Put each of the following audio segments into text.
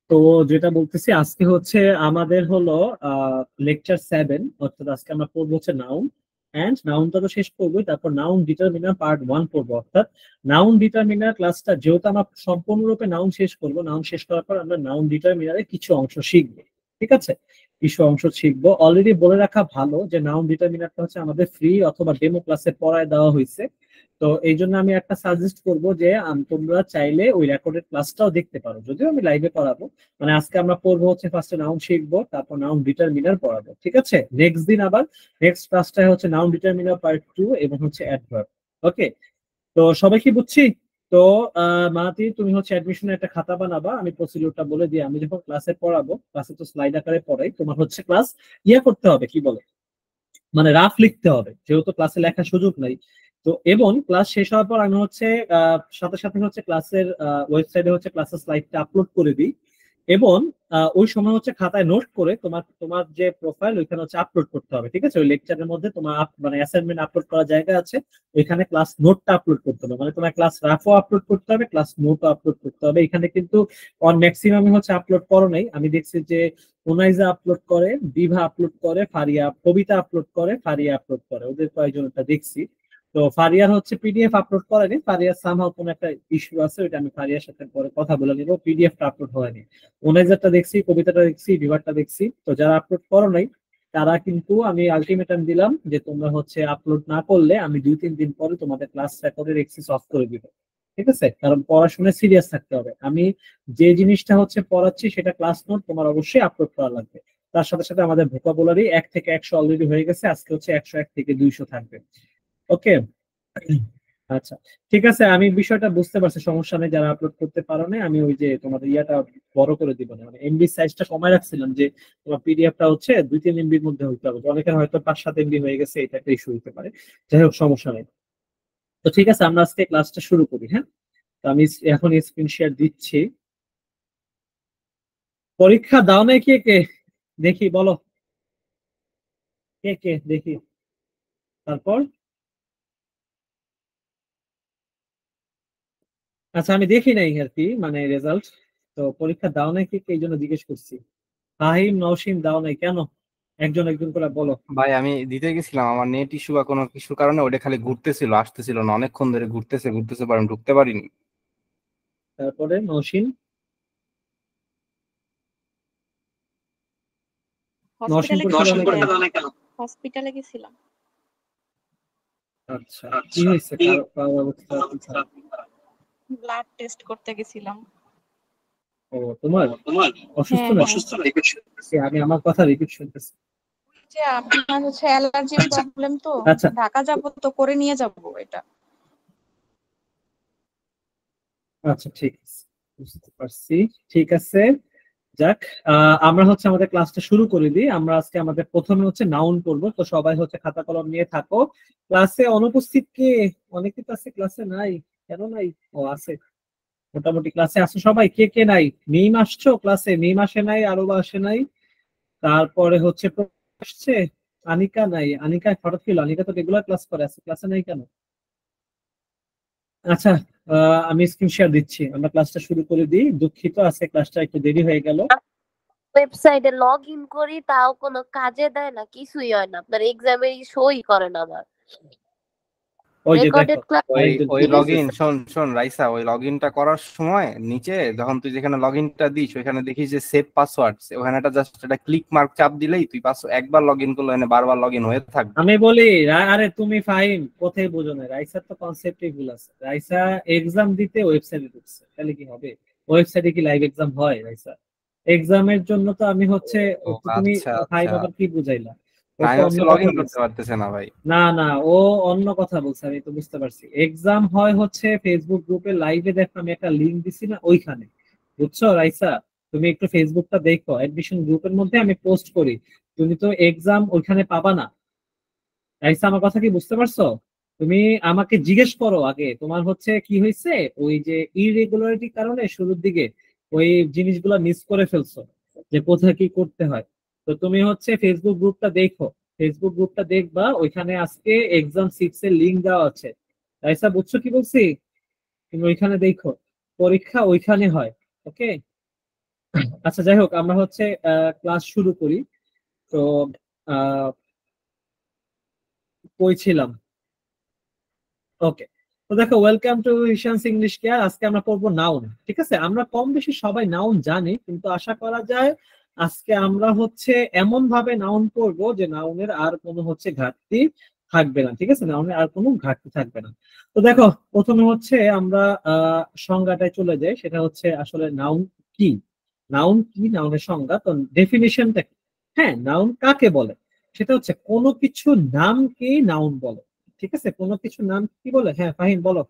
তো যেটা বলতেছি আজকে হচ্ছে আমাদের হলো লেকচার 7, অর্থাৎ আজকে আমরা পড়বো হচ্ছে নাউন এন্ড নাউনটা তো শেষ করবোই, তারপর নাউন ডিটারমিনার পার্ট 1 পড়বো। অর্থাৎ নাউন ডিটারমিনার ক্লাসটা যেহেতু আমরা সম্পূর্ণরূপে নাউন শেষ করবো, নাউন শেষ করার পর আমরা নাউন ডিটারমিনারে কিছু অংশ শিখবো। ঠিক আছে, কিছু অংশ শিখবো। অলরেডি বলে রাখা ভালো যে নাউন ডিটারমিনারটা হচ্ছে আমাদের ফ্রি অথবা ডেমো ক্লাসে পড়ায় দেওয়া হয়েছে। তো এই জন্য আমি একটা সাজেস্ট করব যে তোমরা চাইলে ওই রেকর্ডেড ক্লাসটাও দেখতে পারো, যদিও আমি লাইভে পড়াবো। মানে আজকে আমরা পড়বো হচ্ছে ফার্স্টে নাউন শিখবো, তারপর নাউন ডিটারমিনার পড়াবো। ঠিক আছে, নেক্সট দিন আবার নেক্সট ক্লাসটা হচ্ছে নাউন ডিটারমিনার পার্ট 2 এবং হচ্ছে অ্যাডভার্ব। ওকে, তো সবাই কি বুঝছি? তো মাহাতি, তুমি হচ্ছে অ্যাডমিশনের একটা খাতা বানাবা, আমি প্রসিডিউরটা বলে দিই। আমি যখন ক্লাসে পড়াবো, ক্লাসে তো স্লাইড আকারে পড়াই, তোমার হচ্ছে ক্লাস করতে হবে, কি বলে মানে রাফ লিখতে হবে, যেহেতু ক্লাসে লেখার সুযোগ নাই। তো এবং ক্লাস শেষ হওয়ার পর আমি হচ্ছে সাথে সাথে হচ্ছে ক্লাসের ওয়েবসাইটে হচ্ছে ক্লাসের স্লাইডটা আপলোড করে দিই। এবং ওই সময় হচ্ছে খাতায় নোট করে তোমার তোমার যে প্রোফাইল ওইখানে হচ্ছে আপলোড করতে হবে। ঠিক আছে, ওই লেকচারের মধ্যে তোমার মানে অ্যাসাইনমেন্ট আপলোড করার জায়গা আছে, ওইখানে ক্লাস নোটটা আপলোড করতে হবে। মানে তোমার ক্লাস রাফও আপলোড করতে হবে, ক্লাস নোটও আপলোড করতে হবে। এখানে কিন্তু অন ম্যাক্সিমাম হচ্ছে আপলোড করো নাই, আমি দেখছি যে ওনাইজা আপলোড করে, বিভা আপলোড করে, ফারিয়া, কবিতা আপলোড করে, ফারিয়া আপলোড করে, ওদের কয়েকজনটা দেখছি। তো ফারিয়ার হচ্ছে পিডিএফ আপলোড করেনি, ফারিয়ার সামহাও কোনো একটা ইস্যু আছে, ওইটা আমি ফারিয়ার সাথে পরে কথা বলে নিব। পিডিএফটা আপলোড হয়নি। ওনাইজারটা দেখছি, কবিতাটা দেখছি, বিভাগটা দেখছি। তো যারা আপলোড করো নাই তারা কিন্তু আমি আলটিমেটাম দিলাম যে তোমরা হচ্ছে আপলোড না করলে আমি 2-3 দিন পরে তোমাদের ক্লাস রেকর্ডের এক্সেস অফ করে দিব। ঠিক আছে, কারণ পড়াশোনায় সিরিয়াস থাকতে হবে। আমি যে জিনিসটা হচ্ছে পড়াচ্ছি সেটা ক্লাস নোট তোমার অবশ্যই আপলোড করা লাগবে। তার সাথে সাথে আমাদের ভোকাবুলারি 1 থেকে 100 অলরেডি হয়ে গেছে, আজকে হচ্ছে 101 থেকে 200 থাকবে। ওকে, আচ্ছা, ঠিক আছে, আমি বিষয়টা বুঝতে পারছি, সমস্যা নেই। যারা আপলোড করতে পারো না, আমি ওই যে তোমাদের ইয়াটা বড় করে দিব না, মানে এমবি সাইজটা কমায় রাখছিলাম যে তোমার পিডিএফটা হচ্ছে 2-3 এমবির মধ্যে হইতে হবে। তো অনেকের হয়তো 5-7 এমবি হয়ে গেছে, এটা একটা ইস্যু হতে পারে। যাই হোক, সমস্যা নেই। তো ঠিক আছে, আমরা আজকে ক্লাসটা শুরু করি। হ্যাঁ, তো আমি এখন স্ক্রিন শেয়ার দিচ্ছি। পরীক্ষা দাও নাই কে কে, দেখি বলো, কে কে দেখি। তারপর আচ্ছা, আমি দেখি নাই আর কি, মানে রেজাল্ট। তো পরীক্ষা দাও নাই কে কে, এই জন্য জিজ্ঞেস করছি। ফাহিম, নওশিন দাও নাই কেন? একজন একজন করে বলো। ভাই আমি দিতে গেছিলাম, আমার নেট ইস্যু বা কোনো কিছুর কারণে ওটা খালি ঘুরতেছিল, আসতেছিল না, অনেকক্ষণ ধরে ঘুরতেছে ঘুরতেছে পর আমি ঢুকতে পারিনি। তারপরে নওশিন, নওশিন হসপিটালে পরীক্ষা দাও গেছিলাম নাই ভাই, কেন? হসপিটালে গেছিলাম। আচ্ছা, কি হয়েছে? কার কার অবস্থা কি খারাপ? ব্লাড টেস্ট করতে গেছিলাম। ও, তোমার অসুস্থ হ্যাঁ নাকি? হ্যাঁ, আমি আমার কথা রিপিট শুনতেছি। ওই যে আপনার হচ্ছে অ্যালার্জির প্রবলেম, তো আচ্ছা ঢাকা যাব, তো করে নিয়ে যাব এটা। আচ্ছা, ঠিক আছে, বুঝতে পারছি। ঠিক আছে, যাক, আমরা হচ্ছে আমাদের ক্লাসটা শুরু করে দিই। আমরা আজকে আমাদের প্রথমে হচ্ছে নাউন করব। তো সবাই হচ্ছে খাতা কলম নিয়ে থাকো। ক্লাসে অনুপস্থিত কে? অনেকে তো আছে ক্লাসে, নাই কেন? নাই, ও আছে, মোটামুটি ক্লাসে আছে সবাই। কে কে নাই? মিম আসছো ক্লাসে? মিম আসে নাই, আরো আসে নাই। তারপরে হচ্ছে আসছে, আনিকা নাই। আনিকা হঠাৎ ছিল, আনিকা তো রেগুলার ক্লাস করে, আছে ক্লাসে নাই কেন? আচ্ছা, আমি স্ক্রিন শেয়ার দিচ্ছি, আমরা ক্লাসটা শুরু করে দিই। দুঃখিত, আজকে ক্লাসটা একটু দেরি হয়ে গেল। ওয়েবসাইটে লগ ইন করি, তাও কোনো কাজে দেয় না, কিছুই হয় না। আপনার এক্সামের সই করে না আমার। ওই যে দেখো, রেকর্ডেড ক্লাস ওই ওই ঠিক লগ আছে। ইন, শোন শোন রাইসা, ওই লগ ইনটা করার সময় নিচে যখন তুই যেখানে লগ ইনটা দিস ওইখানে দেখিস যে সেভ পাসওয়ার্ড, ওখানে একটা জাস্ট একটা ক্লিক মার্ক চাপ দিলেই তুই একবার লগ ইন করলে এনে বারবার লগ ইন হয়ে থাকবে। আমি বলি, আরে তুমি ফাহিম কোথায় বোঝো না, রাইসার তো কনসেপ্টই ভুল আছে। রাইসা এক্সাম দিতে ওয়েবসাইটে ঢুকছে, তাহলে কি হবে? ওয়েবসাইটে কি লাইভ এক্সাম হয় রাইসা? এক্সামের জন্য তো আমি হচ্ছে, ও তো তুমি আচ্ছা ফাহিম আচ্ছা, আবার কি বুঝাইলা? ও না তো আমি অন্য ভাবছি লগ কথা ইন করতে বলছে। পারতেছে না ভাই। না না, ও অন্য কথা বলছে, আমি তো বুঝতে পারছি। এক্সাম হয় হচ্ছে ফেসবুক গ্রুপে লাইভে, দেখো আমি একটা লিংক দিছি না ওইখানে, বুঝছো রাইসা? তুমি একটু ফেসবুকটা দেখো, অ্যাডমিশন গ্রুপের মধ্যে আমি পোস্ট করি। তুমি তো এক্সাম ওইখানে পাবা না। রাইসা, আমার কথা কি বুঝতে পারছো? তুমি আমাকে জিজ্ঞেস করো আগে, তোমার হচ্ছে কি হয়েছে, ওই যে ইরেগুলারিটির কারণে শুরুর দিকে ওই জিনিসগুলো মিস করে ফেলছো, যে কোথায় কি করতে হয়। তো তুমি হচ্ছে ফেসবুক গ্রুপটা দেখো, ফেসবুক গ্রুপটা দেখবা, ওইখানে আজকে এক্সাম 6 এর লিঙ্ক দেওয়া আছে। রাইসা, বুঝছো কি বলছি? তুমি ওইখানে দেখো, পরীক্ষা ওইখানে হয়। ওকে, আচ্ছা যাই হোক, আমরা হচ্ছে ক্লাস শুরু করি। তো কই ছিলাম? ওকে, তো দেখো, welcome to Ishaan's English care. আজকে আমরা পড়বো নাউন। ঠিক আছে, আমরা কম বেশি সবাই নাউন জানি, কিন্তু আশা করা যায় আজকে আমরা হচ্ছে এমন ভাবে নাউন পড়বো যে নাউনের আর কোনো হচ্ছে ঘাটতি থাকবে না। ঠিক আছে, নাউনের আর কোনো ঘাটতি থাকবে না। তো দেখো, প্রথমে হচ্ছে আমরা সংজ্ঞাটায় চলে যাই। সেটা হচ্ছে আসলে নাউন কি। নাউন কি, নাউনের সংজ্ঞা। তো ডেফিনিশনটা কি? হ্যাঁ, নাউন কাকে বলে? সেটা হচ্ছে কোনো কিছু নামকেই নাউন বলে। ঠিক আছে, কোনো কিছু নাম কি বলে? হ্যাঁ ফাহিম বলো।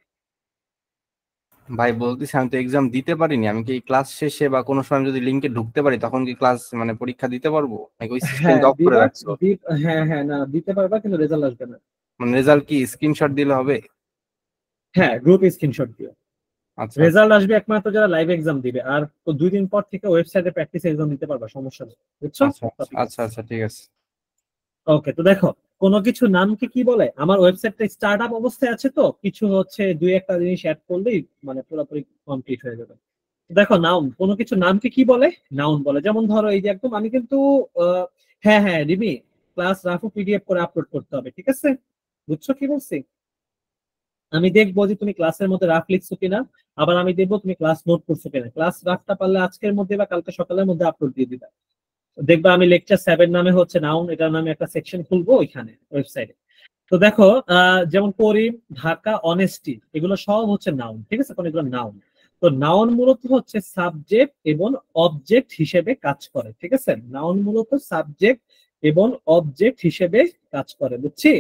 ভাই বলতেছি আমি তো এক্সাম দিতে পারিনি, আমি কি ক্লাস শেষে বা কোনো সময় যদি লিঙ্কে ঢুকতে পারি তখন কি ক্লাস মানে পরীক্ষা দিতে পারবো নাকি ওই সিস্টেম হ্যাঁ অফ করে দিবা, রাখছো? হ্যাঁ হ্যাঁ, না দিতে পারবা কিন্তু রেজাল্ট আসবে না। মানে রেজাল্ট কি স্ক্রিনশট দিলে হবে? হ্যাঁ, গ্রুপ স্ক্রিনশট দিও। আচ্ছা আচ্ছা রেজাল্ট আসবে একমাত্র যারা লাইভ এক্সাম দিবে, আর তো 2 দিন পর থেকে ওয়েবসাইটে প্র্যাকটিস এক্সাম দিতে পারবা, সমস্যা নেই। বুঝছো? আচ্ছা আচ্ছা আচ্ছা ঠিক আছে। ওকে, তো দেখো, কোনো কিছু নামকে কি বলে? আমার ওয়েবসাইটটা স্টার্ট আপ অবস্থায় আছে, তো কিছু হচ্ছে দুই একটা জিনিস অ্যাড করলেই মানে পুরোপুরি কমপ্লিট হয়ে যাবে। দেখো, নাউন, কোনো কিছু নামকে কি বলে? নাউন বলে। যেমন ধরো এই যে একদম আমি কিন্তু হ্যাঁ হ্যাঁ রিমি, ক্লাস রাফু পিডিএফ করে আপলোড করতে হবে। ঠিক আছে, বুঝছো কি বলছি? আমি দেখবো যে তুমি ক্লাসের মধ্যে রাফ লিখছো কিনা, আবার আমি দেখবো তুমি ক্লাস নোট করছো কিনা। ক্লাস রাফটা পারলে আজকের মধ্যে বা কালকে সকালের মধ্যে আপলোড দিয়ে দিবা। দেখবা আমি লেকচার 7 নামে হচ্ছে নাউন, এটার নামে একটা সেকশন খুলবো ওইখানে ওয়েবসাইটে। তো দেখো, যেমন করিম, ঢাকা, অনেস্টি, এগুলো সব হচ্ছে নাউন। ঠিক আছে, কোন এগুলো নাউন। তো নাউন মূলত হচ্ছে সাবজেক্ট এবং অবজেক্ট হিসেবে কাজ করে। ঠিক আছে, নাউন মূলত সাবজেক্ট এবং অবজেক্ট হিসেবে কাজ করে। বুঝছি?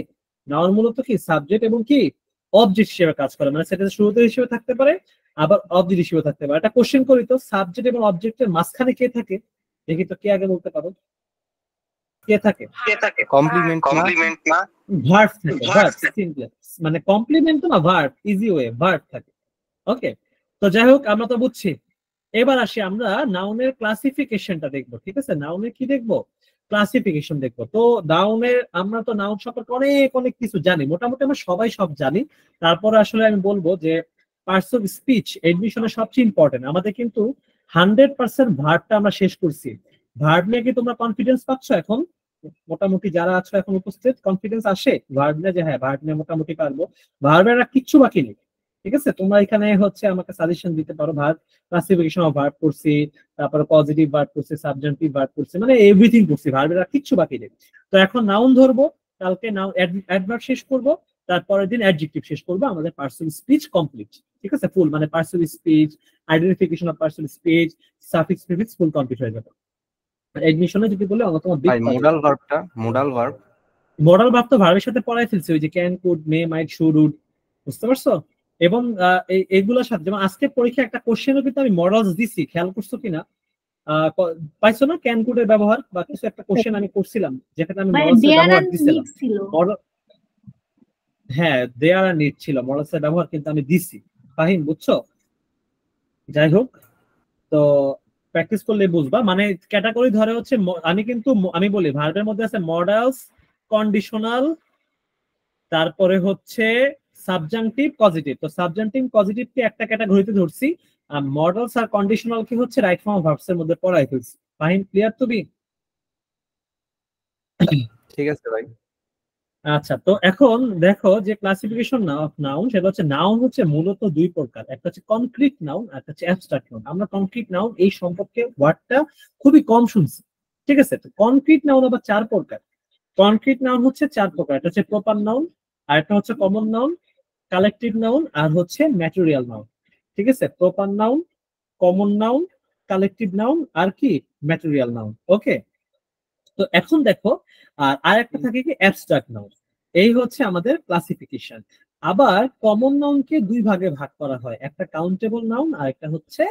নাউন মূলত কি সাবজেক্ট এবং কি অবজেক্ট হিসেবে কাজ করে, মানে সেটা শুরুতে হিসেবে থাকতে পারে, আবার অবজেক্ট হিসেবে থাকতে পারে। একটা কোশ্চেন করি তো, সাবজেক্ট এবং অবজেক্টের মাঝখানে কে থাকে? দেখি তো, কে আগে বলতে পারো কে থাকে? কমপ্লিমেন্ট না? ভার্ব থাকে, ভার্ব সিম্পল, মানে কমপ্লিমেন্ট তো না, ভার্ব, ইজি ওয়ে, ভার্ব থাকে। ওকে, তো যাই হোক, আমরা তো বুঝছি। এবার আসি আমরা নাউনের ক্লাসিফিকেশনটা দেখবো। ঠিক আছে, নাউনের কি দেখবো? ক্লাসিফিকেশন দেখবো। তো নাউনের, আমরা তো নাউন সম্পর্কে অনেক অনেক কিছু জানি, মোটামুটি আমরা সবাই সব জানি। তারপরে আসলে আমি বলবো যে পার্টস অফ স্পিচ এডমিশনের সবচেয়ে ইম্পর্টেন্ট আমাদের কিন্তু 100% ভার্বটা আমরা শেষ করছি। ভার্ব নিয়ে কি তোমরা কনফিডেন্স পাচ্ছ এখন? মোটামুটি যারা আছো এখন উপস্থিত, কনফিডেন্স আসে ভার্ব নিয়ে যে হ্যাঁ ভার্ব নিয়ে মোটামুটি পারবো? ভার্বের আর কিচ্ছু বাকি নেই। ঠিক আছে, তোমরা এখানে হচ্ছে আমাকে সাজেশন দিতে পারো। ভার্ব ক্লাসিফিকেশন অফ ভার্ব করছি, তারপরে পজিটিভ ভার্ব করছি, সাবজেক্টিভ ভার্ব করছি, মানে এভরিথিং করছি, ভার্বের আর কিচ্ছু বাকি নেই। তো এখন নাউন ধরবো, কালকে নাউন অ্যাডভার্ব শেষ করব, তারপরের দিন অ্যাডজেক্টিভ শেষ করবো, আমাদের পার্সোনাল স্পিচ কমপ্লিট। ঠিক আছে, ফুল মানে personal speech, identification of personal speech, suffix prefix full complete হয়ে যাবে। এডমিশনে যদি বলে অন্য তোমার বিগ ভাই মোডাল ভার্ব মডাল ভার্ব তো ভার্বের সাথে পড়াই ফেলছি, ওই যে can, could, may, might, should, would. বুঝতে পারছো? এবং এগুলোর সাথে যেমন আজকে পরীক্ষা একটা কোশ্চেনও কিন্তু আমি মডেলস দিছি, খেয়াল করছো কিনা? পাইছো না ক্যান, কুড এর ব্যবহার বা কিছু একটা কোশ্চেন আমি করছিলাম যেখানে আমি মডেলস এর ব্যবহার দিছিলাম। হ্যাঁ, দেয়ার আর নিড ছিল, মডেলস এর ব্যবহার কিন্তু আমি দিছি। ফাহিম, বুঝছো? যাই হোক, তো প্র্যাকটিস করলে বুঝবা। মানে ক্যাটাগরি ধরে হচ্ছে আমি কিন্তু আমি বলি ভার্বের মধ্যে আছে মডেলস, কন্ডিশনাল, তারপরে হচ্ছে সাবজাংটিভ, পজিটিভ। তো সাবজাংটিভ পজিটিভ কে একটা ক্যাটাগরিতে ধরছি, আর মডেলস আর কন্ডিশনাল কি হচ্ছে রাইট ফর্ম অফ ভার্বস এর মধ্যে পড়াই ফেলছি। ফাহিম, ক্লিয়ার তুমি? ঠিক আছে ভাই। আচ্ছা, তো এখন দেখো যে ক্লাসিফিকেশন অফ নাউন, সেটা হচ্ছে নাউন হচ্ছে মূলত দুই প্রকার, একটা হচ্ছে কনক্রিট নাউন আর একটা হচ্ছে অ্যাবস্ট্রাক্ট নাউন। আমরা কনক্রিট নাউন এই সম্পর্কে ওয়ার্ডটা খুবই কম শুনছি। ঠিক আছে, তো কনক্রিট নাউন আবার 4 প্রকার। কনক্রিট নাউন হচ্ছে 4 প্রকার, এটা হচ্ছে প্রপার নাউন, আর একটা হচ্ছে কমন নাউন, কালেকটিভ নাউন, আর হচ্ছে ম্যাটেরিয়াল নাউন। ঠিক আছে, proper noun, common noun, collective noun, আর কি ম্যাটেরিয়াল নাউন। ওকে, তো এখন দেখো, আর একটা থাকে কি অ্যাবস্ট্রাক্ট নাউন। এই হচ্ছে আমাদের ক্লাসিফিকেশন। আবার কমন নাউনকে দুই ভাগে ভাগ করা হয়, একটা কাউন্টেবল নাউন আর একটা হচ্ছে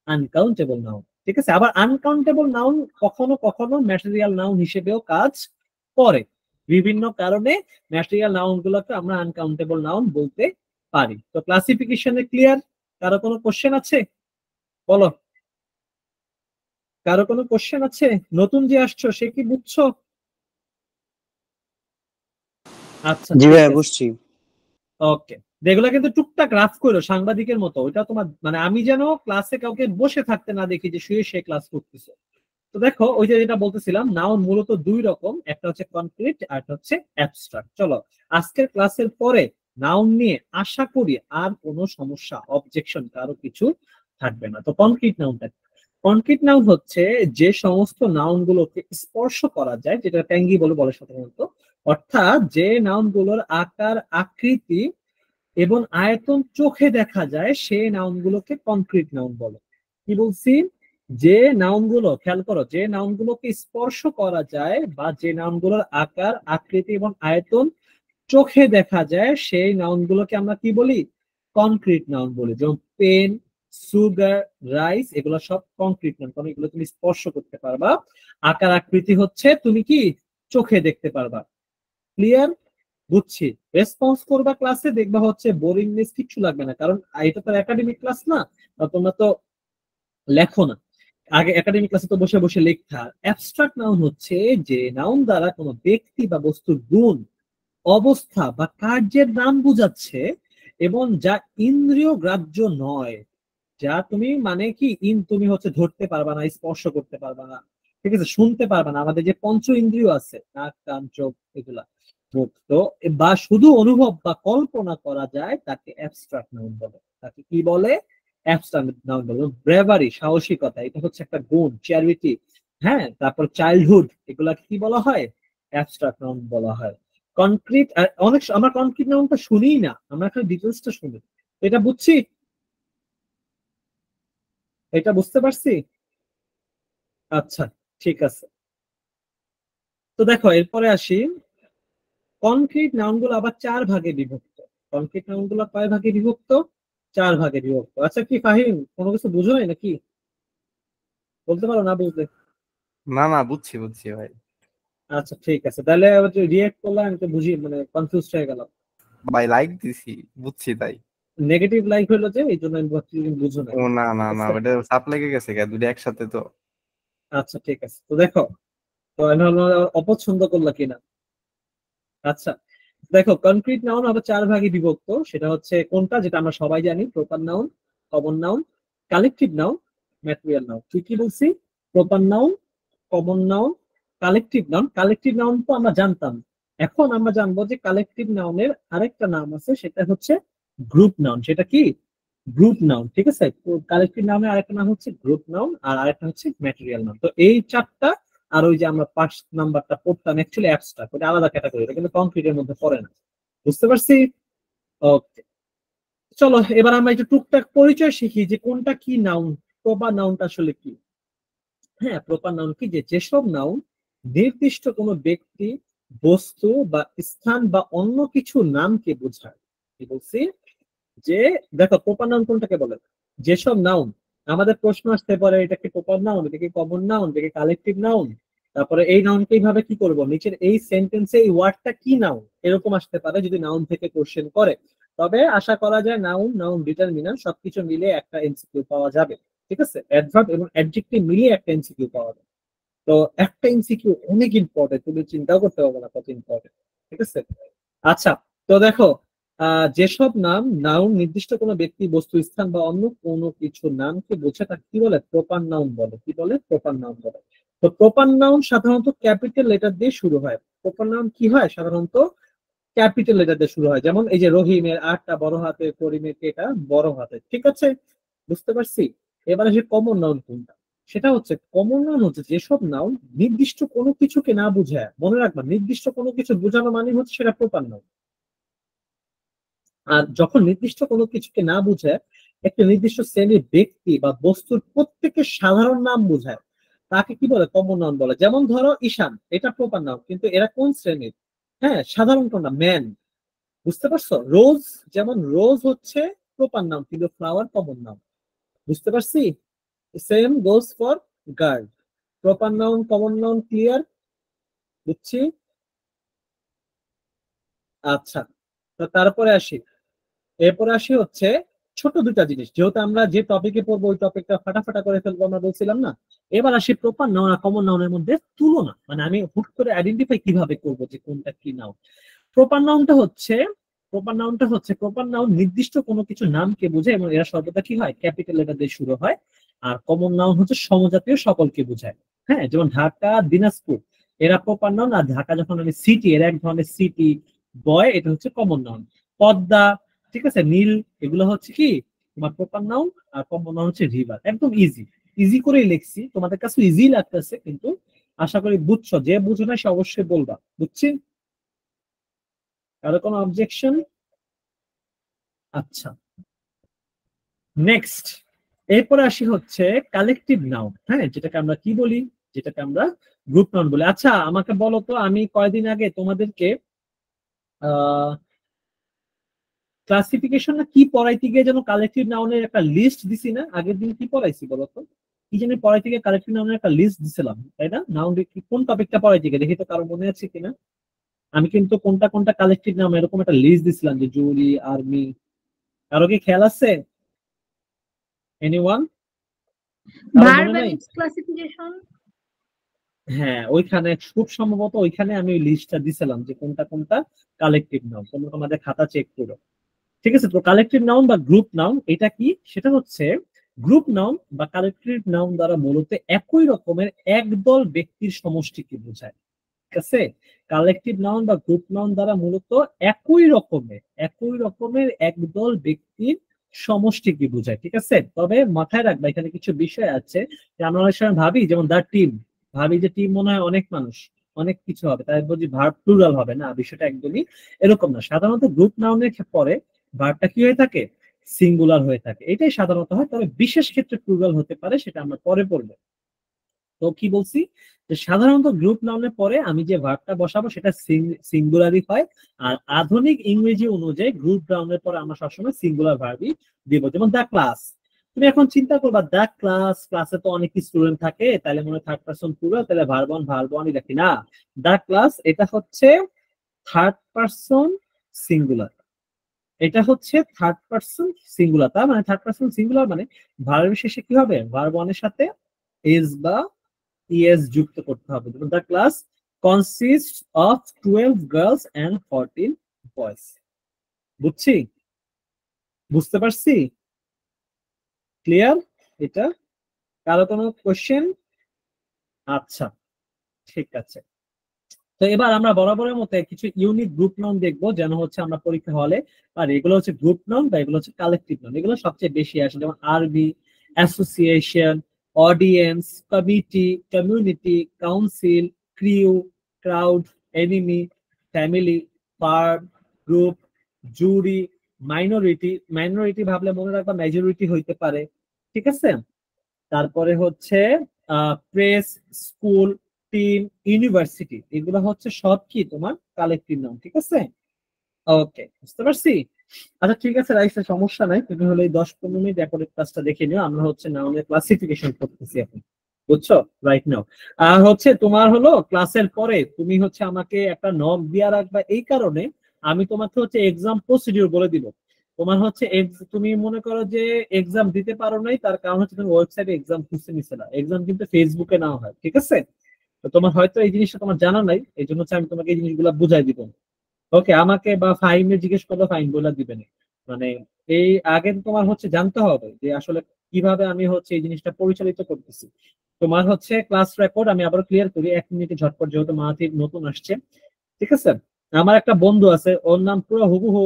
আনকাউন্টেবল নাউন। ঠিক আছে, আবার আনকাউন্টেবল নাউন কখনো কখনো ম্যাটেরিয়াল নাউন হিসেবেও কাজ করে। বিভিন্ন কারণে ম্যাটেরিয়াল নাউন গুলোকে আমরা আনকাউন্টেবল নাউন বলতে পারি। তো ক্লাসিফিকেশনে ক্লিয়ার? কারো কোনো কোশ্চেন আছে? বলো, কারো কোনো কোশ্চেন আছে? নতুন যে আসছো সে কি বুঝছো? আচ্ছা, জি ভাই বুঝছি। ওকে, এগুলা কিন্তু টুকটাক রাফ করো সাংবাদিকের মতো, ওইটা তোমার মানে আমি যেন ক্লাসে কাউকে বসে থাকতে না দেখি যে শুয়ে সে ক্লাস করতেছে। তো দেখো ওই যে যেটা বলতেছিলাম, নাউন মূলত দুই রকম, একটা হচ্ছে কনক্রিট আর একটা হচ্ছে অ্যাবস্ট্রাক্ট। চলো আজকের ক্লাসের পরে নাউন নিয়ে আশা করি আর কোনো সমস্যা অবজেকশন কারো কিছু থাকবে না। তো কনক্রিট নাউনটা, কনক্রিট নাউন হচ্ছে যে সমস্ত নাউন গুলোকে স্পর্শ করা যায়, যেটা ট্যাঙ্গি বলে সাধারণত, অর্থাৎ যে নাউন গুলোর আকার আকৃতি এবং আয়তন চোখে দেখা যায় সেই নাউন গুলোকে কনক্রিট নাউন বলে। কি বলছি? যে নাউন গুলো, খেয়াল করো, যে নাউন গুলোকে স্পর্শ করা যায় বা যে নাউন গুলোর আকার আকৃতি এবং আয়তন চোখে দেখা যায় সেই নাউন গুলোকে আমরা কি বলি? কনক্রিট নাউন বলি। যেমন পেন, সুগার, রাইস, এগুলো সব কনক্রিট নাউন, কারণ এগুলো তুমি স্পর্শ করতে পারবা। আকার আকৃতি হচ্ছে তুমি কি চোখে দেখতে পারবা। ক্লিয়ার? বুঝছি। রেসপন্স করবা ক্লাসে, দেখবা হচ্ছে বোরিংনেস কিচ্ছু লাগবে না, কারণ এটা তো একাডেমিক ক্লাস না, তোমরা তো লেখো না। আগে একাডেমিক ক্লাসে তো বসে বসে লেখা। অ্যাবস্ট্রাক্ট নাউন হচ্ছে যে নাউন দ্বারা কোনো ব্যক্তি বা বস্তুর গুণ, অবস্থা বা কার্যের নাম বোঝাচ্ছে এবং যা ইন্দ্রিয় গ্রাহ্য নয়, যা তুমি মানে কি তুমি হচ্ছে ধরতে পারবা না, স্পর্শ করতে পারবা না, ঠিক আছে, শুনতে পারবা না। আমাদের যে পঞ্চ ইন্দ্রিয় আছে, নাক কান চোখ এগুলা, মুখ, তো বা শুধু অনুভব বা কল্পনা করা যায়, তাকে অ্যাবস্ট্রাক্ট নাউন বলে। তাকে কি বলে? অ্যাবস্ট্রাক্ট নাউন বলে। ব্রেভারি, সাহসিকতা, এটা হচ্ছে একটা গুণ। চ্যারিটি, হ্যাঁ, তারপর চাইল্ডহুড, এগুলা কি বলা হয়? অ্যাবস্ট্রাক্ট নাউন বলা হয়। কনক্রিট, অনেক আমরা কনক্রিট নাউনটা শুনিই না, আমরা খালি ডিটেলসটা শুনি। এটা বুঝছি, এটা বুঝতে পারছি। আচ্ছা, ঠিক আছে। তো দেখো এরপরে আসি, কনক্রিট নাউন গুলো আবার চার ভাগে বিভক্ত। কনক্রিট নাউন গুলো কয় ভাগে বিভক্ত? চার ভাগে বিভক্ত। আচ্ছা, কি ফাহিম কোনো কিছু বুঝো নাই নাকি? বলতে পারো না বুঝলে? না না, বুঝছি বুঝছি ভাই। আচ্ছা ঠিক আছে, তাহলে রিয়েক্ট করলাম, আমি তো বুঝি মানে কনফিউজ হয়ে গেলাম। ভাই লাইক দিছি, বুঝছি তাই। নেগেটিভ লাইক হলো যে, এই জন্য আমি ভাবছি তুমি বুঝো না। ও না না ঠিক না, আছে, ওটা চাপ লেগে গেছে দুটো একসাথে তো। আচ্ছা ঠিক আছে। তো দেখো, তো আমি ভাবলাম অপছন্দ করলা কিনা। আচ্ছা দেখো, কনক্রিট নাউন আবার চার ভাগে বিভক্ত। সেটা হচ্ছে কোনটা, যেটা আমরা সবাই জানি, proper noun, common noun, collective noun, material noun. তুই কি বলছি? Proper noun, common noun, collective noun. Collective noun তো আমরা জানতাম, এখন আমরা জানবো যে কালেকটিভ নাউনের আরেকটা নাম আছে, সেটা হচ্ছে গ্রুপ নাউন। সেটা কি? গ্রুপ নাউন, ঠিক আছে। কালেকটিভ নাউনের আরেকটা নাম হচ্ছে গ্রুপ নাউন, আর আরেকটা হচ্ছে ম্যাটেরিয়াল নাউন। তো এই চারটা, আর ওই যে আমরা ফার্স্ট নাম্বারটা পড়তাম অ্যাকচুয়ালি অ্যাবস্ট্রাক্ট, ওটা আলাদা ক্যাটাগরি, এটা কিন্তু কংক্রিটের মধ্যে পড়ে না। বুঝতে পারছি? ওকে, চলো এবার আমরা একটু টুকটাক পরিচয় শিখি যে কোনটা কি নাউন, প্রপার নাউনটা আসলে কি। হ্যাঁ, প্রপার নাউন কি, যে যেসব নাউন নির্দিষ্ট কোনো ব্যক্তি, বস্তু বা স্থান বা অন্য কিছু নামকে বোঝায়। কি বলছি? যে দেখো প্রপার নাউন কোনটাকে বলে? যেসব নাউন, আমাদের প্রশ্ন আসতে পারে এটা কি প্রপার নাউন, এটা কি কমন নাউন, এটা কি কালেকটিভ নাউন, তারপরে এই নাউনকে এইভাবে কি করব, নিচের এই সেন্টেন্সে এই ওয়ার্ডটা কি নাউন, এরকম আসতে পারে যদি নাউন থেকে কোশ্চেন করে। তবে আশা করা যায় নাউন, নাউন ডিটারমিনার সবকিছু মিলিয়ে একটা এমসিকিউ পাওয়া যাবে। ঠিক আছে, অ্যাডভার্ব এবং অ্যাডজেক্টিভ মিলিয়ে একটা এমসিকিউ পাওয়া যাবে। তো একটা এমসিকিউ অনেক ইম্পর্টেন্ট, তুমি চিন্তাও করতে পারবে না কত ইম্পর্টেন্ট। ঠিক আছে, আচ্ছা। তো দেখো, যেসব নাম, নাউন নির্দিষ্ট কোনো ব্যক্তি, বস্তু, স্থান বা অন্য কোনো কিছু নামকে বোঝে, তাকে কি বলে? প্রপার নাউন বলে। কি বলে? প্রপার নাউন বলে। তো প্রপার নাউন সাধারণত ক্যাপিটাল লেটার দিয়ে শুরু হয়। প্রপার নাউন কি হয়? সাধারণত ক্যাপিটাল লেটার দিয়ে শুরু হয়। যেমন এই যে রহিমের আটটা বড় হাতে, করিমের কেটা বড় হাতে। ঠিক আছে, বুঝতে পারছি। এবারে সে কমন নাউন কোনটা? সেটা হচ্ছে, কমন নাউন হচ্ছে যেসব নাউন নির্দিষ্ট কোনো কিছুকে না বুঝায়। মনে রাখবা, নির্দিষ্ট কোনো কিছু বোঝানো মানে হচ্ছে সেটা প্রপার নাউন। আর যখন নির্দিষ্ট কোনো কিছুকে না বুঝায়, একটা নির্দিষ্ট শ্রেণীর ব্যক্তি বা বস্তুর প্রত্যেকের সাধারণ নাম বোঝায়, তাকে কি বলে? কমন নাউন বলে। যেমন ধরো ঈশান, এটা প্রপার নাউন, কিন্তু এরা কোন শ্রেণীর? হ্যাঁ, সাধারণ কোন না, ম্যান। বুঝতে পারছো? রোজ, যেমন রোজ হচ্ছে প্রপার নাউন, কিন্তু ফ্লাওয়ার কমন নাউন। বুঝতে পারছি? Same goes for girl. Proper noun, common noun, clear? বুঝছি। আচ্ছা, তো তারপরে আসি, এরপরে আসি হচ্ছে ছোট দুটা জিনিস, যেহেতু আমরা যে টপিকে পড়বো ওই টপিকটা ফাটাফাটা করে ফেলবো, আমরা বলছিলাম না। এবার আসি প্রপার নাউন আর কমন নাউনের মধ্যে তুলনা, মানে আমি হুট করে আইডেন্টিফাই কিভাবে করবো যে কোনটা কি নাউন। প্রপার নাউনটা হচ্ছে প্রপার নাউনটা হচ্ছে, প্রপার নাউন নির্দিষ্ট কোনো কিছু নামকে বোঝায় এবং এরা সর্বদা কি হয়, ক্যাপিটাল লেটার দিয়ে শুরু হয়। আর কমন নাউন হচ্ছে সমজাতীয় সকলকে বোঝায়। হ্যাঁ, যেমন ঢাকা, দিনাজপুর, এরা প্রপার নাউন। আর ঢাকা যখন আমি সিটি, এরা এক ধরনের সিটি। বয়, এটা হচ্ছে কমন নাউন। পদ্মা, ঠিক আছে, নীল, এগুলো হচ্ছে কি তোমার প্রপার নাউন। আর কমন নাউন হচ্ছে রিভার। একদম ইজি, ইজি করেই লিখছি, তোমাদের কাছে ইজি লাগতেছে, কিন্তু আশা করি বুঝছো। যে বুঝো না সে অবশ্যই বলবা, বুঝছি? কারো কোনো অবজেকশন? আচ্ছা, নেক্সট, এরপরে আসি হচ্ছে কালেকটিভ নাউন। হ্যাঁ, যেটাকে আমরা কি বলি, যেটাকে আমরা গ্রুপ নাউন বলি। আচ্ছা, আমাকে বলো তো, আমি কয়দিন আগে তোমাদেরকে ক্লাসিফিকেশন না কি পড়াইতে গিয়ে যেন কালেকটিভ নাউনের একটা লিস্ট দিছি না? আগের দিন কি পড়াইছি বলতো? কি জানি পড়াইতে গিয়ে কালেকটিভ নাউনের একটা লিস্ট দিছিলাম, তাই না? নাউন কোন টপিকটা পড়াইতে গিয়ে দেখি তো কারো মনে আছে কিনা। আমি কিন্তু কোনটা কোনটা কালেকটিভ নাউন এরকম একটা লিস্ট দিছিলাম, যে জুরি, আর্মি। কারো কি খেয়াল আছে? এনিওয়ান? কারো মনে নাই? ক্লাসিফিকেশন। হ্যাঁ, ওইখানে খুব সম্ভবত ওইখানে আমি ওই লিস্টটা দিছিলাম যে কোনটা কোনটা কালেকটিভ নাউন। তোমরা তোমাদের খাতা চেক করো। ঠিক আছে, তো কালেকটিভ নাউন বা গ্রুপ নাউন এটা কি? সেটা হচ্ছে গ্রুপ নাউন বা কালেকটিভ নাউন দ্বারা মূলত একই রকমের একদল ব্যক্তির সমষ্টিকে বোঝায়। ঠিক আছে, কালেকটিভ নাউন বা গ্রুপ নাউন দ্বারা মূলত একই রকমের একদল ব্যক্তির সমষ্টিকে বোঝায়। ঠিক আছে, তবে মাথায় রাখবা এখানে কিছু বিষয় আছে যে আমরা অনেক সময় ভাবি, যেমন দা টিম, ভাবি যে টিম মনে হয় অনেক মানুষ, অনেক কিছু হবে, তাই বলছি ভার্ব প্লুরাল হবে না। বিষয়টা একদমই এরকম না। সাধারণত গ্রুপ নাউনের পরে ভার্বটা কি হয়ে থাকে, সিঙ্গুলার হয়ে থাকে, এটাই সাধারণত হয়। তবে বিশেষ ক্ষেত্রে প্লুরাল হতে পারে, সেটা আমরা পরে পড়বো। তো কি বলছি, যে সাধারণত গ্রুপ নাউনের পরে আমি যে ভার্বটা বসাবো সেটা সিঙ্গুলারই হয়। আর আধুনিক ইংরেজি অনুযায়ী গ্রুপ নাউনের পরে আমরা সবসময় সিঙ্গুলার ভার্বই দিব। যেমন দা ক্লাস, তুমি এখন চিন্তা করবা দা ক্লাস, ক্লাসে তো অনেক স্টুডেন্ট থাকে, তাহলে মনে হয় থার্ড পারসন প্লুরাল, তাহলে ভার্ব ওয়ানই রাখি না। দা ক্লাস এটা হচ্ছে থার্ড পারসন সিঙ্গুলার, এটা হচ্ছে থার্ড পারসন সিঙ্গুলার। তার মানে থার্ড পারসন সিঙ্গুলার মানে ভার্বের শেষে কি হবে, ভার্ব ওয়ানের সাথে ইজ বা ইএস যুক্ত করতে হবে। The class consist of 12 girls and 14 boys. বুঝছি? বুঝতে পারছি? ক্লিয়ার এটা? কারো কোনো কোশ্চেন? আচ্ছা, ঠিক আছে। তো এবার আমরা বরাবরের মতো কিছু ইউনিক গ্রুপ নাউন দেখবো, যেন হচ্ছে আমরা পরীক্ষা হলে, আর এগুলো হচ্ছে গ্রুপ নাউন বা এগুলো হচ্ছে কালেকটিভ নাউন। এগুলো সবচেয়ে বেশি আসে, যেমন আরবি, association, audience, committee, community, council, crew, crowd, enemy, family, firm, group, jury, minority. Minority ভাবলে মনে রাখবা মেজরিটি হইতে পারে। ঠিক আছে, তারপরে হচ্ছে প্রেস, স্কুল, টিম, ইউনিভার্সিটি, এগুলো হচ্ছে সব কি তোমার কালেকটিভ নাউন। ঠিক আছে, ওকে, বুঝতে পারছি। আচ্ছা ঠিক আছে রাইসা, সমস্যা নাই, তুমি হলে 10-15 মিনিট রেকর্ডেড ক্লাসটা দেখে নিও। আমরা হচ্ছে নাউনের ক্লাসিফিকেশন করতেছি এখন, বুঝছো, রাইট নাও। আর হচ্ছে তোমার হলো ক্লাসের পরে তুমি হচ্ছে আমাকে একটা নক দিয়া রাখবা, এই কারণে আমি তোমাকে হচ্ছে এক্সাম প্রসিডিউর বলে দিব। তোমার হচ্ছে তুমি মনে করো যে এক্সাম দিতে পারো নাই, তার কারণ হচ্ছে তুমি ওয়েবসাইটে এক্সাম খুঁজতে নিচ্ছে না। এক্সাম কিন্তু ফেসবুকে নেওয়া হয়, ঠিক আছে? তো তোমার হয়তো এই জিনিসটা তোমার জানা নাই, এই জন্য হচ্ছে আমি তোমাকে এই জিনিসগুলো বুঝাই দিব। ওকে, আমাকে বা ফাইনে জিজ্ঞেস করলে ফাইন বলে দিবে না। মানে এই আগে তোমার হচ্ছে জানতে হবে যে আসলে কিভাবে আমি হচ্ছে এই জিনিসটা পরিচালিত করতেছি। তোমার হচ্ছে ক্লাস রেকর্ড আমি আবার ক্লিয়ার করি 1 মিনিটে ঝটপট, যেহেতু মাহাতির নতুন আসছে। ঠিক আছে, আমার একটা বন্ধু আছে, ওর নাম পুরো হুবহু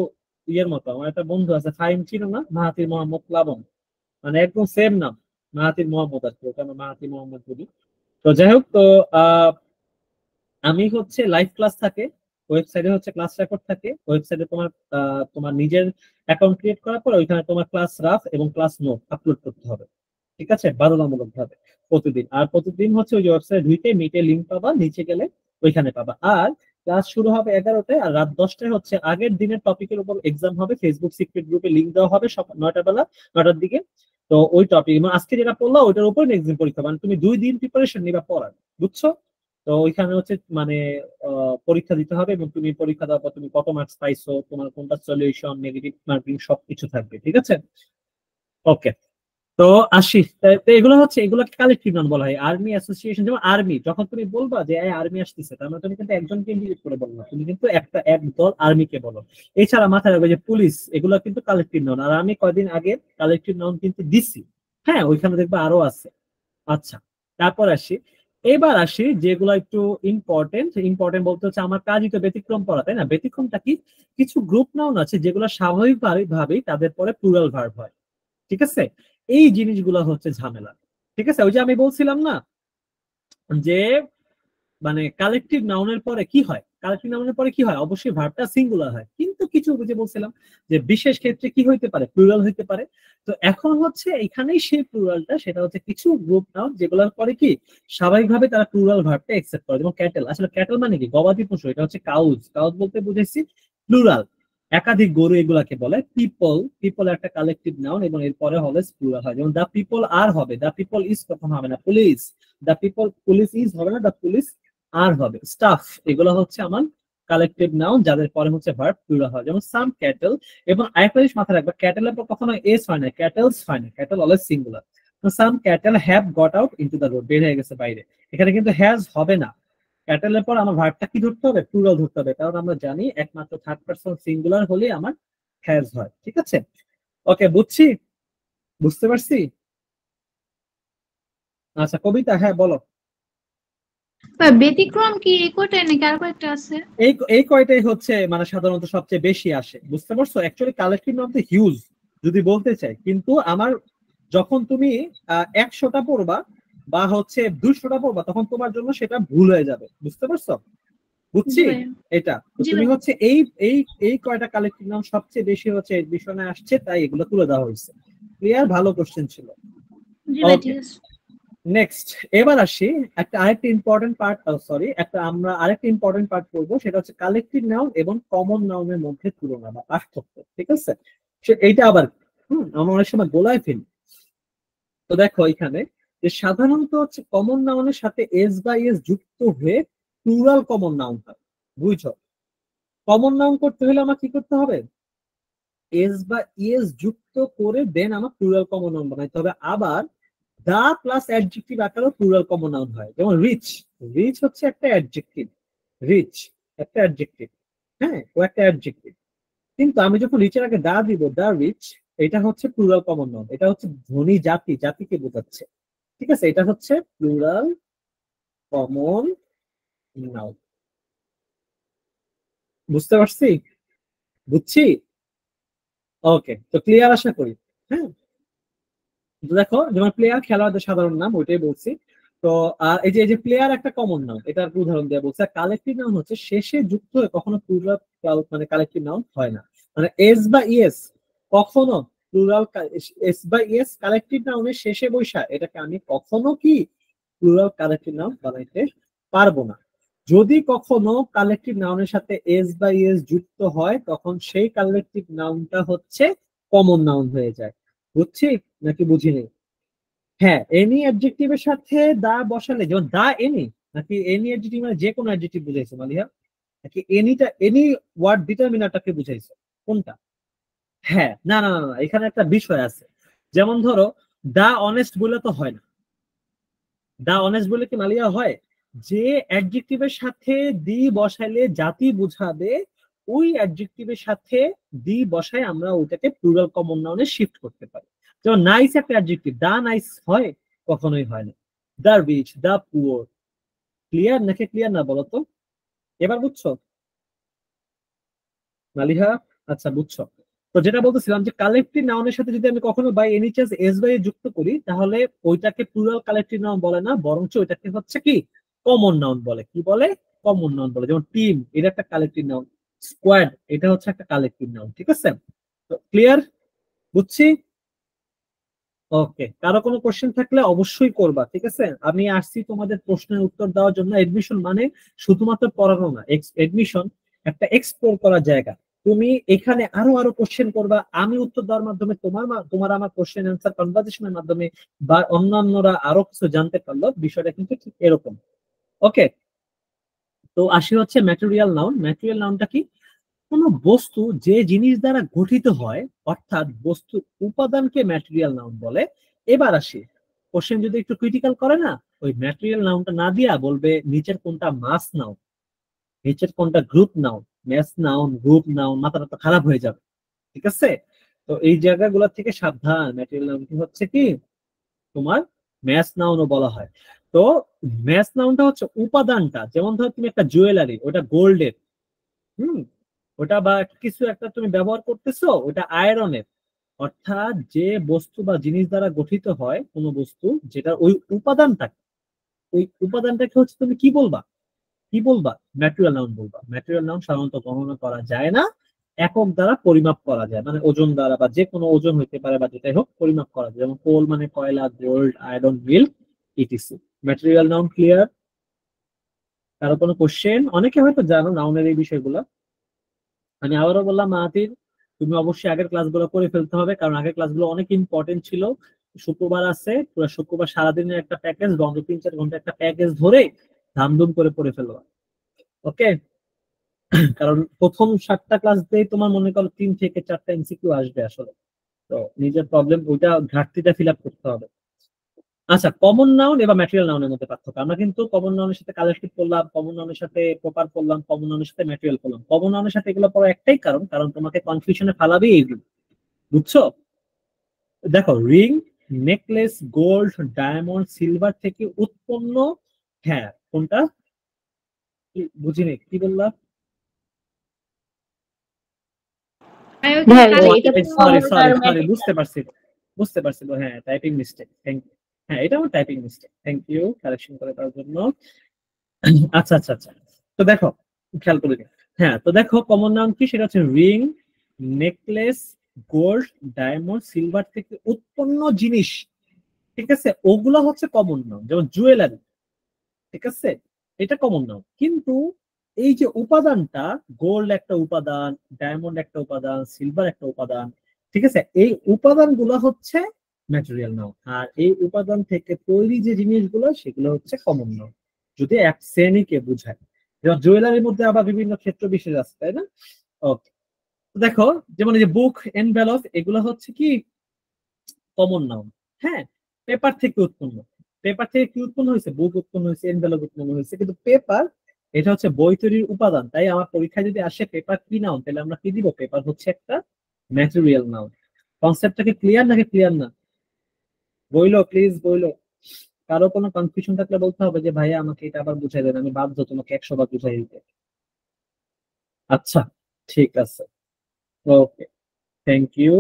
ইয়ের মতো। আমার একটা বন্ধু আছে, ফাইম ছিল না, মাহাতির মোহাম্মদ প্লাবন, মানে একদম সেম নাম, মাহাতির মোহাম্মদ আর কি, ওকে আমরা মাহাতির মোহাম্মদ বলি। তো যাই হোক, তো আমি হচ্ছে লাইভ ক্লাস থাকে, ওয়েবসাইটে হচ্ছে ক্লাস রেকর্ড থাকে। ওয়েবসাইটে তোমার তোমার নিজের অ্যাকাউন্ট ক্রিয়েট করার পর ওইখানে তোমার ক্লাস রাফ এবং ক্লাস নোট আপলোড করতে হবে। ঠিক আছে, বাধ্যতামূলক ভাবে প্রতিদিন। আর প্রতিদিন হচ্ছে ওই ওয়েবসাইটে ঢুকে মিটে লিঙ্ক পাবা, নিচে গেলে ওইখানে পাবা। আর ক্লাস শুরু হবে 11টায়, আর রাত 10টায় হচ্ছে আগের দিনের টপিকের উপর এক্সাম হবে। ফেসবুক সিক্রেট গ্রুপে লিঙ্ক দেওয়া হবে সব 9টা বেলা, 9টার দিকে। তো ওই টপিক মানে আজকে যেটা পড়লা ওইটার উপর এক্সাম পরীক্ষা, মানে তুমি 2 দিন প্রিপারেশন নিবা পড়ার, বুঝছো? তো ওইখানে হচ্ছে মানে পরীক্ষা দিতে হবে, এবং তুমি পরীক্ষা দেওয়ার পর তুমি কত মার্কস পাইছো, তোমার কোনটা সলিউশন, নেগেটিভ মার্কিং সবকিছু থাকবে। ঠিক আছে, ওকে। তো আসি, তো এগুলো হচ্ছে এগুলোকে কালেক্টিভ নাউন বলা হয়। আর্মি অ্যাসোসিয়েশন, যেমন আর্মি, যখন তুমি বলবা যে আর্মি আসতেছে, তার মানে তুমি কিন্তু একজনকে ইন্ডিকেট করে বলো না, তুমি কিন্তু এক দল আর্মিকে বলো। এছাড়া মাথায় রাখবে যে পুলিশ, এগুলো কিন্তু কালেক্টিভ নাউন। আর আমি কয়দিন আগে কালেক্টিভ নাউন কিন্তু দিছি, হ্যাঁ ওইখানে দেখবে আরো আছে। আচ্ছা, তারপর আসি, এবার আসি যেগুলো একটু ইম্পর্টেন্ট। ইম্পর্টেন্ট বলতে হচ্ছে আমার কাজই তো ব্যতিক্রম করা, তাই না? ব্যতিক্রমটা কি? কিছু গ্রুপ নাউন আছে যেগুলো স্বাভাবিকভাবেই তাদের পরে প্লুরাল ভার্ব হয়, ঠিক আছে? এই জিনিসগুলো হচ্ছে ঝামেলা, ঠিক আছে? ওই যে আমি বলছিলাম না যে মানে কালেকটিভ নাউনের পরে কি হয়, কালেকটিভ নাউনের পরে কি হয়, অবশ্যই ভার্বটা সিঙ্গুলার হয়, কিন্তু কিছু যে বলছিলাম যে বিশেষ ক্ষেত্রে কি হইতে পারে, প্লুরাল হইতে পারে। তো এখন হচ্ছে এখানেই সেই প্লুরালটা, সেটা হচ্ছে কিছু গ্রুপ নাউন যেগুলোর পরে কি স্বাভাবিকভাবে তারা প্লুরাল ভার্বটা একসেপ্ট করে। যেমন ক্যাটেল, আসলে ক্যাটেল মানে কি? গবাদি পশু, এটা হচ্ছে কাউজ। কাউজ বলতে বুঝেছি প্লুরাল, একাধিক গরু, এগুলাকে বলে পিপল। পিপল একটা কালেকটিভ নাউন এবং এরপরে হলে প্লুরাল হয়। যেমন দা পিপল আর হবে, দা পিপল ইজ কখন হবে না, police. The people, police is হবে না, দা পুলিশ আর হবে। স্টাফ, এগুলো হচ্ছে আমার কালেকটিভ নাউন যাদের পরে হচ্ছে ভার্ব প্লুরাল হয়। যেমন সাম ক্যাটেল। এবং আরেকটা জিনিস মাথায় রাখবে, ক্যাটেলের পর কখনো এস হয় না, ক্যাটেলস হয় না, cattle always singular. Some cattle have got out into the road, বের হয়ে গেছে বাইরে, এখানে কিন্তু হ্যাজ হবে না। ক্যাটেলের পর আমার ভার্বটা কি ধরতে হবে, প্লুরাল ধরতে হবে, কারণ আমরা জানি একমাত্র থার্ড পারসন সিঙ্গুলার হলে আমার হ্যাজ হয়, ঠিক আছে? ওকে, বুঝছি, বুঝতে পারছি। আচ্ছা কবিতা, হ্যাঁ বলো। ব্যতিক্রম কি এই কয়টাই নাকি আর কয়েকটা আছে? এই কয়টাই হচ্ছে মানে সাধারণত সবচেয়ে বেশি আসে, বুঝতে পারছো? অ্যাকচুয়ালি কালেকটিভ নাউন তো হিউজ যদি বলতে চাই, কিন্তু আমার যখন তুমি 100টা পড়বা বা হচ্ছে 200টা পড়বা, তখন তোমার জন্য সেটা ভুল হয়ে যাবে, বুঝতে পারছো? বুঝছি এটা। তো তুমি হচ্ছে এই এই এই কয়টা কালেকটিভ নাউন সবচেয়ে বেশি হচ্ছে এডমিশনে আসছে, তাই এগুলো তুলে দেওয়া হয়েছে। ক্লিয়ার? ভালো কোশ্চেন ছিল। নেক্সট, এবার আসি আরেকটা ইম্পর্টেন্ট পার্ট, আমরা আরেকটা ইম্পর্টেন্ট পার্ট করবো, সেটা হচ্ছে কালেকটিভ নাউন এবং কমন নাউনের মধ্যে তুলনা বা পার্থক্য, ঠিক আছে? এইটা আবার আমরা অনেক সময় গোলায় ফেলি। তো দেখো এখানে যে সাধারণত হচ্ছে কমন নাউনের সাথে এস বা এস যুক্ত হয়ে প্লুরাল কমন নাউন হয়, বুঝছো? কমন নাউন করতে হলে আমার কি করতে হবে, এস বা ইএস যুক্ত করে দেন আমার প্লুরাল কমন নাউন বানাইতে হবে। আবার দা প্লাস অ্যাডজেক্টিভ আকারেও প্লুরাল কমন নাউন হয়। যেমন রিচ, রিচ হচ্ছে একটা অ্যাডজেক্টিভ, রিচ একটা অ্যাডজেক্টিভ, হ্যাঁ ও একটা অ্যাডজেক্টিভ। কিন্তু আমি যখন রিচের আগে দা দিব, দা রিচ, এটা হচ্ছে প্লুরাল কমন নাউন, এটা হচ্ছে ধনী জাতি, জাতিকে বোঝাচ্ছে, ঠিক আছে? এটা হচ্ছে প্লুরাল কমন নাউন। বুঝতে পারছি? বুঝছি? ওকে, তো ক্লিয়ার আশা করি। হ্যাঁ, দেখো যেমন প্লেয়ার খেলোয়াড়দের সাধারণ নাম, ওইটাই বলছি। তো এই যে প্লেয়ার একটা কমন নাউন, এটার উদাহরণ দেওয়া বলছে। কালেকটিভ নাউন হচ্ছে শেষে যুক্ত হয়ে কখনো প্লুরাল মানে কালেকটিভ নাউন হয় না। মানে এস বা ইএস কখনো প্লুরাল, এস বা ইএস কালেকটিভ নাউনের শেষে বৈশা, এটাকে আমি কখনো কি প্লুরাল কালেকটিভ নাউন বানাইতে পারবো না। যদি কখনো কালেকটিভ নাউনের সাথে এস বা ইএস যুক্ত হয়, তখন সেই কালেকটিভ নাউনটা হচ্ছে কমন নাউন হয়ে যায়। বুঝছি নাকি বুঝিনি? হ্যাঁ, এনি অ্যাডজেক্টিভের সাথে দা বসালে, যেমন দা এনি, নাকি এনি অ্যাডজেক্টিভ মানে যে কোনো অ্যাডজেক্টিভ বুঝাইছো মালিহা, নাকি এনিটা এনি ওয়ার্ড ডিটারমিনারটাকে বুঝাইছো, কোনটা? হ্যাঁ, না না না না, এখানে একটা বিষয় আছে। যেমন ধরো দা অনেস্ট বলে তো হয় না, দা অনেস্ট বলে কি মালিয়া হয়? যে অ্যাডজেক্টিভের সাথে দি বসাইলে জাতি বুঝাবে, ওই অ্যাডজেক্টিভের সাথে দি বসায় আমরা ওটাকে প্লুরাল কমন নাউনে শিফট করতে পারি। যেমন নাইস একটা অ্যাডজেক্টিভ, দা নাইস হয়? কখনোই হয় না। The rich, the poor. Clear নাকি ক্লিয়ার না বলো তো? এবার বুঝছো মালিহা? আচ্ছা বুঝছো। তো যেটা বলতেছিলাম যে কালেক্টিভ নাউনের সাথে যদি আমি কখনো বাই এনি চান্স এস বাই যুক্ত করি, তাহলে ওইটাকে প্লুরাল কালেক্টিভ নাউন বলে না, বরঞ্চ ওইটাকে হচ্ছে কি কমন নাউন বলে। কি বলে? কমন নাউন বলে। যেমন টিম, এটা একটা কালেক্টিভ নাউন। স্কোয়াড, এটা হচ্ছে একটা কালেক্টিভ নাউন, ঠিক আছে? তো ক্লিয়ার? বুঝছি? ওকে, কারো কোনো কোশ্চেন থাকলে অবশ্যই করবা, ঠিক আছে? আমি আসছি তোমাদের প্রশ্নের উত্তর দেওয়ার জন্য। এডমিশন মানে শুধুমাত্র পড়ানো না, এডমিশন একটা এক্সপ্লোর করার জায়গা। তুমি এখানে আরো আরো কোশ্চেন করবা, আমি উত্তর দেওয়ার মাধ্যমে তোমার আমার কোশ্চেন অ্যান্সার কনভারসেশনের মাধ্যমে বা অন্যান্যরা আরো কিছু জানতে পারলো। বিষয়টা কিন্তু ঠিক এরকম। ওকে, তো আসি হচ্ছে ম্যাটেরিয়াল নাউন। ম্যাটেরিয়াল নাউনটা কি? কোন বস্তু যে জিনিস দ্বারা গঠিত হয়, অর্থাৎ বস্তুর উপাদানকে ম্যাটেরিয়াল নাউন বলে। এবার আসি, কোশ্চেন যদি একটু ক্রিটিক্যাল করে না, ওই ম্যাটেরিয়াল নাউনটা না দিয়া বলবে নিচের কোনটা মাস নাউন, নিচের কোনটা group noun, mass noun, group noun, মাথাটা তো খারাপ হয়ে যাবে। ঠিক আছে, তো এই জায়গাগুলো থেকে সাবধান। ম্যাটেরিয়াল নাউন কি হচ্ছে কি তোমার ম্যাস নাউনও বলা হয়। তো ম্যাস নাউনটা হচ্ছে উপাদানটা, যেমন ধরো তুমি একটা জুয়েলারি, ওটা গোল্ডের, ওটা বা কিছু একটা তুমি ব্যবহার করতেছো, ওটা আয়রনের। অর্থাৎ যে বস্তু বা জিনিস দ্বারা গঠিত হয় কোনো বস্তু, যেটা ওই উপাদানটাকে হচ্ছে তুমি কি বলবা ম্যাটেরিয়াল নাউন বলবা। ম্যাটেরিয়াল নাউন সাধারণত গণনা করা যায় না, একক দ্বারা পরিমাপ করা যায়, মানে ওজন দ্বারা বা যে কোনো ওজন হইতে পারে বা যেটাই হোক পরিমাপ করা যায়, যেমন কোল মানে কয়লা, gold, iron, milk, etc. Material noun clear? কারো কোনো কোশ্চেন? অনেকে হয়তো জানো নাউনের এই বিষয়গুলো। আমি আবারও বললাম মাহাতির, তুমি অবশ্যই আগের ক্লাসগুলো করে ফেলতে হবে, কারণ আগের ক্লাসগুলো অনেক ইম্পর্টেন্ট ছিল। শুক্রবার আছে, পুরো শুক্রবার সারাদিনের একটা প্যাকেজ, বন্ধ 3-4 ঘন্টা একটা প্যাকেজ ধরে ধামধুম করে পড়ে ফেলবা। ওকে, কারণ প্রথম 7টা ক্লাস দিয়ে তোমার মনে করো 3 থেকে 4টা এমসিকিউ আসবে আসলে। তো নিজের প্রবলেম ওইটা, ঘাটতিটা ফিল আপ করতে হবে। আচ্ছা, কমন নাউন এবং ম্যাটেরিয়াল নাউনের মধ্যে পার্থক্য। আমরা কিন্তু কমন নাউনের সাথে কালেক্টিভ করলাম, কমন নাউনের সাথে প্রপার করলাম, কমন নাউনের সাথে ম্যাটেরিয়াল করলাম। কমন নাউনের সাথে এগুলো পড়ার একটাই কারণ তোমাকে কনফিউশনে ফালাবে এইগুলো, বুঝছো? দেখো, ring, necklace, gold, diamond, silver থেকে উৎপন্ন। হ্যাঁ, কোনটা বুঝিনি, কি বললাম? আয়ো ভাই কি এটা কালেক্টিভ সরি common সরি আর সরি, material। বুঝতে পারছি তো, হ্যাঁ টাইপিং মিস্টেক, থ্যাংক ইউ। হ্যাঁ, এটা আমার typing mistake, thank you correction করে দেওয়ার জন্য। আচ্ছা আচ্ছা আচ্ছা, তো দেখো, খেয়াল করে দিই। হ্যাঁ, তো দেখো কমন নাউন কি, সেটা হচ্ছে ring, necklace, gold, diamond, silver থেকে উৎপন্ন জিনিস। ঠিক আছে, ওগুলা হচ্ছে কমন নাউন, যেমন জুয়েলারি। ঠিক আছে, এটা কমন নাউন। কিন্তু এই যে উপাদানটা, গোল্ড একটা উপাদান, ডায়মন্ড একটা উপাদান, সিলভার একটা উপাদান, ঠিক আছে, এই উপাদানগুলো হচ্ছে ম্যাটেরিয়াল নাউন। আর এই উপাদান থেকে তৈরি যে জিনিসগুলো সেগুলো হচ্ছে কমন নাউন, যদি এক শ্রেণীকে বোঝায়। যেমন জুয়েলারির মধ্যে আবার বিভিন্ন ক্ষেত্র বিশেষ আছে, তাই না? ওকে, দেখো, যেমন এই যে বুক, এনভেলপ, এগুলো হচ্ছে কি কমন নাউন। হ্যাঁ, পেপার থেকে উৎপন্ন। পেপার থেকে কি উৎপন্ন হয়েছে? বুক উৎপন্ন হয়েছে, এনভেলপ উৎপন্ন হয়েছে। কিন্তু পেপার, এটা হচ্ছে বই তৈরির উপাদান। তাই আমার পরীক্ষায় যদি আসে পেপার কি নাউন, তাহলে আমরা কি দিব? পেপার হচ্ছে একটা ম্যাটেরিয়াল নাউন। কনসেপ্টটা কি ক্লিয়ার নাকি ক্লিয়ার না? বইলো প্লিজ, বইলো। কারো কোনো কনফিউশন থাকলে বলতে হবে যে ভাইয়া আমাকে এটা আবার বুঝাই দেন, আমি বাধ্য তোমাকে 100 বার বুঝাই দিতে। আচ্ছা, ঠিক আছে, ওকে, থ্যাংক ইউ।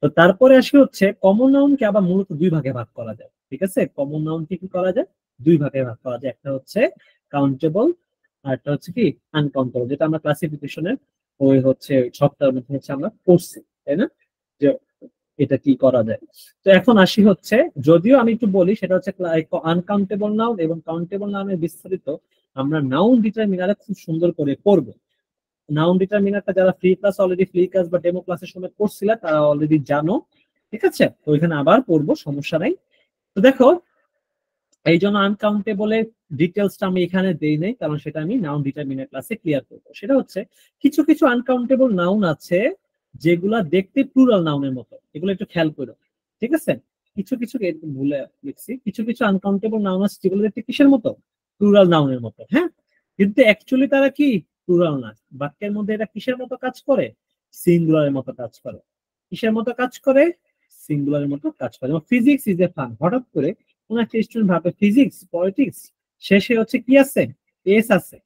তো তারপরে আসি হচ্ছে কমন নাউনকে আবার মূলত দুই ভাগে ভাগ করা যায়। ঠিক আছে, কমন নাউনকে কি করা যায়? দুই ভাগে ভাগ করা যায়। একটা হচ্ছে কাউন্টেবল, আর একটা হচ্ছে কি আনকাউন্টেবল, যেটা আমরা ক্লাসিফিকেশনের ওই হচ্ছে সপ্তাহের মধ্যে হচ্ছে আমরা পড়ছি, তাই না? যে এটা কি করা যায়। তো এখন আসি হচ্ছে, যদিও আমি একটু বলি, সেটা হচ্ছে আনকাউন্টেবল নাউন এবং কাউন্টেবল নাউনের বিস্তারিত আমরা নাউন ডিটারমিনারে খুব সুন্দর করে পড়বো। নাউন ডিটারমিনারটা যারা ফ্রি ক্লাস বা ডেমো ক্লাসের সময় করছিলা তারা অলরেডি জানো। ঠিক আছে, তো ওইখানে আবার পড়বো, সমস্যা নাই। তো দেখো, এই জন্য আনকাউন্টেবলের ডিটেলসটা আমি এখানে দেই নাই, কারণ সেটা আমি নাউন ডিটারমিনার ক্লাসে ক্লিয়ার করবো। সেটা হচ্ছে কিছু কিছু আনকাউন্টেবল নাউন আছে যেগুলা দেখতে প্লুরাল নাউনের মতো, এগুলো একটু খেয়াল করো। ঠিক আছে, কিছু কিছু ভুলে লিখছি, কিছু কিছু আনকাউন্টেবল নাউন আছে যেগুলো দেখতে কিসের মতো? প্লুরাল নাউনের মতো। হ্যাঁ, কিন্তু অ্যাকচুয়ালি তারা কি? প্লুরাল না। বাক্যের মধ্যে এটা কিসের মতো কাজ করে? সিঙ্গুলারের মতো কাজ করে। কিসের মতো কাজ করে? সিঙ্গুলারের মতো কাজ করে। যেমন ফিজিক্স ইজ এ ফান, হঠাৎ করে কোন একটা স্টুডেন্ট ভাবে ফিজিক্স, পলিটিক্স, শেষে হচ্ছে কি আছে? এস আছে।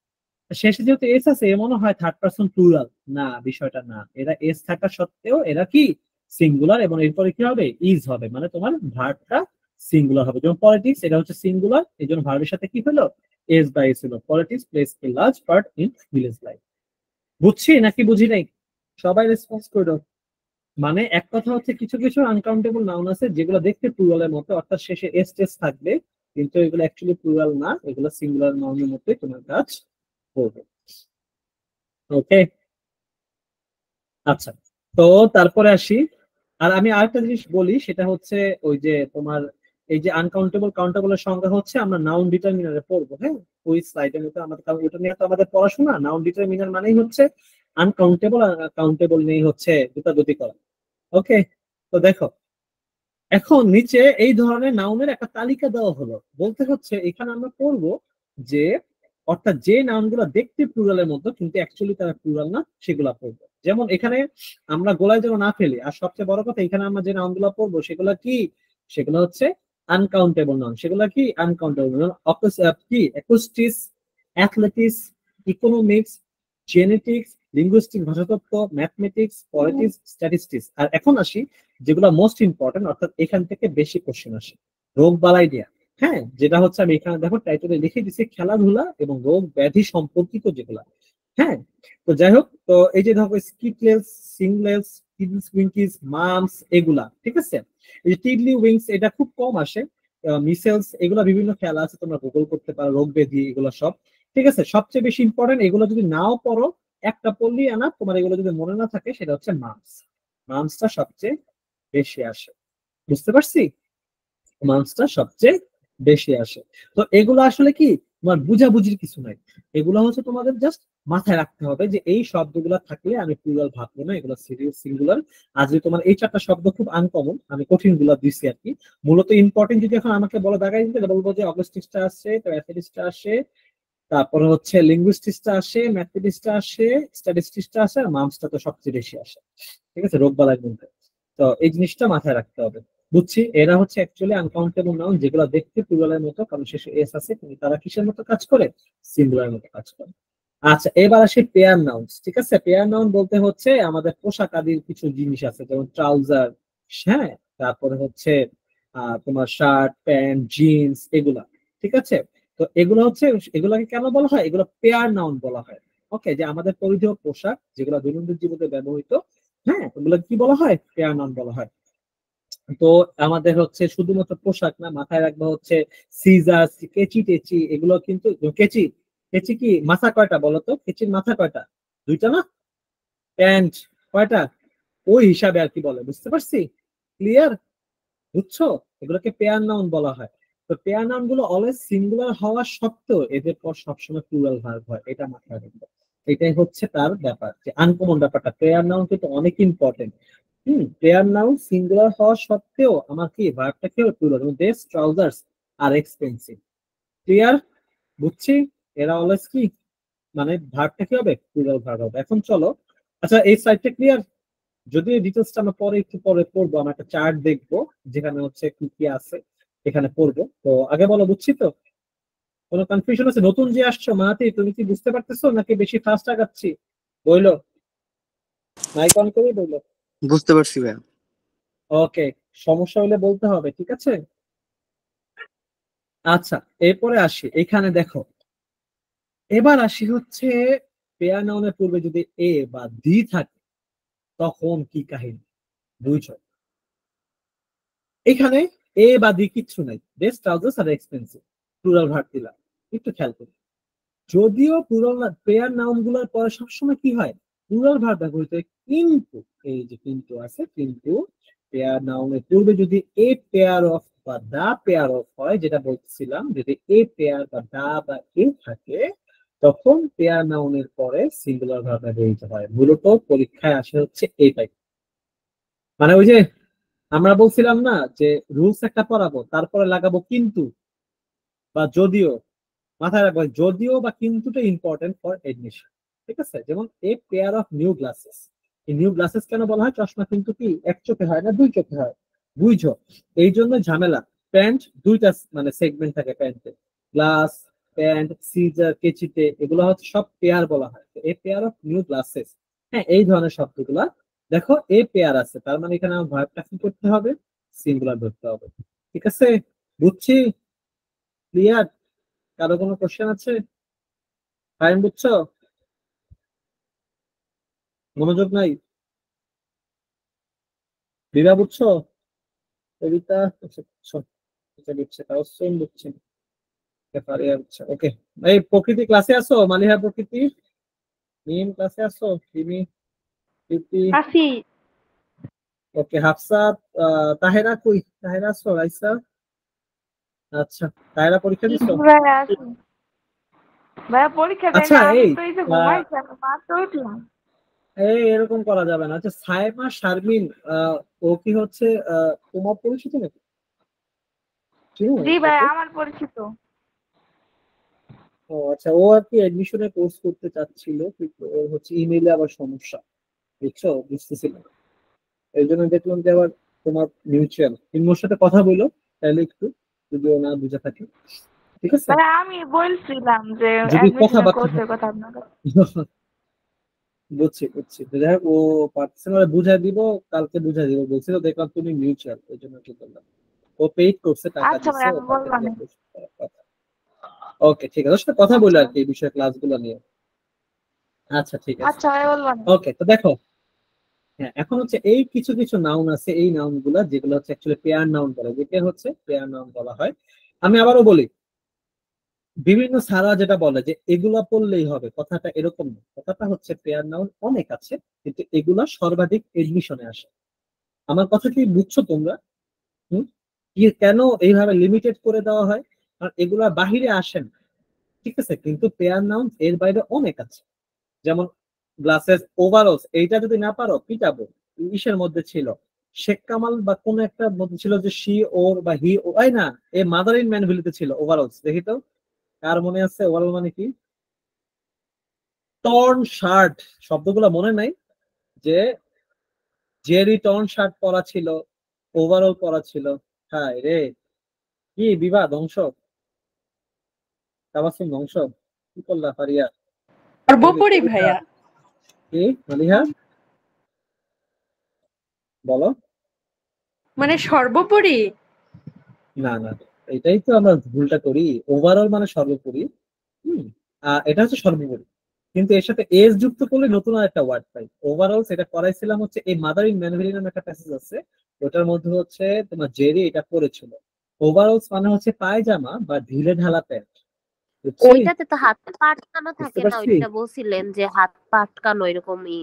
শেষে যেহেতু এস আছে, এ মনে হয় থার্ড পারসন প্লুরাল। না, বিষয়টা না। এরা এস থাকা সত্ত্বেও এরা কি? সিঙ্গুলার, এবং এরপরে কি হবে? ইজ হবে, মানে তোমার ভার্বটা সিঙ্গুলার হবে। যেমন পলিটিক্স, এটা হচ্ছে সিঙ্গুলার, এই জন্য ভার্বের সাথে কি হলো? এস বা এস হলো। Politics place a large part in village life. বুঝছি নাকি বুঝি নাই? সবাই রেসপন্স করো। মানে এক কথা হচ্ছে, কিছু কিছু আনকাউন্টেবল নাউন আছে যেগুলো দেখতে প্লুরালের মতো, অর্থাৎ শেষে এস টেস থাকবে, কিন্তু এগুলো অ্যাকচুয়ালি প্লুরাল না, এগুলো সিঙ্গুলার নাউনের মধ্যে তোমার কাজ করবে। ওকে, আচ্ছা, তো তারপরে আসি। আর আমি আরেকটা জিনিস বলি, সেটা হচ্ছে ওই যে তোমার এই যে আনকাউন্টেবল কাউন্টেবলের সংজ্ঞা হচ্ছে আমরা নাউন ডিটারমিনারে পড়বো। হ্যাঁ, ওই স্লাইডের মধ্যে আমাদের, কারণ ওটা নিয়ে তো আমাদের পড়াশোনা। নাউন ডিটারমিনার মানেই হচ্ছে আনকাউন্টেবল, আর কাউন্টেবল নেই হচ্ছে দুটাদুটি করা। ওকে, তো দেখো, এখন নিচে এই ধরনের নাউনের একটা তালিকা দেওয়া হলো, বলতে হচ্ছে এখানে আমরা পড়বো যে অর্থাৎ যে নাউনগুলো দেখতে প্লুরালের মতো কিন্তু অ্যাকচুয়ালি তারা প্লুরাল না, সেগুলা পড়বো। যেমন এখানে আমরা গোলায় যেন না ফেলি। আর সবচেয়ে বড় কথা, এখানে আমরা যে নাউনগুলো পড়বো সেগুলো কি, সেগুলো হচ্ছে আনকাউন্টেবল নাউন। সেগুলো কি আনকাউন্টেবল নাউন, কি acoustics, athletics, economics, genetics, linguistic ভাষাতত্ত্ব, ম্যাথমেটিক্স, পলিটিক্স, স্ট্যাটিস্টিক্স। আর এখন আসি যেগুলো মোস্ট ইম্পর্টেন্ট, অর্থাৎ এখান থেকে বেশি কোশ্চেন আসে, রোগ বালাই নিয়ে। হ্যাঁ, যেটা হচ্ছে আমি এখানে দেখো টাইটেলে লিখে দিচ্ছি, খেলাধুলা এবং রোগ ব্যাধি সম্পর্কিত যেগুলা। হ্যাঁ, তো যাই হোক, তো এই যে দেখো স্কিটলেস, সিংলেস, টিডলিস উইঙ্কিস, মামস, এগুলা ঠিক আছে। এই যে টিডলি উইংস এটা খুব কম আসে, মিসেলস, এগুলা বিভিন্ন খেলা আছে, তোমরা গুগল করতে পারো, রোগ ব্যাধি এগুলো সব ঠিক আছে। সবচেয়ে বেশি ইম্পর্টেন্ট, এগুলো যদি নাও পড়ো, একটা পড়লেই আনা, তোমার এগুলো যদি মনে না থাকে, সেটা হচ্ছে মামস। মামসটা সবচেয়ে বেশি আসে, বুঝতে পারছি? মার্কসটা সবচেয়ে বেশি আসে। তো এগুলো আসলে কি তোমার বুঝাবুঝির কিছু নাই, এগুলো হচ্ছে তোমাদের জাস্ট মাথায় রাখতে হবে যে এই শব্দগুলো থাকলে আমি প্লুরাল ভাববো না, এগুলো সিরিয়াস সিঙ্গুলার। আর যদি তোমার এই চারটা শব্দ খুব আনকমন, আমি কঠিন গুলা দিচ্ছি আর কি, মূলত ইম্পর্টেন্ট যদি এখন আমাকে বলো দাগাই দিতে, বলবো যে অগস্টিক্সটা আসে, অ্যাথলেটিক্সটা আসে, তারপরে হচ্ছে লিঙ্গুইস্টিক্সটা আসে, ম্যাথমেটিক্সটা আসে, স্ট্যাটিস্টিক্সটা আসে, আর মার্কসটা তো সবচেয়ে বেশি আসে। ঠিক আছে, রোগবালাই মধ্যে। তো এই জিনিসটা মাথায় রাখতে হবে। বুঝছি, এরা হচ্ছে অ্যাকচুয়ালি আনকাউন্টেবল নাউন, যেগুলো দেখতে প্লুরালের মতো, কারণ শেষে এস আছে, কিন্তু তারা কিসের মতো কাজ করে, সিঙ্গুলার মতো কাজ করে। আচ্ছা, এবার আসে পেয়ার নাউন্স। ঠিক আছে, পেয়ার নাউন বলতে হচ্ছে আমাদের পোশাক আদির কিছু জিনিস আছে, যেমন ট্রাউজার, হ্যাঁ, তারপরে হচ্ছে তোমার শার্ট, প্যান্ট, জিন্স, এগুলা। ঠিক আছে, তো এগুলো হচ্ছে, এগুলাকে কেন বলা হয়, এগুলো পেয়ার নাউন বলা হয়। ওকে, যে আমাদের পরিধেয় পোশাক যেগুলো দৈনন্দিন জীবনে ব্যবহৃত, হ্যাঁ, ওগুলো কি বলা হয়, পেয়ার নাউন বলা হয়। তো আমাদের হচ্ছে শুধুমাত্র পোশাক না, মাথায় রাখবা হচ্ছে সিজার, কেচি টেচি, এগুলো কিন্তু কেচি, কেচি কি মাথা কয়টা বলো তো, কেচির মাথা কয়টা, দুইটা না? প্যান্ট কয়টা, ওই হিসাবে আর কি বলে, বুঝতে পারছি? ক্লিয়ার, বুঝছো? এগুলোকে পেয়ার নাউন বলা হয়। তো পেয়ার নাউন গুলো অলওয়েজ সিঙ্গুলার হওয়া সত্ত্বেও এদের পর সবসময় প্লুরাল ভার্ব হয়, এটা মাথায় রাখবে। এটাই হচ্ছে তার ব্যাপার, যে আনকমন ব্যাপারটা। পেয়ার নাউন কিন্তু অনেক ইম্পর্টেন্ট। পেয়ার নাউন সিঙ্গুলার হওয়া সত্ত্বেও আমার কি ভার্বটা কি হবে, plural. This trousers are expensive. Clear, বুঝছি? এরা অলওয়েজ কি মানে ভার্বটা কি হবে, প্লুরাল ভার্ব হবে। এখন চলো, আচ্ছা এই সাইডটা ক্লিয়ার। যদিও ডিটেলসটা আমরা পরে একটু পরে পড়বো, আমরা একটা চার্ট দেখবো যেখানে হচ্ছে কি কি আছে, এখানে পড়বো। তো আগে বলো, বুঝছি তো? কোনো কনফিউশন আছে? নতুন যে আসছো মাহাতি, তুমি কি বুঝতে পারতেছো নাকি বেশি ফাস্ট আগাচ্ছি? বইলো, মাইক অন করেই বইলো। বুঝতে পারছি ভাইয়া। ওকে, সমস্যা হলে বলতে হবে, ঠিক আছে? আচ্ছা, এরপরে আসি, এখানে দেখো, এবার আসি হচ্ছে পেয়ার নাউনের পূর্বে যদি এ বা দি থাকে, তখন কি কাহিনী, বুঝছো? এখানে এ বা দি কিচ্ছু নাই, best trousers are expensive, plural verb দিলাম। একটু খেয়াল করি, যদিও প্লুরাল পেয়ার নাউন গুলোর পরে সবসময় কি হয়, প্লুরাল ভার্ব ব্যবহৃত হয়, কিন্তু এই যে কিন্তু আছে, কিন্তু পেয়ার নাউনের পূর্বে যদি এ পেয়ার অফ বা দা পেয়ার অফ হয়, যেটা বলছিলাম, যদি এ পেয়ার বা দা বা এ থাকে, তখন পেয়ার নাউনের পরে সিঙ্গুলার ভার্ব ব্যবহৃত হয়। মূলত পরীক্ষায় আসে হচ্ছে এই টাইপ, মানে ওই যে আমরা বলছিলাম না যে রুলস একটা পড়াবো, তারপরে লাগাবো কিন্তু বা যদিও। মাথায় রাখবো, যদিও বা কিন্তুটা ইম্পর্টেন্ট ফর এডমিশন। ঠিক আছে, যেমন a pair of new glasses. এই নিউ গ্লাসেস কেন বলা হয়, চশমা কিন্তু কি এক চোখে হয় না, দুই চোখে হয়, বুঝছো? এই জন্য ঝামেলা। প্যান্ট দুইটা মানে সেগমেন্ট থাকে প্যান্টে, গ্লাস, প্যান্ট, সিজার, কেচিতে, এগুলো হচ্ছে সব পেয়ার বলা হয়। A pair of new glasses, হ্যাঁ, এই ধরনের শব্দগুলা দেখো এ পেয়ার আছে, তার মানে এখানে আমার ভার্বটা কি করতে হবে, সিঙ্গুলার ধরতে হবে। ঠিক আছে, বুঝছি? ক্লিয়ার? কারো কোনো কোশ্চেন আছে? ফাইন, বুঝছো? মনোযোগ নাই? বিভা বুঝছো? কবিতা আচ্ছা, বুঝছো? এটা বুঝছে, তাও সেম বুঝছে, ফারিয়া বুঝছে। ওকে, এই প্রকৃতি ক্লাসে আসো, মালিহা প্রকৃতি, মিম ক্লাসে আসো, রিমি, প্রীতি, আসি। ওকে, হাফসা, তাহেরা কই, তাহেরা আসো, রাইসা, আচ্ছা, তাহেরা পরীক্ষা দিছো? ভাইয়া আসি। ভাইয়া পরীক্ষা দেয় আচ্ছা না, আমি এই তো এই যে ঘুমাইছি, আমি মাত্র উঠলাম। এই এরকম করা যাবে না। আচ্ছা সাইমা শারমিন, ও কি হচ্ছে তোমার পরিচিত নাকি? চিনো জি ভাই, ওকে? আমার পরিচিত। ও আচ্ছা, ও আর কি অ্যাডমিশনের কোর্স করতে চাচ্ছিল, কিন্তু ওর হচ্ছে ইমেইলে আবার সমস্যা, বুঝছো, বুঝতেছিল না। এই জন্য দেখলাম যে আবার তোমার মিউচুয়াল ইমোর সাথে কথা বলো, তাহলে একটু, যদি ও না বুঝে থাকে, ঠিক আছে? ভাই আমি বলছিলাম যে যদি অ্যাডমিশনের কথাবার্তা কোর্সের কথা আপনাকে। বুঝছি বুঝছি, তো যাই হোক, ও পার্সোনালি বুঝাই দিব, কালকে বুঝাই দিব বলছিল, দেখলাম তুমি মিউচুয়াল, ওই জন্য কি করলাম। ও পেইড করছে, টাকা আচ্ছা ভাই, দিছে, ও আমি তাকে বলবো দিয়ে না। কথা। ওকে ঠিক আছে, ওর সাথে কথা বলে আচ্ছা আর কি এই বিষয়ে ক্লাসগুলো নিয়ে। আচ্ছা ঠিক আছে। আচ্ছা ভাই, বলবো না। ওকে, তো দেখো, হ্যাঁ এখন হচ্ছে এই কিছু কিছু নাউন আছে, এই নাউন গুলা যেগুলো হচ্ছে অ্যাকচুয়ালি পেয়ার নাউন বলে, যেটা হচ্ছে পেয়ার নাউন বলা হয়। আমি আবারও বলি, বিভিন্ন সারা যেটা বলে যে এগুলা পড়লেই হবে, কথাটা এরকম না। কথাটা হচ্ছে পেয়ার নাউন অনেক আছে, কিন্তু এগুলা সর্বাধিক এডমিশনে আসে। আমার কথা কি বুঝছো তোমরা? হুম? কি কেন এইভাবে লিমিটেড করে দেওয়া হয়? কারণ এগুলা বাহিরে আসেন, ঠিক আছে, কিন্তু পেয়ার নাউন এর বাইরে অনেক আছে। যেমন গ্লাসেস ওভারঅলস, এইটা যদি না পারো পিটাবো। ইসের মধ্যে ছিল, শেখ কামাল বা কোন একটা মধ্যে ছিল যে শি ওর বা হি ও, তাই না? এ মাদার ইন ম্যানভিলিতে ছিল ওভারঅলস, দেখি তো কার মনে আছে ওভারঅল মানে কি। টর্ন শার্ট, শব্দগুলো মনে নাই? যে জেরি টর্ন শার্ট পরা ছিল, ওভারঅল পরা ছিল। হায় রে, কি বিবাদ ধ্বংস, তাবাসসুম ধ্বংস, কি করলা ফারিয়া? সর্বোপরি কবিতা, ভাইয়া, কি মালিহা, বলো। মানে সর্বোপরি। না না, এটাই তো আমরা ভুলটা করি, ওভারঅল মানে সর্বোপরি। হুম, এটা হচ্ছে সর্বোপরি, কিন্তু এর সাথে এজ যুক্ত করলে নতুন আর একটা ওয়ার্ড পাই, ওভারঅল। সেটা করাইছিলাম হচ্ছে এই মাদার ইন ম্যানভেলি নামে একটা প্যাসেজ আছে, ওটার মধ্যে হচ্ছে তোমার জেরি এটা পড়েছিল। ওভারঅলস মানে হচ্ছে পায়জামা বা ঢিলে ঢালা প্যান্ট, বুঝছি? ওইটাতে তো হাত পা আটকানো বুঝতে থাকে না, পারছি। ওইটা বলছিলেন যে হাত পা আটকানো এরকমই।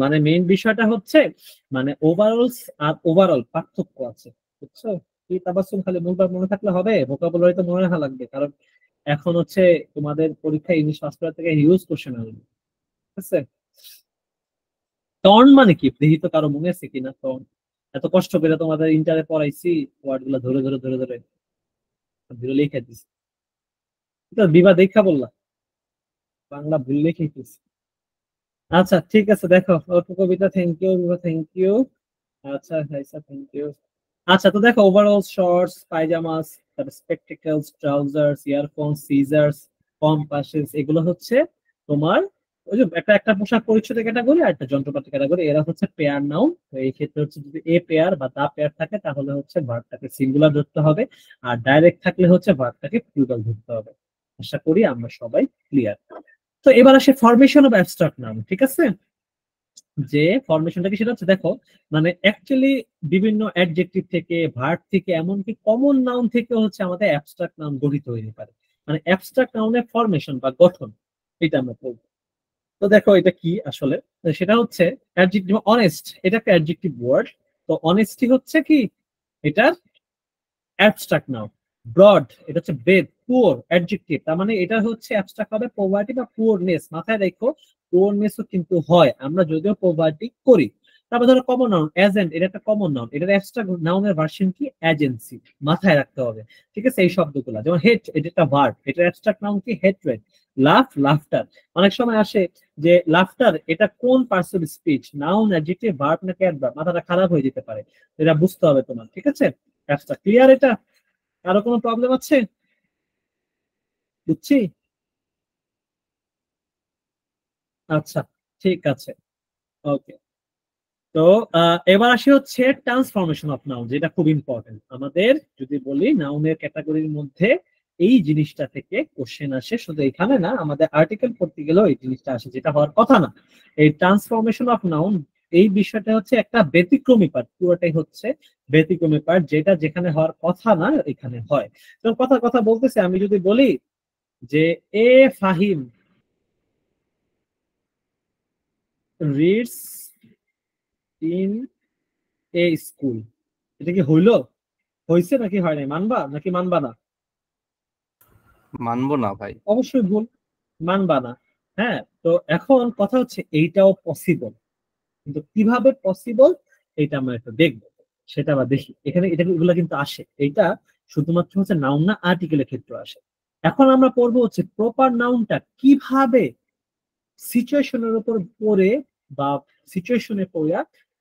মানে মেইন বিষয়টা হচ্ছে, মানে ওভারঅলস আর ওভারঅল পার্থক্য আছে, বুঝছো? কি তাবাসসুম, খালি মূলটা মনে থাকলে হবে, ভোকাবুলারি তো মনে রাখা লাগবে, কারণ এখন হচ্ছে তোমাদের পরীক্ষা ইংলিশ পাস করা থেকে হিউজ কোশ্চেন আসবে, ঠিক আছে? টর্ন মানে কি দেখি তো, কারো মনে আছে কিনা টর্ন? এত কষ্ট করে তোমাদের ইন্টারে পড়াইছি, ওয়ার্ড গুলা ধরে ধরে ধরে ধরে ধরে লিখে দিছি। এটা বিবাদ দেখা বললা, বাংলা ভুল লিখে দিছি। আচ্ছা ঠিক আছে, দেখো অল্প কবিতা, thank you Bibha, thank you. আচ্ছা হাইসা, থ্যাংক ইউ। আচ্ছা তো দেখো, ওভারঅল শর্টস, পায়জামাস, তারপর স্পেকটেকলস, ট্রাউজার্স, ইয়ারফোন, সিজার্স, কম্পাসেস, এগুলো হচ্ছে তোমার ওই যে একটা একটা পোশাক পরিচ্ছদের ক্যাটাগরি আর একটা যন্ত্রপাতি ক্যাটাগরি, এরা হচ্ছে পেয়ার নাউন। তো এই ক্ষেত্রে হচ্ছে যদি এ পেয়ার বা দা পেয়ার থাকে তাহলে হচ্ছে ভার্বটাকে সিঙ্গুলার ধরতে হবে, আর ডাইরেক্ট থাকলে হচ্ছে ভার্বটাকে প্লুরাল ধরতে হবে। আশা করি আমরা সবাই ক্লিয়ার। তো এবার আসে ফরমেশন অফ অ্যাবস্ট্রাক্ট নাউন, ঠিক আছে? যে ফরমেশনটা কি সেটা হচ্ছে, দেখো মানে অ্যাকচুয়ালি বিভিন্ন অ্যাডজেক্টিভ থেকে, ভার্ব থেকে, এমনকি কমন নাউন থেকে হচ্ছে আমাদের অ্যাবস্ট্রাক্ট নাউন গঠিত হতে পারে। মানে অ্যাবস্ট্রাক্ট নাউনের ফরমেশন বা গঠন, এটা আমরা পড়বো। তো দেখো এটা কি আসলে, সেটা হচ্ছে অ্যাডজেক্টিভ অনেস্ট, এটা একটা অ্যাডজেক্টিভ ওয়ার্ড। তো অনেস্টি হচ্ছে কি এটার অ্যাবস্ট্রাক্ট নাউন। ব্রড, এটা হচ্ছে ব্রেড, পুয়ার অ্যাডজেক্টিভ, তার মানে এটা হচ্ছে অ্যাবস্ট্রাক্ট হবে পভার্টি বা পুয়ারনেস। মাথায় রেখো, পুয়ারনেসও কিন্তু হয়, আমরা যদিও পভার্টি করি। তারপর ধরো কমন নাউন, এজেন্ট, এটা একটা কমন নাউন, এটার অ্যাবস্ট্রাক্ট নাউনের ভার্সন কি এজেন্সি, মাথায় রাখতে হবে, ঠিক আছে? এই শব্দগুলো যেমন হেট, এটা একটা ভার্ব, এটার অ্যাবস্ট্রাক্ট নাউন কি হেট্রেড। লাফ, লাফটার, অনেক সময় আসে যে লাফটার এটা কোন parts of speech, noun, adjective, verb নাকি অ্যাডভার্ব, মাথাটা খারাপ হয়ে যেতে পারে, এটা বুঝতে হবে তোমার, ঠিক আছে? অ্যাবস্ট্রাক্ট ক্লিয়ার এটা? কারো কোনো প্রবলেম আছে? বুঝছি। আচ্ছা ঠিক আছে, ওকে। তো এবার আসি হচ্ছে ট্রান্সফরমেশন অফ নাউন, যেটা খুব ইম্পর্টেন্ট আমাদের। যদি বলি নাউনের ক্যাটাগরির মধ্যে এই জিনিসটা থেকে কোশ্চেন আসে, শুধু এখানে না, আমাদের আর্টিকেল পড়তে গেলেও এই জিনিসটা আসে, যেটা হওয়ার কথা না। এই ট্রান্সফরমেশন অফ নাউন, এই বিষয়টা হচ্ছে একটা ব্যতিক্রমী পার্ট, পুরোটাই হচ্ছে ব্যতিক্রমী পার্ট, যেটা যেখানে হওয়ার কথা না এখানে হয়। তো কথা কথা বলতেছে, আমি যদি বলি যে a Fahim reads in a school, এটা কি হইলো, হয়েছে নাকি হয় নাই, মানবা নাকি মানবা না? মানবো না ভাই। অবশ্যই ভুল, মানবা না। হ্যাঁ, তো এখন কথা হচ্ছে এইটাও পসিবল, কিন্তু কিভাবে পসিবল এটা আমরা একটু দেখবো। সেটা আবার দেখি এখানে, এগুলা কিন্তু আসে, এটা শুধুমাত্র হচ্ছে নাউন না, আর্টিকেলের ক্ষেত্রে আসে। এখন আমরা পড়বো হচ্ছে প্রপার নাউনটা কিভাবে সিচুয়েশনের উপর পড়ে বা সিচুয়েশনে পড়া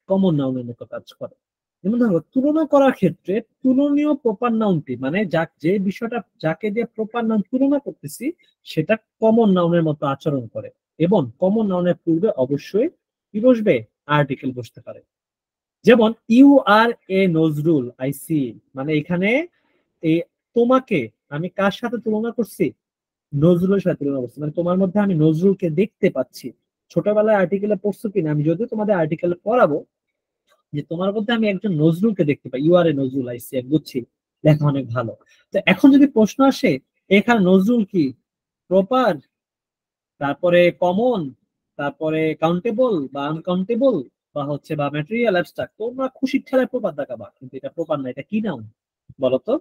কমন নাউনের মতো কাজ করে। যেমন ধরো তুলনা করার ক্ষেত্রে তুলনীয় প্রপার নাউনটি, মানে যে বিষয়টা যাকে দিয়ে প্রপার নাউন তুলনা করতেছি সেটা কমন নাউনের মতো আচরণ করে, এবং কমন নাউনের পূর্বে অবশ্যই কি বসবে, আর্টিকেল বসতে পারে। যেমন you are a Nazrul I see, মানে এখানে এই তোমাকে আমি কার সাথে তুলনা করছি, নজরুলের সাথে তুলনা করছি, মানে তোমার মধ্যে আমি নজরুলকে দেখতে পাচ্ছি। ছোটবেলায় আর্টিকেলে পড়ছো কিনা আমি যদিও তোমাদের আর্টিকেলে পড়াবো, যে তোমার মধ্যে আমি একজন নজরুলকে দেখতে পাই, ইউ আর এ নজরুল আইসি, বুঝছি, লেখা অনেক ভালো। তো এখন যদি প্রশ্ন আসে এখানে নজরুল কি প্রপার, তারপরে কমন, তারপরে কাউন্টেবল বা আনকাউন্টেবল, বা হচ্ছে বা ম্যাটেরিয়াল অ্যাবস্ট্রাক্ট, তোমরা খুশির ঠেলায় প্রপার দেখাবা, কিন্তু এটা প্রপার না। এটা কি নাউন বলতো?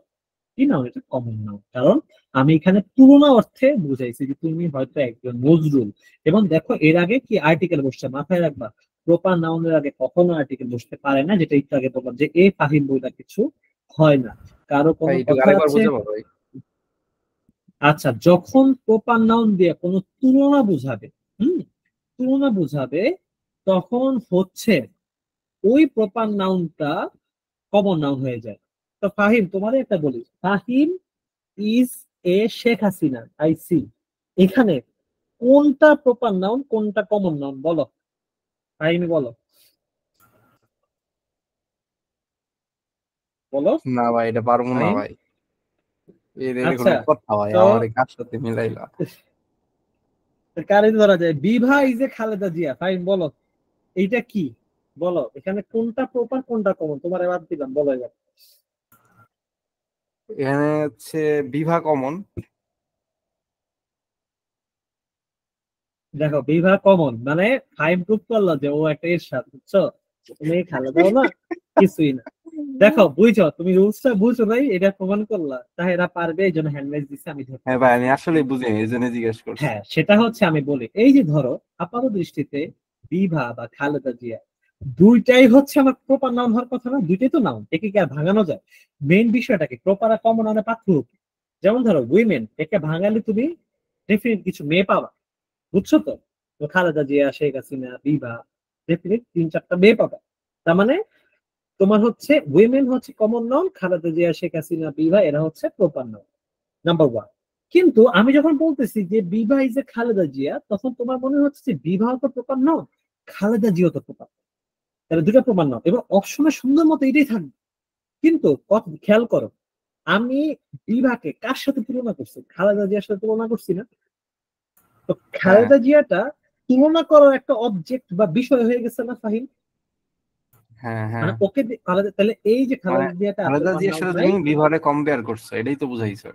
কি নাউন? এটা কমন নাউন। কারণ আমি এখানে তুলনা অর্থে বুঝাইছি যে তুমি হয়তো একজন নজরুল, এবং দেখো এর আগে কি আর্টিকেল বসছে, মাথায় রাখবা প্রপার নাউনের আগে কখনো আর্টিকেল বসতে পারে না, যেটা একটু আগে বললাম যে এ ফাহিম বইটা কিছু হয় না। কারো কোনো ভাই একটু কথা আরেকবার আছে? বুঝাবো ভাই? আচ্ছা, যখন প্রপার নাউন দিয়ে কোনো তুলনা বুঝাবে, তুলনা বুঝাবে, তখন হচ্ছে ওই প্রপার নাউনটা কমন নাউন হয়ে যায়। তো ফাহিম, তোমাদের একটা বলি, Fahim is a Sheikh Hasina I see, এখানে কোনটা প্রপার নাউন কোনটা কমন নাউন বলো, ফাহিম বলো, বলো না ভাই, এটা পারবো না ফাহিম। ভাই। এর আচ্ছা, কোনো কথা ভাই, তো আমার কার সাথে মিলাইলা? কারে ধরা যায়, বিভা ইজ এ খালেদা জিয়া, ফাহিম বলো এইটা কি, বলো এখানে কোনটা প্রপার কোনটা কমন, তোমার এবার দিলাম, বলো এবার। এখানে হচ্ছে বিভা কমন। দেখো বিভা কমন মানে ফাইভ প্রুফ করলো যে ও একটা এরশাদ, বুঝছো? তুমি খালেদাও না, কিছুই না। দেখো বুঝছো, তুমি রুলসটা বুঝছো ভাই, এটা প্রমাণ করলা, তাই এরা পারবে, এই জন্য হ্যান্ড রাইজ দিচ্ছে, আমি ধরতে হ্যাঁ ভাই, পারছি। আমি আসলে বুঝিনি, এই জন্য জিজ্ঞেস করছি। হ্যাঁ, সেটা হচ্ছে আমি বলি, এই যে ধরো আপাত দৃষ্টিতে বিভা বা খালেদা জিয়া দুইটাই হচ্ছে আমার প্রপার নাউন হওয়ার কথা না, দুইটাই তো নাউন, একে কি আর ভাঙানো যায়? মেইন বিষয়টা কি, প্রপার আর কমন নাউনের পার্থক্য কি? যেমন ধরো উইমেন, একে ভাঙালে তুমি ডেফিনেট কিছু মেয়ে পাবা, বুঝছো তো? তো খালেদা জিয়া, শেখ হাসিনা, বিভা, ডেফিনেট 3-4টা মেয়ে পাবা। তার মানে তোমার হচ্ছে উইমেন হচ্ছে কমন নাউন, খালেদা জিয়া, শেখ হাসিনা, বিভা এরা হচ্ছে প্রপার নাউন, নাম্বার ওয়ান। কিন্তু আমি যখন বলতেছি যে বিভা ইজ এ খালেদা জিয়া, তখন তোমার মনে হচ্ছে যে বিবাহ তো প্রপার নাউন, খালেদা জিয়া তো প্রপার, তাহলে দুটো প্রপার নাউন, এবং অপশনের সুন্দর মতো এটাই থাকবে। কিন্তু খেয়াল করো, আমি বিভাকে কার সাথে তুলনা করছি, খালেদা জিয়ার সাথে তুলনা করছি না? তো হ্যাঁ খালেদা জিয়াটা তুলনা করার একটা অবজেক্ট বা বিষয় হয়ে গেছে না ফাহিম? হ্যাঁ হ্যাঁ, মানে ওকে তাহলে এই যে মানে খালেদা জিয়াটা খালেদা প্রপার জিয়ার নাউন সাথে নাই। তুমি বিভারে কম্পেয়ার করছো, এটাই তো বুঝাইছো।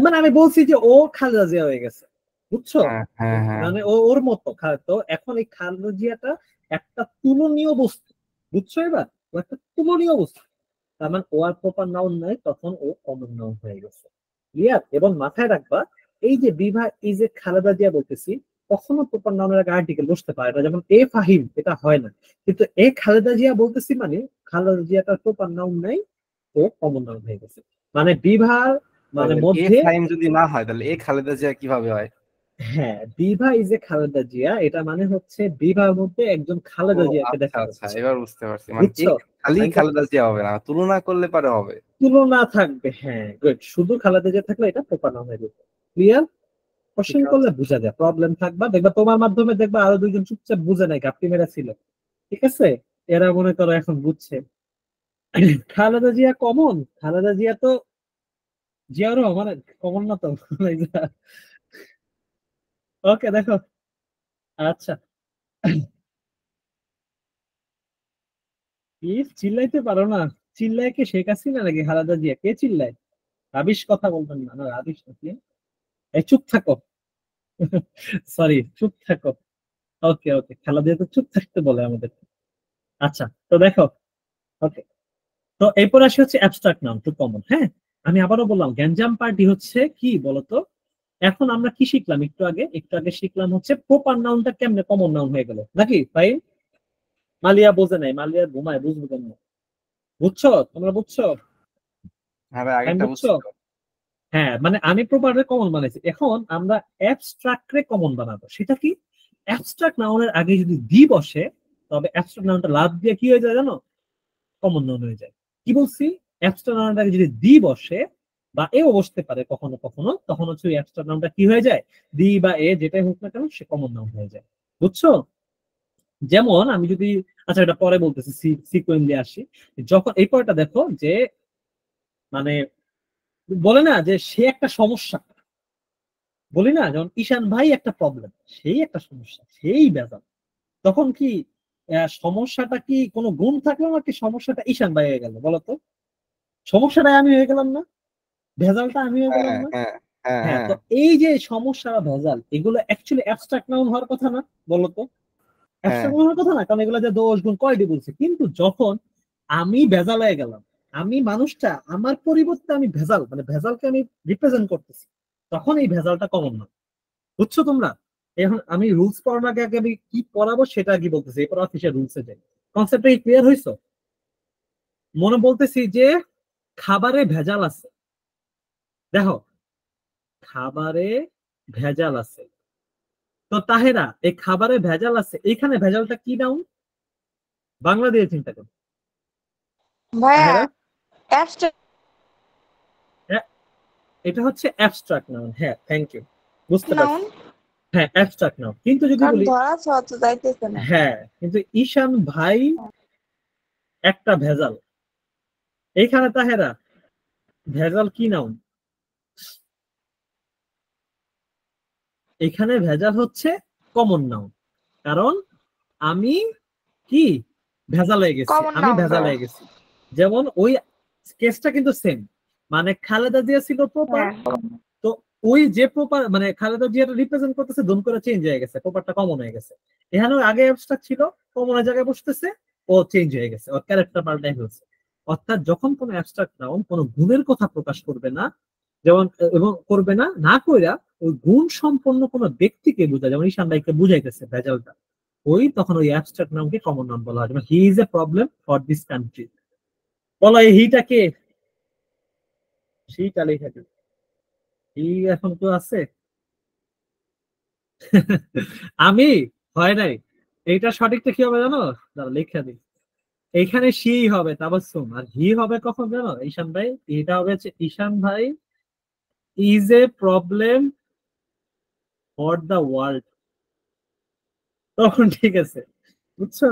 মানে আমি বলছি যে ও খালেদা জিয়া হয়ে গেছে, বুঝছো? হ্যাঁ হ্যাঁ হ্যাঁ। মানে ওর মতো তো এখন এই খালেদা জিয়াটা একটা তুলনীয় বস্তু, বুঝছো এবার? ও একটা তুলনীয় বস্তু, তার মানে ও আর প্রপার নাউন নাই, তখন ও কমন নাউন হয়ে গেছে। ক্লিয়ার? এবং মাথায় রাখবা, এই যে বিভা এই যে খালেদা জিয়া বলতেছি, কখনো প্রপার নাউনের আগে আর্টিকেল বসতে পারে না, যেমন এ ফাহিম, এটা হয় না। কিন্তু এ খালেদা জিয়া বলতেছি মানে খালেদা জিয়াটার প্রপার নাউন নাই, ও কমন নাউন হয়ে গেছে। মানে বিভার মানে এ মধ্যে, ফাইম যদি না হয় তাহলে এ খালেদা জিয়া কিভাবে হয়? হ্যাঁ বিভা ইজ এ খালেদা জিয়া, এটা মানে হচ্ছে বিভার মধ্যে একজন ও খালেদা জিয়াকে আচ্ছা দেখা আচ্ছা, যাচ্ছে, এবার বুঝতে পারছি, মানে এ বুঝছো? খালি আমি খালেদা জিয়া হবে না, তুলনা করলে পারে হবে। তুলনা থাকবে, হ্যাঁ গুড, শুধু খালেদা জিয়া থাকলে এটা প্রপার নাউন হয়ে যেত। ক্লিয়ার? ঠিক কোশ্চেন করলে আছে। বোঝা যায়, প্রবলেম থাকবা, দেখবা তোমার মাধ্যমে দেখবা আরো দুইজন চুপচাপ বুঝে নাই, গাপটি মেরা ছিল, ঠিক আছে? এরা মনে করো এখন বুঝছে। খালেদা জিয়া কমন, খালেদা জিয়া তো জিয়ারও মানে কমন না তো। ওকে দেখো, আচ্ছা, কি চিল্লাইতে পারো না? চিল্লায় কে, শেখ হাসিনা নাকি খালেদা জিয়া, কে চিল্লায়? রাবিশ কথা বলবেন না, না রাবিশ নাকি, এই চুপ থাকো। সরি, চুপ থাকো। ওকে ওকে, খেলা দিয়ে তো চুপ থাকতে বলে আমাদের। আচ্ছা, তো দেখো, ওকে, তো এরপর আসি হচ্ছে অ্যাবস্ট্রাক্ট নাউন টু কমন। হ্যাঁ, আমি আবারও বললাম গ্যাঞ্জাম পার্টি হচ্ছে কি বলতো, এখন আমরা কি শিখলাম একটু আগে শিখলাম হচ্ছে প্রপার নাউনটা কেমনে কমন নাউন হয়ে গেল নাকি ভাই? মালিয়া বোঝে নাই, মালিয়া ঘুমায়, বুঝবো কেমন? বুঝছো তোমরা? বুঝছো? হ্যাঁ ভাই, আমি আগেরটা বুঝছো? বুঝছি তো। হ্যাঁ, মানে আমি প্রপারে কমন বানাইছি, এখন আমরা অ্যাবস্ট্রাক্টরে কমন বানাবো। সেটা কি? অ্যাবস্ট্রাক্ট নাউনের আগে যদি দি বসে, তবে অ্যাবস্ট্রাক্ট নাউনটা লাভ দিয়ে কি হয়ে যায় জানো? কমন নাউন হয়ে যায়। কি বলছি? অ্যাবস্ট্রাক্ট নাউনের আগে যদি দি বসে বা এও বসতে পারে কখনো কখনো, তখন হচ্ছে ওই অ্যাবস্ট্রাক্ট নাউনটা কি হয়ে যায়? দি বা এ যেটাই হোক না কেন সে কমন নাউন হয়ে যায়। বুঝছো? যেমন আমি যদি, আচ্ছা এটা পরে বলতেছি, সিকোয়েন্সলি আসি। যখন এই পরেটা দেখো যে মানে বলে না যে সে একটা সমস্যা, বলি না যেমন ঈশান ভাই একটা প্রবলেম, সেই একটা সমস্যা, সেই বেজাল, তখন কি সমস্যাটা কি কোনো গুণ থাকলো নাকি সমস্যাটা ঈশান ভাই হয়ে গেল? বলতো, সমস্যাটা আমি হয়ে গেলাম না? ভেজালটা আমি হয়ে গেলাম হ্যাঁ না? হ্যাঁ হ্যাঁ হ্যাঁ, হ্যাঁ তো এই যে সমস্যা বা ভেজাল, এগুলো অ্যাকচুয়ালি অ্যাবস্ট্রাক্ট নাউন হওয়ার কথা না? বলতো, হ্যাঁ অ্যাবস্ট্রাক্ট নাউন হওয়ার কথা না, কারণ এগুলো যে দোষ গুণ কয়টি বলছে। কিন্তু যখন আমি ভেজাল হয়ে গেলাম, আমি মানুষটা, আমার পরিবর্তে আমি ভেজাল, মানে ভেজালকে আমি রিপ্রেজেন্ট করতেছি, তখন এই ভেজালটা কমন না। বুঝছো তোমরা? এখন আমি রুলস পড়ার আগে আগে আমি কি পড়াবো সেটা কি বলতেছি, এরপর অফিসের রুলসে যাই। কনসেপ্টটা ক্লিয়ার হইছো? মনে বলতেছি যে খাবারে ভেজাল আছে। দেখো, খাবারে ভেজাল আছে, তো তাহেরা এই খাবারে ভেজাল আছে, এইখানে ভেজালটা কি নাউন? বাংলা দিয়ে চিন্তা করো ভাইয়া তাহেরা। অ্যাবস্ট্রাক্ট হ্যাঁ, এটা হচ্ছে অ্যাবস্ট্রাক্ট নাউন। হ্যাঁ, থ্যাংক ইউ, বুঝতে নাউন, পারছি। হ্যাঁ, অ্যাবস্ট্রাক্ট নাউন। কিন্তু যদি কারণ বলি, ধরা ছোঁয়া তো যাইতেছে না। হ্যাঁ কিন্তু ঈশান ভাই একটা ভেজাল, এইখানে তাহেরা ভেজাল কি নাউন? এখানে ভেজাল হচ্ছে কমন নাউন, কারণ আমি কি ভেজাল হয়ে গেছি, কমন আমি নাউন ভেজাল ধরা। হয়ে গেছি। যেমন ওই কেসটা কিন্তু সেম, মানে খালেদা জিয়া ছিল প্রপার, হ্যাঁ, তো ওই যে প্রপার মানে খালেদা জিয়াটা রিপ্রেজেন্ট করতেছে, দুম করে চেঞ্জ হয়ে গেছে, প্রপারটা কমন হয়ে গেছে। এখানে আগে অ্যাবস্ট্রাক্ট ছিল, কমনের জায়গায় বসতেছে, ও চেঞ্জ হয়ে গেছে, ওর ক্যারেক্টার পাল্টাই হয়েছে। অর্থাৎ যখন কোনো অ্যাবস্ট্রাক্ট নাউন কোনো গুণের কথা প্রকাশ করবে না, যেমন এবং করবে না না কইরা ওই গুণ সম্পন্ন কোনো ব্যক্তিকে বোঝায়, যেমন ঈশান ভাইকে বুঝাইতেছে ভেজালটা, ওই তখন ওই অ্যাবস্ট্রাক্ট নাউনকে কমন নাউন বলা হয়। যেমন he is a problem for this country, বলো এই হিটা কে? সেইটা লেখা দিই, হি এখন তো আছে। আমি, হয় নাই। এইটা সঠিকটা কি হবে জানো? দাঁড়াও লেখা দিই। এইখানে সি হবে তাবাসসুম, আর হি হবে কখন জানো ঈশান ভাই? এটা হবে হচ্ছে ঈশান ভাই is a problem for the world, তখন ঠিক আছে। বুঝছো?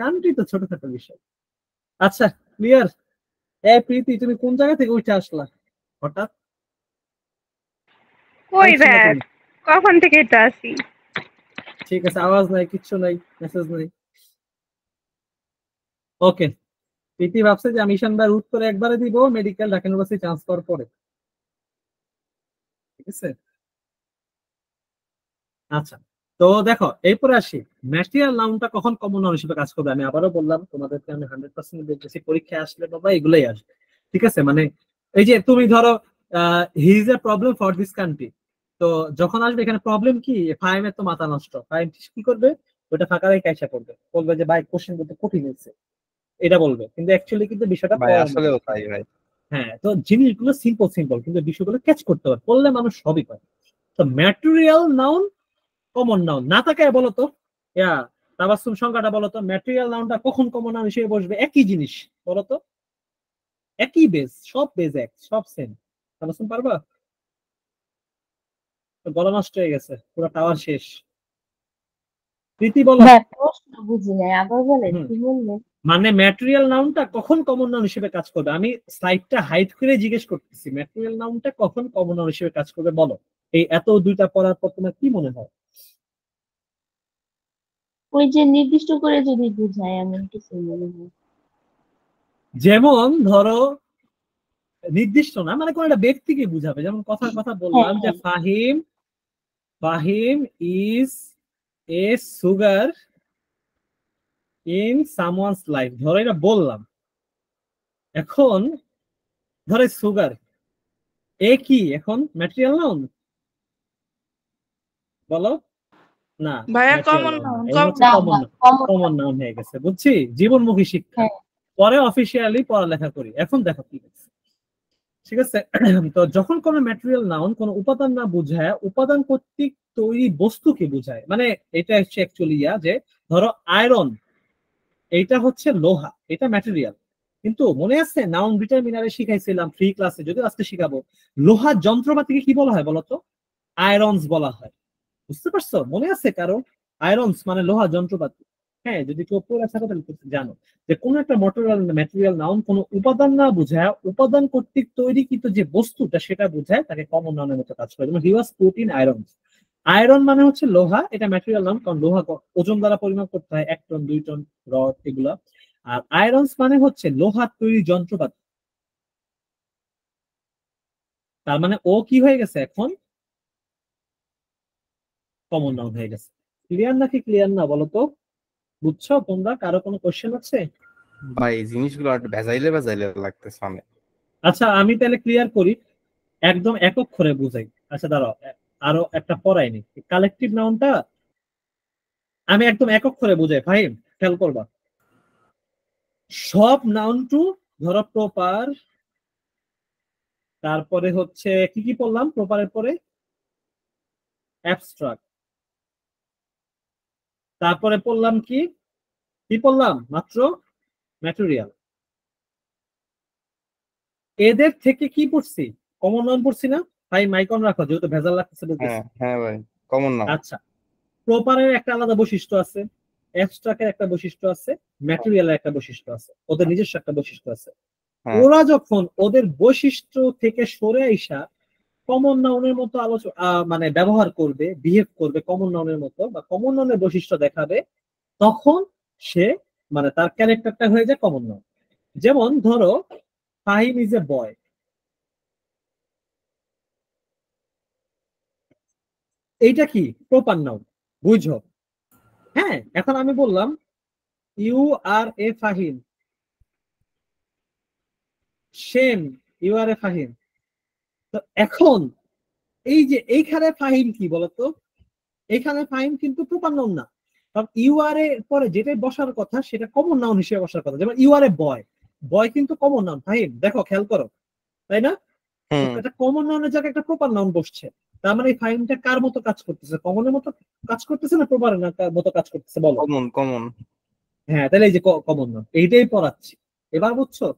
কান্ট্রি তো ছোটখাটো বিষয়। আচ্ছা, ক্লিয়ার? প্রীতি, তুমি কোন জায়গা থেকে উঠে আসলা হঠাৎ? কই পাইছি না ব্যাগ, তুমি। কখন থেকে এটা আসি? ঠিক আছে, আওয়াজ নাই, কিচ্ছু নাই, মেসেজ নাই। ওকে, প্রীতি ভাবছে যে আমি ঈশান ভাই রুট করে একবারে দিব মেডিকেল ঢাকা ইউনিভার্সিটি চান্স পাওয়ার পরে। ঠিক আছে, আচ্ছা। তো দেখো এরপরে আসি, ম্যাটেরিয়াল নাউনটা কখন কমন নাউন হিসেবে কাজ করবে। আমি আবারও বললাম তোমাদেরকে, আমি 100% বলতেছি, পরীক্ষায় আসলে বাবা এগুলোই আসবে। ঠিক আছে, মানে এই যে তুমি ধরো he is a problem for this country, তো যখন আসবে এখানে প্রবলেম কি, ফাইমের তো মাথা নষ্ট, ফাইম কি করবে? ওটা ফাঁকা রেখে কাইসা করবে, বলবে যে ভাই কোশ্চেন করতে কঠিন হয়েছে, এটা বলবে, কিন্তু অ্যাকচুয়ালি কিন্তু বিষয়টা ভাই, পড়ার মতো। আসলেও তাই ভাই। হ্যাঁ, তো জিনিসগুলো সিম্পল সিম্পল, কিন্তু বিষয়গুলো ক্যাচ করতে পারে, পড়লে মানুষ সবই পারে। তো ম্যাটেরিয়াল নাউন কমন নাউন না থাকে বলতো, ইয়া তাবাসসুম সংখ্যাটা বলতো, ম্যাটেরিয়াল নাউনটা কখন কমন নাউন হিসেবে বসবে? একই জিনিস বলতো, একই বেস, সব বেস এক, সব সেম। তাবাসসুম পারবা? গলা নষ্ট হয়ে গেছে, পুরো টাওয়ার শেষ। প্রীতি বলো। হ্যাঁ, প্রশ্ন বুঝি নাই, আবার বলেন হুম, কি বললেন? মানে ম্যাটেরিয়াল নাউনটা কখন কমন নাউন হিসেবে কাজ করবে? আমি স্লাইডটা হাইড করে জিজ্ঞেস করতেছি, ম্যাটেরিয়াল নাউনটা কখন কমন নাউন হিসেবে কাজ করবে বলো। এই এত দুইটা পড়ার পর তোমার কি মনে হয়? ওই যে নির্দিষ্ট করে যদি বুঝায় এমন কিছু মনে হয়। যেমন ধরো নির্দিষ্ট না, মানে কোন একটা ব্যক্তিকে বুঝাবে, যেমন কথার কথা হ্যাঁ বললাম যে হ্যাঁ, Fahim, Fahim is A sugar in someone's life, ধরো এটা বললাম। এখন ধরো সুগার, এ কি এখন ম্যাটেরিয়াল নাউন? বলো না, ভাইয়া ম্যাটেরিয়াল কমন নাউন না, নাউন এই হচ্ছে না কমন না নাউন। কমন কমন নাউন হয়ে গেছে, বুঝছি, জীবনমুখী শিক্ষা। হ্যাঁ পরে অফিসিয়ালি পড়ালেখা করি, এখন দেখো কি হচ্ছে। ঠিক আছে। তো যখন কোনো ম্যাটেরিয়াল নাউন কোনো উপাদান না বোঝায়, উপাদান কর্তৃক তৈরি বস্তুকে বোঝায়, মানে এটা হচ্ছে অ্যাকচুয়ালি যে ধরো আয়রন, এইটা হচ্ছে লোহা, এটা ম্যাটেরিয়াল। কিন্তু মনে আছে নাউন ডিটারমিনারে শিখাইছিলাম ফ্রি ক্লাসে, যদি আজকে শিখাবো, লোহার যন্ত্রপাতিকে কি বলা হয় বলতো? আয়রনস বলা হয়। বুঝতে পারছো? মনে আছে কারো? আয়রনস মানে লোহা যন্ত্রপাতি। হ্যাঁ, যদি কেউ পড়ে থাকো তাহলে তুমি জানো যে কোন একটা ম্যাটেরিয়াল নাউন কোনো উপাদান না বোঝায়, উপাদান কর্তৃক তৈরিকৃত যে বস্তুটা সেটা বোঝায়, তাকে কমন নাউনের মতো কাজ করে। যেমন he was put in irons. Iron মানে হচ্ছে লোহা, এটা ম্যাটেরিয়াল নাউন, কারণ লোহা ওজন দ্বারা পরিমাপ করতে হয়, 1 টন 2 টন রড এগুলা। আর আয়রনস মানে হচ্ছে লোহার তৈরি যন্ত্রপাতি। তার মানে ও কি হয়ে গেছে এখন? কমন নাউন হয়ে গেছে। ক্লিয়ার নাকি ক্লিয়ার না বলো তো? বুঝছো তোমরা? কারো কোনো কোশ্চেন আছে? ভাই এই জিনিসগুলো একটু ভেজাইলে ভেজাইলে লাগতেছে অনেক। আচ্ছা আমি তাহলে ক্লিয়ার করি, একদম এক অক্ষরে বুঝাই। আচ্ছা দাঁড়াও, আরো একটা পড়াইনি। কালেকটিভ নাউনটা আমি একদম এক অক্ষরে বুঝাই ভাই, খেয়াল করবা। সব নাউন টু, ধরো প্রপার, তারপরে হচ্ছে কি কি বললাম প্রপারের পরে? অ্যাবস্ট্রাক্ট, তারপরে পড়লাম কি কি পড়লাম মাত্র? ম্যাটেরিয়াল। এদের থেকে কি পড়ছি? কমন নাউন পড়ছি না ভাই? মাইকন রাখো, যেহেতু ভেজাল লাগতেছে বলতেছি। হ্যাঁ হ্যাঁ ভাই, কমন নাউন। আচ্ছা, প্রপারের একটা আলাদা বৈশিষ্ট্য আছে, অ্যাবস্ট্রাক্টের একটা বৈশিষ্ট্য আছে, ম্যাটেরিয়ালের একটা বৈশিষ্ট্য আছে, ওদের নিজস্ব একটা বৈশিষ্ট্য আছে। হ্যাঁ ওরা যখন ওদের বৈশিষ্ট্য থেকে সরে আইসা কমন নাউনের মতো আলোচনা মানে ব্যবহার করবে, বিহেভ করবে কমন নাউনের মতো, বা কমন নাউনের বৈশিষ্ট্য দেখাবে, তখন সে মানে তার ক্যারেক্টারটা হয়ে যায় কমন নাউন। যেমন ধরো ফাহিম ইজ এ বয়, এইটা কি? প্রপার নাউন, বুঝো? হ্যাঁ, এখন আমি বললাম you are a Fahim, same you are a Fahim. তো এখন এই যে এইখানে ফাহিম কি বলতো? এখানে ফাহিম কিন্তু প্রপার নাউন না, কারণ ইউ আর এর পরে যেটাই বসার কথা সেটা কমন নাউন হিসেবে বসার কথা। যেমন ইউ আর এ বয়, বয় কিন্তু কমন নাউন ফাহিম, দেখো খেয়াল করো, তাই না? হুম। একটা কমন নাউনের জায়গায় একটা প্রপার নাউন বসছে। তার মানে এই ফাহিমটা কার মতো কাজ করতেছে? কমনের মতো কাজ করতেছে না প্রপারের মতো কাজ করতেছে বলো? Common common. হ্যাঁ, তাহলে এই যে কমন নাউন, এইটাই পড়াচ্ছি। এবার বুঝছো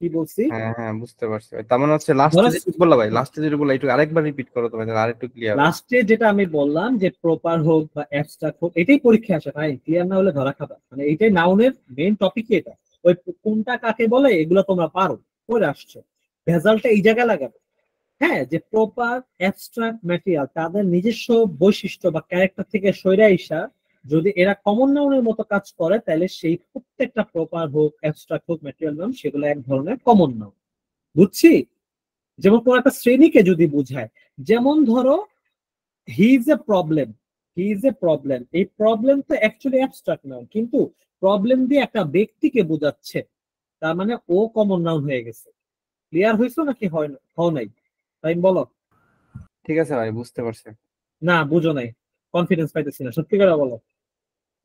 কি বলছি? হ্যাঁ হ্যাঁ বুঝতে পারছি ভাই। তার মানে হচ্ছে লাস্টে ধরো যেটা বললা ভাই, লাস্টে যেটা বললা একটু আরেকবার রিপিট করো তো ভাই, তাহলে আরেকটু ক্লিয়ার হবে। লাস্টে যেটা আমি বললাম যে প্রপার হোক বা অ্যাবস্ট্রাক্ট হোক, এটাই পরীক্ষা আসে ভাই, ক্লিয়ার না হলে ধরা খাবা। মানে এটাই নাউনের মেইন টপিকই এটা। ওই কোনটা কাকে বলে এগুলো তোমরা পারো, পড়ে আসছো, ভেজালটা এই জায়গায় লাগাবে। হ্যাঁ, যে প্রপার অ্যাবস্ট্রাক্ট ম্যাটেরিয়াল তাদের নিজস্ব বৈশিষ্ট্য বা ক্যারেক্টার থেকে সইরা আইসা যদি এরা কমন নাউনের মতো কাজ করে, তাহলে সেই প্রত্যেকটা প্রপার হোক অ্যাবস্ট্রাক্ট হোক ম্যাটেরিয়াল নাউন, সেগুলো এক ধরনের কমন নাউন। বুঝছি? যেমন কোন একটা শ্রেণীকে যদি বুঝায়, যেমন ধরো he is a problem, he is a problem, এই প্রবলেম তো অ্যাকচুয়ালি অ্যাবস্ট্রাক্ট নাউন, কিন্তু প্রবলেম দিয়ে একটা ব্যক্তিকে বোঝাচ্ছে, তার মানে ও কমন নাউন হয়ে গেছে। ক্লিয়ার হয়েছে নাকি হও নাই? তাই বলো। ঠিক আছে ভাই, বুঝতে পারছি। না বুঝো নাই, কনফিডেন্স পাইতেছি না, সত্যি করে বলো।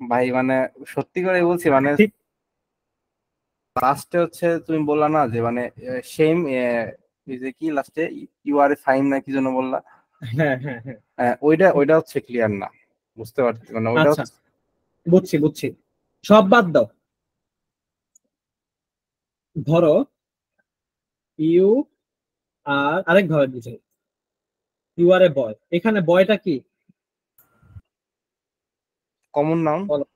ভাই মানে সত্যি করে বলছি, মানে ঠিক। লাস্টে হচ্ছে তুমি বললা না যে মানে সেম, এই যে কি লাস্টে ইউ আর এ ফাইন না কি জন্য বললা? হ্যাঁ হ্যাঁ হ্যাঁ। ওইটা ওইটা হচ্ছে ক্লিয়ার না, বুঝতে পারছি মানে ওইটা আচ্ছা, বুঝছি বুঝছি, সব বাদ দাও। ধরো ইউ আর আরেক ভাবে বুঝাই, ইউ আর এ বয়, এখানে বয়টা কি কমন নাউন। বলো?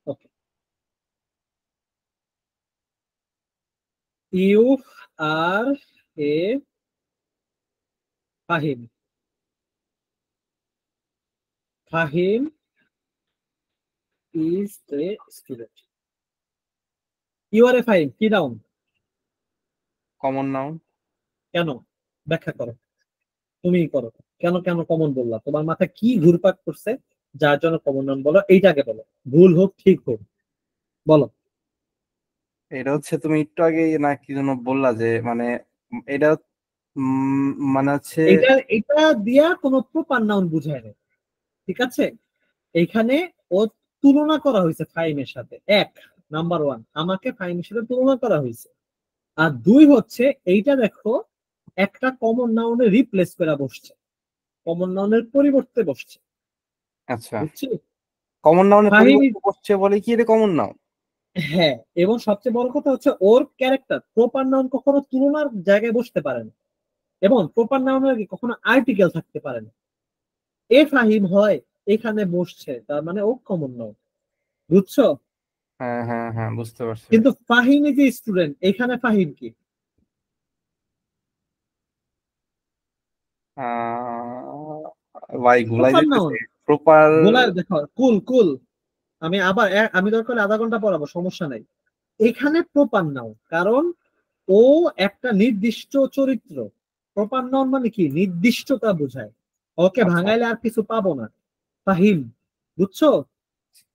Okay, you are a Fahim, Fahim is a student. You are a Fahim কি নাউন? Common noun. কেন? ব্যাখ্যা করো, তুমিই করো। কেন কেন কমন বললা? তোমার মাথায় কি ঘুরপাক করছে যার জন্য কমন নাউন বলো? এইটাকে বলো, ভুল হোক ঠিক হোক বলো। এটা হচ্ছে তুমি একটু আগে না কি জন্য বললা যে মানে এটা মানে হচ্ছে এটা দিয়া কোনো প্রপার নাউন বুঝায় না, ঠিক আছে? এইখানে ও তুলনা করা হয়েছে ফাহিমের সাথে, নাম্বার 1 আমাকে ফাহিমের সাথে তুলনা করা হয়েছে। আর 2 হচ্ছে এইটা দেখো একটা কমন নাউনের রিপ্লেস করে বসছে, কমন নাউনের পরিবর্তে বসছে, আচ্ছা বুঝছি? কমন নাউনের ফাহিম পরিবর্তে বসছে বলে কি এটা কমন নাউন? হ্যাঁ, এবং সবচেয়ে বড় কথা হচ্ছে ওর ক্যারেক্টার প্রপার নাউন কখনো তুলনার জায়গায় বসতে পারে না, এবং প্রপার নাউনের আগে কখনো আর্টিকেল থাকতে পারে না। এ ফাহিম হয় এখানে বসছে, তার মানে ও কমন নাউন, বুঝছো? হ্যাঁ হ্যাঁ হ্যাঁ বুঝতে পারছি। কিন্তু ফাহিম যে স্টুডেন্ট, এখানে ফাহিম কি? ভাই গুলাই প্রপার নাউন। যেতেছে প্রপার। দেখো কুল আমি দরকার হলে আধা ঘন্টা পড়াবো, সমস্যা নাই। এখানে প্রপার নাউন, কারণ ও একটা নির্দিষ্ট চরিত্র। প্রপার নাউন মানে কি? নির্দিষ্টতা বোঝায়। ওকে আচ্ছা ভাঙাইলে আর কিছু পাবো না। ফাহিম, বুঝছো?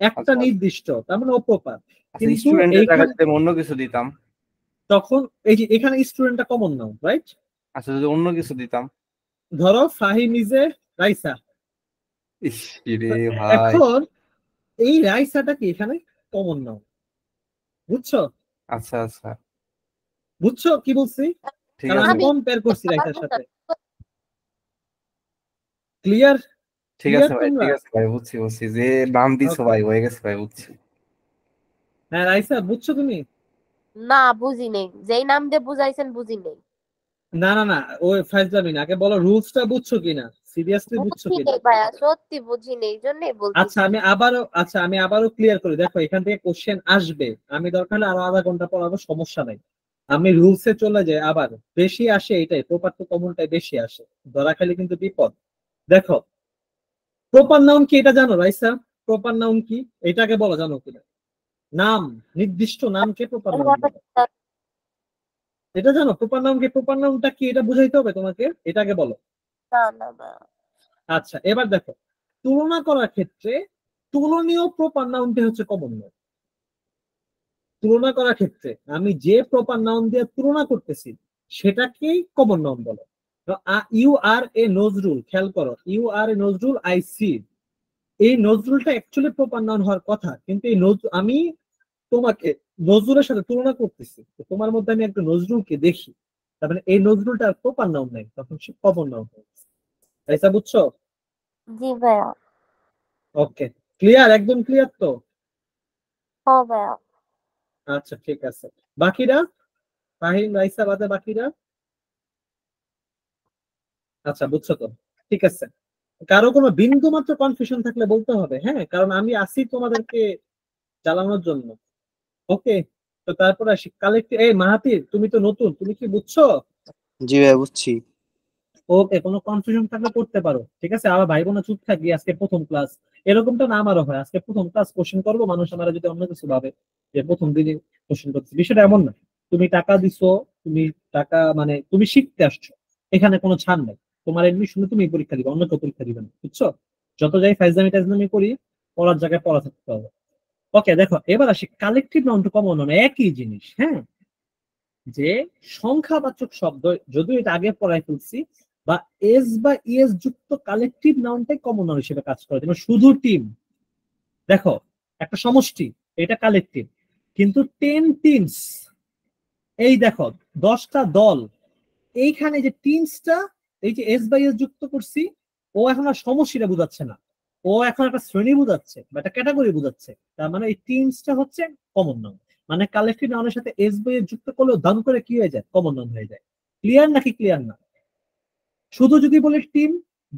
একটা আচ্ছা নির্দিষ্ট, তার মানে ও প্রপার। আচ্ছা কিন্তু স্টুডেন্টের এইখানে জায়গায় অন্য কিছু দিতাম। তখন এই যে এখানে স্টুডেন্টটা কমন নাউন, রাইট? আচ্ছা যদি অন্য কিছু দিতাম। ধরো ফাহিম ইজ এ রাইসা। ইস রে ভাই। এখন এই রাইসাটা কি এখানে কমন নাউন, বুঝছো? আচ্ছা আচ্ছা বুঝছো কি বলছি? ঠিক কারণ আছে আমি কম্পেয়ার করছি রাইসার সাথে। ক্লিয়ার? ঠিক ক্লিয়ার আছে ভাই তোমরা? ঠিক আছে ভাই বুঝছি বুঝছি যে নাম দিছো Okay. ভাই হয়ে গেছে ভাই বুঝছি। হ্যাঁ রাইসা, বুঝছো তুমি? না বুঝি নেই, যেই নাম দিয়ে বুঝাইছেন বুঝি নেই। না না না, ওই ফাইজলামি না, আগে বলো রুলসটা বুঝছো কিনা, সিরিয়াসলি বুঝছো বুঝি কিনা? নেই ভাইয়া, সত্যি বুঝি নেই, এই জন্যই বলতেছি। আচ্ছা আমি আবারও ক্লিয়ার করি। দেখো এখান থেকে কোশ্চেন আসবে, আমি দরকার হলে আরো আধা ঘন্টা পড়াবো, সমস্যা নাই। আমি রুলসে চলে যাই, আবার বেশি আসে এটাই, প্রপার টু কমনটাই বেশি আসে, ধরা খালি কিন্তু বিপদ। দেখো প্রপার নাউন কি এটা জানো রাইসা? প্রপার নাউন কি এটাকে বলো, জানো কিনা? নাম, নির্দিষ্ট নামকে প্রপার নাউন বলে। এটা জানো প্রপার নাউন কি? প্রপার নাউনটা কি এটা বুঝাইতে হবে তোমাকে, এটাকে বলো। না না না। আচ্ছা এবার দেখো, তুলনা করার ক্ষেত্রে তুলনীয় প্রপার নাউনটি হচ্ছে কমন নাউন। তুলনা করার ক্ষেত্রে আমি যে প্রপার নাউন দিয়ে তুলনা করতেছি সেটাকেই কমন নাউন বলে। ইউ আর এ নজরুল, খেয়াল করো, you are a Nazrul I see, এই নজরুলটা অ্যাকচুয়ালি প্রপার নাউন হওয়ার কথা, কিন্তু এই আমি তোমাকে নজরুলের সাথে তুলনা করতেছি, তো তোমার মধ্যে আমি একটা নজরুলকে দেখি, তার মানে এই নজরুলটা আর প্রপার নাউন নাই, তখন সে কমন নাউন হয়ে গেছে। তাইসা বুঝছো? জি ভাইয়া। ওকে, ক্লিয়ার, একদম ক্লিয়ার তো? হ্যাঁ ভাইয়া। আচ্ছা ঠিক আছে। বাকিরা, ফাহিম রাইসা বাদে বাকিরা? আচ্ছা বুঝছো তো, ঠিক আছে। কারো কোনো বিন্দু মাত্র কনফিউশন থাকলে বলতে হবে, হ্যাঁ, কারণ আমি আসি তোমাদেরকে চালানোর জন্য। ওকে, তো তারপর আসি কালেক্টিভ। এই মাহাতির, তুমি তো নতুন, তুমি কি বুঝছো? জি ভাই বুঝছি। ওকে, কোনো কনফিউশন থাকলে করতে পারো, ঠিক আছে? আবার ভাই বোনা চুপ থাকি, আজকে প্রথম ক্লাস, এরকমটা না আমারও হয়, আজকে প্রথম ক্লাস কোশ্চেন করবো, মানুষ আমার যদি অন্য কিছু ভাবে যে প্রথম দিনই কোশ্চেন করছি, বিষয়টা এমন না। তুমি টাকা দিছো, তুমি টাকা মানে তুমি শিখতে আসছো, এখানে কোনো ছাড় নেই। তোমার এডমিশনে তুমি পরীক্ষা দিবে, অন্য কেউ পরীক্ষা দিবে না, বুঝছো? যত যাই ফাইজলামি টাইজলামি করি, পড়ার জায়গায় পড়া থাকতে হবে। ওকে দেখো, এবার আসি collective noun to common noun, একই জিনিস, হ্যাঁ। যে সংখ্যাবাচক শব্দ, যদিও এটা আগে পড়াই ফেলছি, বা এস বা ইএস যুক্ত কালেকটিভ নাউনটাই কমন নাউন হিসেবে কাজ করে। যেমন শুধু টিম, দেখো একটা সমষ্টি, এটা কালেকটিভ। কিন্তু 10 টিমস, এই দেখো 10টা দল, এইখানে যে টিমসটা, এই যে এস বাই এস যুক্ত করছি, ও এখন আর সমষ্টিটা বোঝাচ্ছে না, ও এখন একটা শ্রেণী বোঝাচ্ছে বা একটা ক্যাটাগরি বোঝাচ্ছে। তার মানে এই টিমসটা হচ্ছে কমন নাউন। মানে কালেকটিভ নাউনের সাথে এস বাই এস যুক্ত করলেও দান করে কি হয়ে যায়? কমন নাউন হয়ে যায়। ক্লিয়ার নাকি ক্লিয়ার না? শুধু যদি বলি team,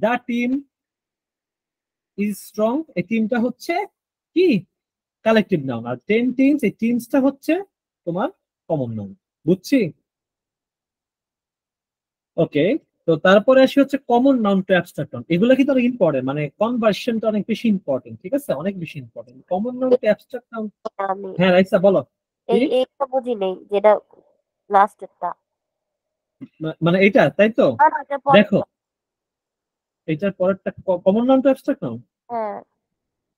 the team is strong, এই টিমটা হচ্ছে কি? Collective noun. আর 10 টিমস, এই টিমসটা হচ্ছে তোমার কমন নাউন, বুঝছি? ওকে, তো তারপরে আসি হচ্ছে common noun to abstract noun. এগুলো কিন্তু অনেক ইম্পর্টেন্ট, মানে কনভার্সনটা অনেক বেশি ইম্পর্টেন্ট, ঠিক আছে? অনেক বেশি important common noun to abstract noun. আমি হ্যাঁ রাইসা বলো। কি? এইটা বুঝি নেই, যেটা লাস্টেরটা। মানে এটা, তাই তো? আর এটা পরে। দেখো এটার পরেরটা common noun to abstract noun, হ্যাঁ।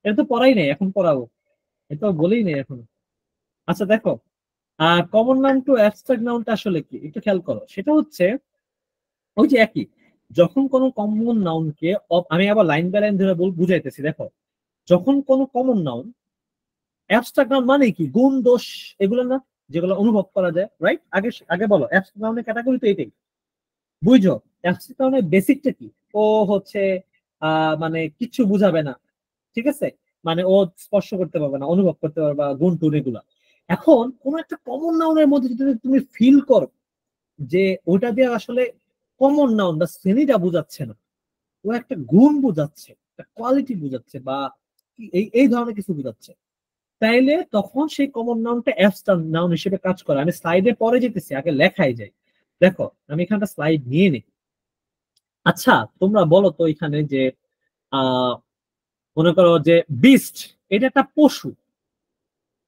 এটা তো পড়াই নেই, এখন পড়াবো, এটা বলেই নেই এখন। আচ্ছা দেখো, কমন নাউন টু অ্যাবস্ট্রাক্ট নাউনটা আসলে কি একটু খেয়াল করো। সেটা হচ্ছে ওই যে একই, যখন কোনো কমন নাউনকে, আমি আবার লাইন বাই লাইন ধরে বুঝাইতেছি, দেখো যখন কোনো কমন নাউন, অ্যাবস্ট্রাক্ট নাউন মানে কি, গুণ দোষ এগুলো না, যেগুলো অনুভব করা যায়, রাইট? আগে আগে বলো অ্যাবস্ট্রাক্ট নাউনের ক্যাটাগরি তো এটাই, বুঝো? অ্যাবস্ট্রাক্ট নাউনের বেসিকটা কি? ও হচ্ছে মানে কিচ্ছু বুঝাবে না, ঠিক আছে, মানে ও স্পর্শ করতে পারবে না, অনুভব করতে পারবে না, গুণ টুন এগুলা। এখন কোন একটা কমন নাউনের মধ্যে যদি তুমি ফিল করো যে ওটা দিয়ে আসলে কমন নাউন বা শ্রেণীটা বুঝাচ্ছে না, ও একটা গুণ বুঝাচ্ছে, একটা কোয়ালিটি বুঝাচ্ছে, বা এই এই ধরনের কিছু বুঝাচ্ছে, তাইলে তখন সেই কমন নাউনটা অ্যাবস্ট্রাক্ট নাউন হিসেবে কাজ করে। আমি স্লাইডে পরে যেতেছি, আগে লেখাই যাই। দেখো আমি এখানটা স্লাইড নিয়ে নিই। আচ্ছা তোমরা বলো তো এখানে যে আহ মনে করো যে বিস্ট, এটা একটা পশু,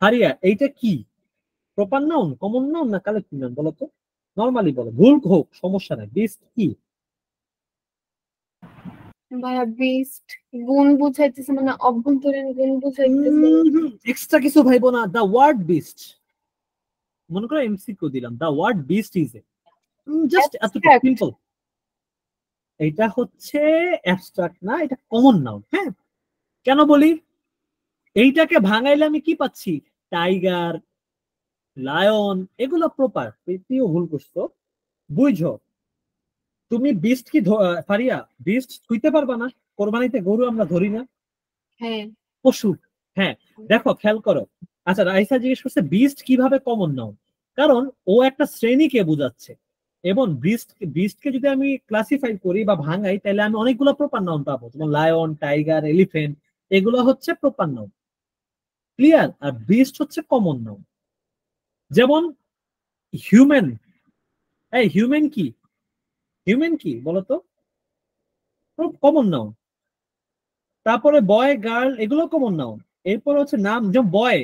হারিয়া এইটা কি, প্রপার নাউন, কমন নাউন, না কালেক্টিভ নাউন বলো তো? নরমালি বলো, ভুল হোক সমস্যা নাই, বিস্ট কি? ভাইয়া বিস্ট গুণ বুঝাইতেছে, মানে অভ্যন্তরীণ গুণ বুঝাইতেছে। এক্সট্রা কিছু ভাইবো না, দা ওয়ার্ড বিস্ট, মনে করো এমসিকিউ দিলাম, the word beast is just এতটুকু Abstract. সিম্পল। এটা হচ্ছে অ্যাবস্ট্রাক্ট না, এটা কমন নাউন। হ্যাঁ, কেন বলি? এইটাকে ভাঙাইলে আমি কি পাচ্ছি, টাইগার, লায়ন, এগুলো প্রপার। তুইও ভুল করছো, বুঝছো? তুমি বিস্ট কি ফারিয়া, বিস্ট ছুঁইতে পারবা না, কোরবানিতে গরু আমরা ধরি না, হ্যাঁ, পশু। হ্যাঁ, দেখো খেয়াল করো। আচ্ছা রাইসা জিজ্ঞেস করছে বিস্ট কিভাবে কমন নাউন, কারণ ও একটা শ্রেণীকে বোঝাচ্ছে, এবং বিস্টকে যদি আমি ক্লাসিফাই করি বা ভাঙাই, তাহলে আমি অনেকগুলো প্রপার নাউন পাবো, যেমন লায়ন, টাইগার, এলিফেন্ট, এগুলো হচ্ছে প্রপার নাউন, ক্লিয়ার? আর বিস্ট হচ্ছে কমন নাউন। যেমন হিউম্যান, এই হিউম্যান কি, হিউম্যান কি বলতো, কমন নাউন। তারপরে বয়, গার্ল, এগুলো কমন নাউন। এরপর হচ্ছে নাম, যেমন বয়,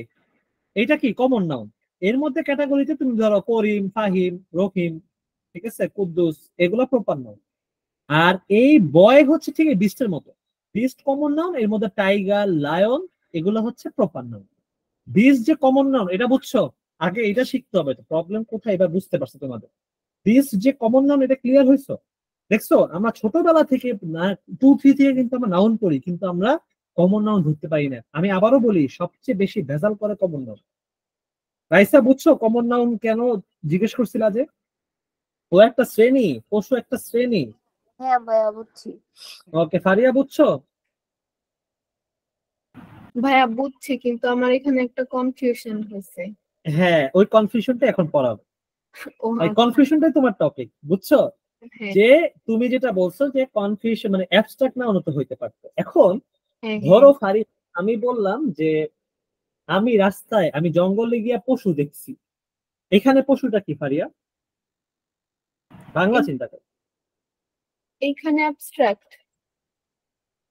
এটা কি কমন নাউন। এর মধ্যে ক্যাটাগরিতে তুমি ধরো করিম, ফাহিম, রহিম, ঠিক আছে, কুদ্দুস, এগুলো প্রপার নাউন। আর এই বয় হচ্ছে ঠিক এই বিস্টের মতো, বিস্ট কমন নাউন, এর মধ্যে টাইগার, লায়ন, এগুলো হচ্ছে প্রপার নাউন। বিস্ট যে কমন নাউন এটা বুঝছো, আগে এটা শিখতে হবে। তো প্রবলেম কোথায় এবার বুঝতে পারছো তোমাদের? বিস্ট যে কমন নাউন, এটা ক্লিয়ার হয়েছে? দেখছো আমরা ছোটবেলা থেকে 2-3 থেকে কিন্তু আমরা নাউন পড়ি, কিন্তু আমরা কমন নাউন ধরতে পারি না। আমি আবারও বলি, সবচেয়ে বেশি ভেজাল করে কমন নাউন। রাইসা বুঝছো কমন নাউন কেন জিজ্ঞেস করছিলা? যে ও একটা শ্রেণী, পশু একটা শ্রেণী। হ্যাঁ ভাইয়া বুঝছি। ওকে, ফারিয়া বুঝছো? ভাইয়া বুঝছি, কিন্তু আমার এখানে একটা কনফিউশন হয়েছে। হ্যাঁ, ওই কনফিউশনটা এখন পড়াবো। ও এই কনফিউশনটাই তোমার টপিক, বুঝছো? হ্যাঁ, যে তুমি যেটা বলছো যে কনফিউশন মানে অ্যাবস্ট্রাক্ট নাউন তো হইতে পারতো। এখন হ্যাঁ, ধরো ফারি, আমি বললাম যে আমি রাস্তায়, আমি জঙ্গলে গিয়া পশু দেখছি, এখানে পশুটা কি ফারিয়া? বাংলা চিন্তা কর। এইখানে অ্যাবস্ট্রাক্ট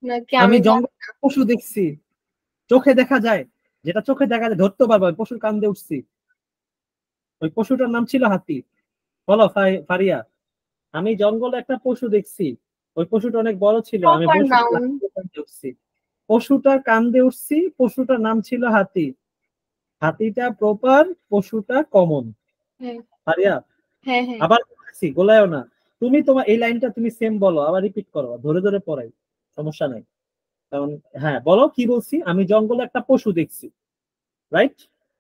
নাকি আমি আমি জঙ্গলে পশু দেখছি, চোখে দেখা যায়, যেটা চোখে দেখা যায় ধরতে পারবো, আমি পশুর কান দিয়ে উঠছি, ওই পশুটার নাম ছিল হাতি। বলো ফারিয়া, আমি জঙ্গলে একটা পশু দেখছি, ওই পশুটা অনেক বড় ছিল, আমি প্রপার নাউন? উঠছি, পশুটার কান দিয়ে উঠছি, পশুটার নাম ছিল হাতি। হাতিটা প্রপার, পশুটা কমন। হ্যাঁ, ফারিয়া হ্যাঁ, হ্যাঁ। আবার বলছি, গোলায়ও না। তুমি তোমার এই লাইনটা তুমি সেম বলো, আবার রিপিট করো, ধরে ধরে পড়াই, সমস্যা নাই। কারণ হ্যাঁ বলো কি বলছি, আমি জঙ্গলে একটা পশু দেখছি, রাইট?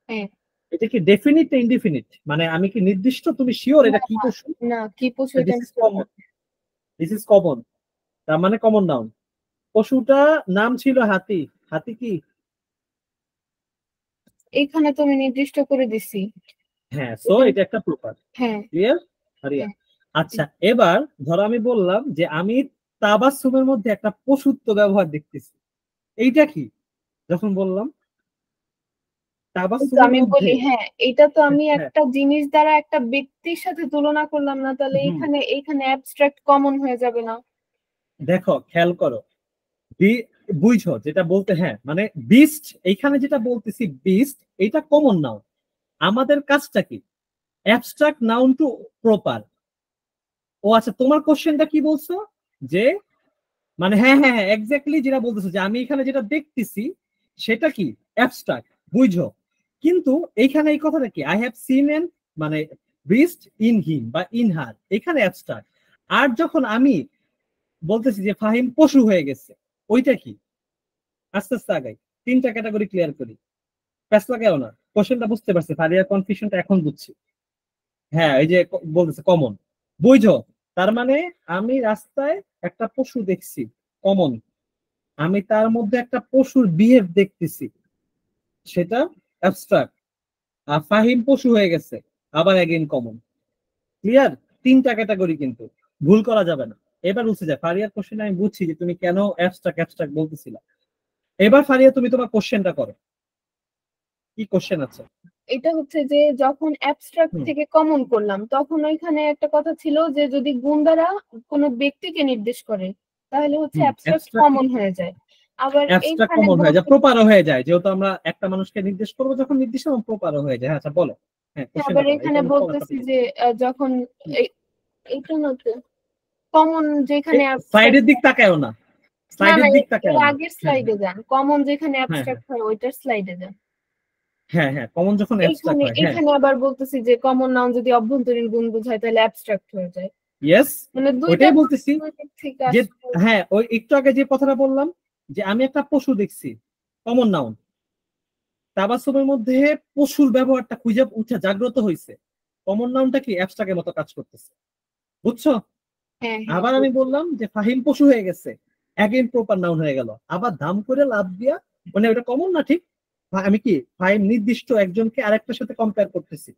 হ্যাঁ। এটা কি ডেফিনিট না ইনডিফিনিট, মানে আমি কি নির্দিষ্ট, তুমি শিওর এটা কি পশু? না, কি পশু এটা this is common, this is common, তার মানে কমন নাউন। পশুটা নাম ছিল হাতি, হাতি কি? এখানে তুমি নির্দিষ্ট করে দিছি। হ্যাঁ, সো এটা একটা প্রপার, হ্যাঁ, ক্লিয়ার হারিয়া? হ্যাঁ। আচ্ছা এবার ধরো আমি বললাম যে আমি তাবাসসুমের মধ্যে একটা পশুত্ব ব্যবহার দেখতেছি, এইটা কি? যখন বললাম তো তাবাসসুমের আমি মধ্যে, বলি হ্যাঁ, এটা তো আমি হ্যাঁ, একটা জিনিস দ্বারা একটা ব্যক্তির সাথে তুলনা করলাম না, তাহলে হুম, এখানে এখানে অ্যাবস্ট্রাক্ট কমন হয়ে যাবে না? দেখো খেয়াল করো, বুঝছো যেটা বলতে? হ্যাঁ মানে বিস্ট, এইখানে যেটা বলতেছি বিস্ট, এটা কমন নাউন। আমাদের কাজটা কি, অ্যাবস্ট্রাক্ট নাউন টু প্রপার। ও আচ্ছা, তোমার কোশ্চেনটা কি বলছো যে, মানে হ্যাঁ হ্যাঁ হ্যাঁ এক্স্যাক্টলি যেটা বলতেছো, যে আমি এখানে যেটা দেখতেছি সেটা কি অ্যাবস্ট্রাক্ট, বুঝছো? কিন্তু এইখানে এই কথাটা কি, আই হ্যাভ সিন এন, মানে বিস্ট ইন হিম বা ইন হার, এখানে অ্যাবস্ট্রাক্ট। আর যখন আমি বলতেছি যে ফাহিম পশু হয়ে গেছে, ওইটা কি? আস্তে আস্তে আগাই, তিনটা ক্যাটাগরি ক্লিয়ার করি। প্যাস লাগাও না, কোশ্চেনটা বুঝতে পারছি, ফারিয়ার কনফিউশনটা এখন বুঝছি। হ্যাঁ, এই যে বলতেছে কমন, বুঝো? তার মানে আমি রাস্তায় একটা পশু দেখছি, কমন। আমি তার মধ্যে একটা পশুর বিহেভ দেখতেছি, সেটা অ্যাবস্ট্রাক্ট। আর ফাহিম পশু হয়ে গেছে, আবার এগেইন কমন। ক্লিয়ার? তিনটা ক্যাটাগরি, কিন্তু ভুল করা যাবে না। এবার বুঝতে যায় ফারিয়ার কোশ্চেন আমি বুঝছি যে তুমি কেন অ্যাবস্ট্রাক্ট অ্যাবস্ট্রাক্ট বলতেছিলা। এবার ফারিয়া তুমি তোমার কোশ্চেনটা করো, কি কোশ্চেন আছে? এটা হচ্ছে যে যখন অ্যাবস্ট্রাক্ট হুম। থেকে কমন করলাম, তখন ওইখানে একটা কথা ছিল যে যদি গুণ দ্বারা কোনো ব্যক্তিকে নির্দেশ করে তাহলে হচ্ছে অ্যাবস্ট্রাক্ট কমন হয়ে যায়। আবার অ্যাবস্ট্রাক্ট এইখানে কমন হয়ে যায়, বলতে প্রপারও হয়ে যায়, যেহেতু আমরা একটা মানুষকে নির্দেশ করবো যখন নির্দেশ এবং প্রপারও হয়ে যায়। আচ্ছা বলো, হ্যাঁ কোশ্চেনটা আবার বলো, এখানে এটা আমি পড়ার বলতেছি টপিক। যে যখন এইটা না তো কমন যেখানে স্লাইডের দিক তাকায়ও না, না স্লাইডের না দিক এর তাকায়ও না। আগের স্লাইডে যান, কমন যেখানে হ্যাঁ অ্যাবস্ট্রাক্ট হয় ওইটার স্লাইডে যান। হ্যাঁ হ্যাঁ, কমন যখন অ্যাবস্ট্রাক্ট এইখানে হয়, হ্যাঁ। এখানে আবার বলতেছি যে কমন নাউন যদি অভ্যন্তরীণ গুণ বোঝায় তাহলে অ্যাবস্ট্রাক্ট হয়ে যায়। ইয়েস, মানে দুইটা ওইটাই বলতেছি দুই দিক থেকে যে, আসলে হ্যাঁ ওই একটু আগে যে কথাটা বললাম যে আমি একটা পশু দেখছি, কমন নাউন। তাবাসসুমের মধ্যে পশুর ব্যবহারটা খুঁজে উঠে জাগ্রত হয়েছে, কমন নাউনটা কি অ্যাবস্ট্রাক্টের মতো কাজ করতেছে, বুঝছো? হ্যাঁ হ্যাঁ আবার আমি বললাম যে ফাহিম পশু হয়ে গেছে, অ্যাগেইন প্রপার নাউন হয়ে গেল, আবার দাম করে লাভ দিয়া, মানে ওটা কমন না ঠিক। আমি কি ফাহিম নির্দিষ্ট একজনকে আরেকটার সাথে কম্পেয়ার করতেছি,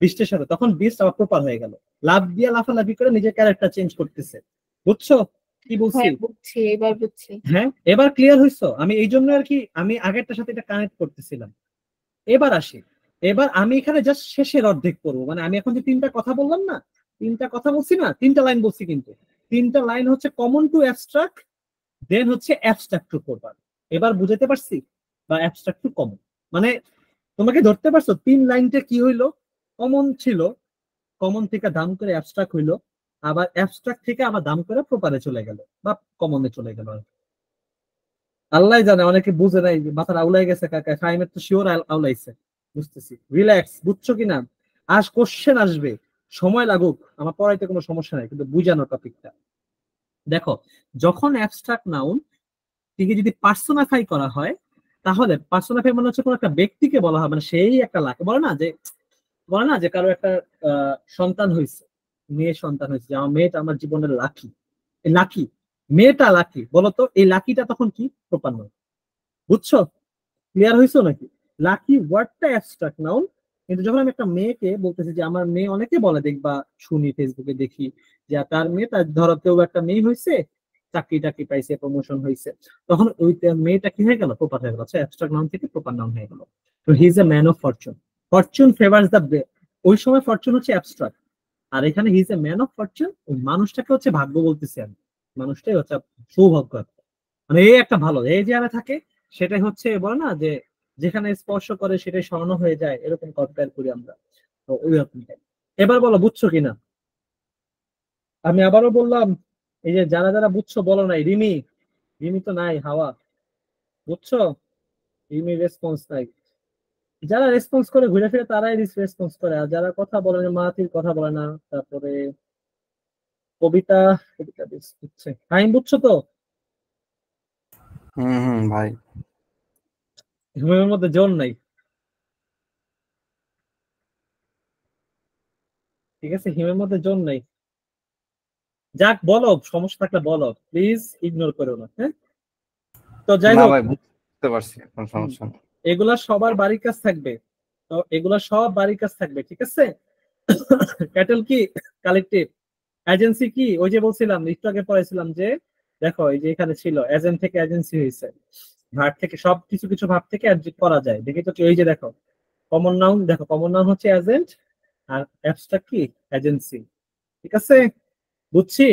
বিস্টের সাথে, তখন বিস্ট আবার প্রপার হয়ে গেল, লাভ দিয়া লাফালাফি করে নিজের ক্যারেক্টার চেঞ্জ করতেছে। বুঝছো কি বলছি? হ্যাঁ বুঝছি, এবার বুঝছি। হ্যাঁ, এবার ক্লিয়ার হইছো? আমি এই জন্য আর কি আমি আগেরটার সাথে এটা কানেক্ট করতেছিলাম। এবার আসি, এবার আমি এখানে জাস্ট শেষের অর্ধেক করবো, মানে আমি এখন যে তিনটা কথা বললাম না, তিনটা কথা বলছি না, তিনটা লাইন বলছি, কিন্তু তিনটা লাইন হচ্ছে কমন টু অ্যাবস্ট্রাক্ট, দেন হচ্ছে অ্যাবস্ট্রাক্ট টু প্রপার। এবার বুঝাতে পারছি? বা অ্যাবস্ট্রাক্ট টু কমন, মানে তোমাকে ধরতে পারছো তিন লাইনটা কি হইলো? কমন ছিল, কমন থেকে দাম করে অ্যাবস্ট্রাক্ট হইলো, আবার অ্যাবস্ট্রাক্ট থেকে আবার দাম করে প্রপারে চলে গেল বা কমনে চলে গেল। আল্লাহ জানে, অনেকে বুঝে নাই, মাথার আউলাই গেছে কাকা, ফাইমের তো শিওর আউলাইছে। বুঝতেছি, রিল্যাক্স, বুঝছো কিনা? আজ কোশ্চেন আসবে, সময় লাগুক, আমার পড়াইতে কোনো সমস্যা নাই, কিন্তু বুঝানো টপিকটা দেখো। যখন অ্যাবস্ট্রাক্ট নাউন থেকে যদি পার্সোনাফাই করা হয়, তাহলে পার্সোনাফাই মানে হচ্ছে কোনো একটা ব্যক্তিকে বলা হয়, মানে সেই একটা লাখ বলে না যে কারো একটা সন্তান হয়েছে, মেয়ে সন্তান হয়েছে, যে আমার মেয়েটা আমার জীবনের লাকি, লাকি মেয়েটা লাকি, বলতো এই লাকিটা তখন কি? Proper noun. বুঝছো? ক্লিয়ার হয়েছো নাকি? লাকি ওয়ার্ডটা অ্যাবস্ট্রাক্ট নাউন, কিন্তু যখন আমি একটা মেয়েকে বলতেছি যে আমার মেয়ে, অনেকে বলে, দেখবা শুনি ফেসবুকে দেখি যে তার মেয়ে, তার ধরো কেউ একটা মেয়ে হয়েছে, চাকরি টাকরি পাইছে, প্রমোশন হয়েছে, তখন ওই মেয়েটা কি হয়ে গেল? প্রপার হয়ে গেল, অ্যাবস্ট্রাক্ট নাউন থেকে প্রপার নাউন হয়ে গেল। তো he is a man of Fortune, Fortune favours the, ওই সময় ফরচুন হচ্ছে অ্যাবস্ট্রাক্ট, আর এখানে he is a man of Fortune, ওই মানুষটাকে হচ্ছে ভাগ্য বলতেছি আমি, মানুষটাই হচ্ছে সৌভাগ্য, মানে এই একটা ভালো, এই যে আমি থাকে, সেটাই হচ্ছে বলে না যে যেখানে স্পর্শ করে সেটাই স্বর্ণ হয়ে যায়, এরকম কম্পেয়ার করি আমরা, তো ওই রকমটাই। এবার বলো বুঝছো কিনা? আমি আবারও বললাম, এই যে যারা যারা বুঝছো বলো নাই, রিমি, রিমি তো নাই, হাওয়া, বুঝছো? রিমি রেসপন্স নাই, যারা রেসপন্স করে ঘুরে ফিরে তারাই রেসপন্স করে, আর যারা কথা বলে না, মাতির কথা বলে না, তারপরে কবিতা, কবিতা বুঝছে, টাইম বুঝছো তো? হুম ভাই, ঘুমের মধ্যে জোর নাই, ঠিক আছে, হিমের মধ্যে জোর নাই। যাক, বলো, সমস্যা থাকলে বলো, প্লিজ ইগনোর করো না, হ্যাঁ? তো যাই না হোক, ভাই বুঝতে পারছি, এখন সমস্যা নেই। এগুলা সবার বাড়ির কাজ থাকবে, তো এগুলা সব বাড়ির কাজ থাকবে, ঠিক আছে? ক্যাটেল কি? কালেকটিভ। এজেন্সি কি? ওই যে বলছিলাম, একটু আগে পড়াইছিলাম যে, দেখো এই যে এখানে ছিল এজেন্ট থেকে এজেন্সি হয়েছে, ভার্ব থেকে, সব কিছু কিছু ভাব থেকে অ্যাডজেক্ট করা যায়, দেখি তো এই যে দেখো, কমন নাউন, দেখো কমন নাউন হচ্ছে এজেন্ট, আর অ্যাবস্ট্রাক্ট কি? এজেন্সি, ঠিক আছে? বুঝছি?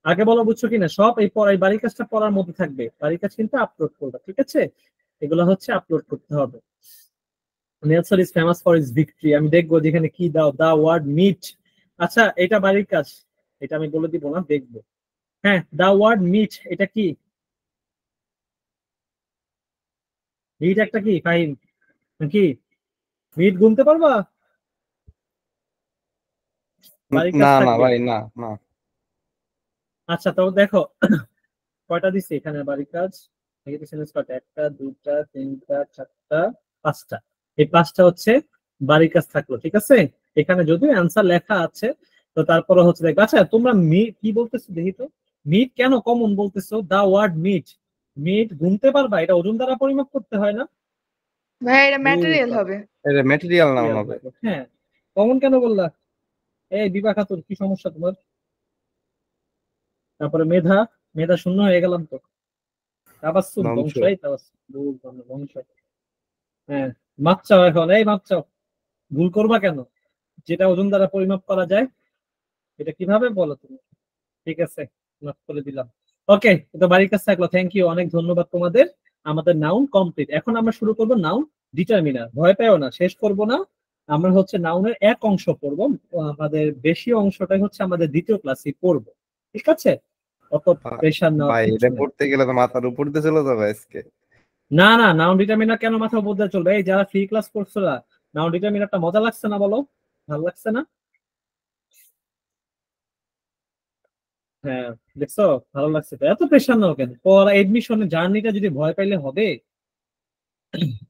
আগে বলো বুঝছো কিনা? সব এই পড়াই বাড়ির কাজটা পড়ার মধ্যে থাকবে, বাড়ির কাজ কিন্তু আপলোড করবে, ঠিক আছে? এগুলো হচ্ছে আপলোড করতে হবে। Nelson is famous for his victory, আমি দেখবো যেখানে কি দাও, দা ওয়ার্ড মিট। আচ্ছা, এটা বাড়ির কাজ, এটা আমি বলে দিব না, দেখবো। হ্যাঁ, দা ওয়ার্ড মিট, এটা কি? মিট একটা কি ফাইন নাকি? মিট গুনতে পারবা? বাড়ির কাজ না না থাকবে। ভাই, না না। আচ্ছা তো দেখো কয়টা দিছি এখানে বাড়ির কাজ কয়টা, 1টা 2টা 3টা 4টা 5টা। এই 5টা হচ্ছে বাড়ির কাজ থাকলো, ঠিক আছে। এখানে যদিও অ্যান্সার লেখা আছে, তো তারপরে হচ্ছে দেখো। আচ্ছা তোমরা মিট কি বলতেছো দেখি তো, মিট কেন কমন বলতেছো? দা ওয়ার্ড মিট, মিট গুনতে পারবা? এটা ওজন দ্বারা পরিমাপ করতে হয় না? ভাই এটা ম্যাটেরিয়াল হবে। এটা ম্যাটেরিয়াল নাউন হবে। হ্যাঁ কমন কেন বললা? এই বিভা খাতুন কি সমস্যা তোমার? তারপরে মেধা, মেধা শূন্য হয়ে গেলাম তো। তাবাসসুম বংশ। বংশই তাবাসসুম বংশ। হ্যাঁ মাপ চাও এখন, এই মাপ চাও। ভুল করবা কেন? যেটা ওজন দ্বারা পরিমাপ করা যায় এটা কিভাবে বলো তুমি? ঠিক আছে মাফ করে দিলাম। ওকে তো বাড়ির কাছে থাকলো, থ্যাংক ইউ, অনেক ধন্যবাদ তোমাদের। আমাদের নাউন কমপ্লিট। এখন আমরা শুরু করব নাউন ডিটারমিনার। ভয় পেও না, শেষ করব না। আমরা হচ্ছে নাউনের এক অংশ পড়বো, আমাদের বেশি অংশটাই হচ্ছে আমাদের দ্বিতীয় ক্লাসে পড়বো, ঠিক আছে? অত প্রেশার না। ভাই এটা পড়তে গেলে তো মাথার উপর দিয়ে চলে যাবে আজকে। না না নাউন ডিটারমিনার কেন মাথা উপর দিয়ে চলবে? এই যারা ফ্রি ক্লাস করছো না, নাউন ডিটারমিনারটা মজা লাগছে না? বলো ভালো লাগছে না? হ্যাঁ দেখছো ভালো লাগছে তো, এত প্রেশার নাও কেন? পড়া এডমিশনের জার্নিটা যদি ভয় পাইলে হবে?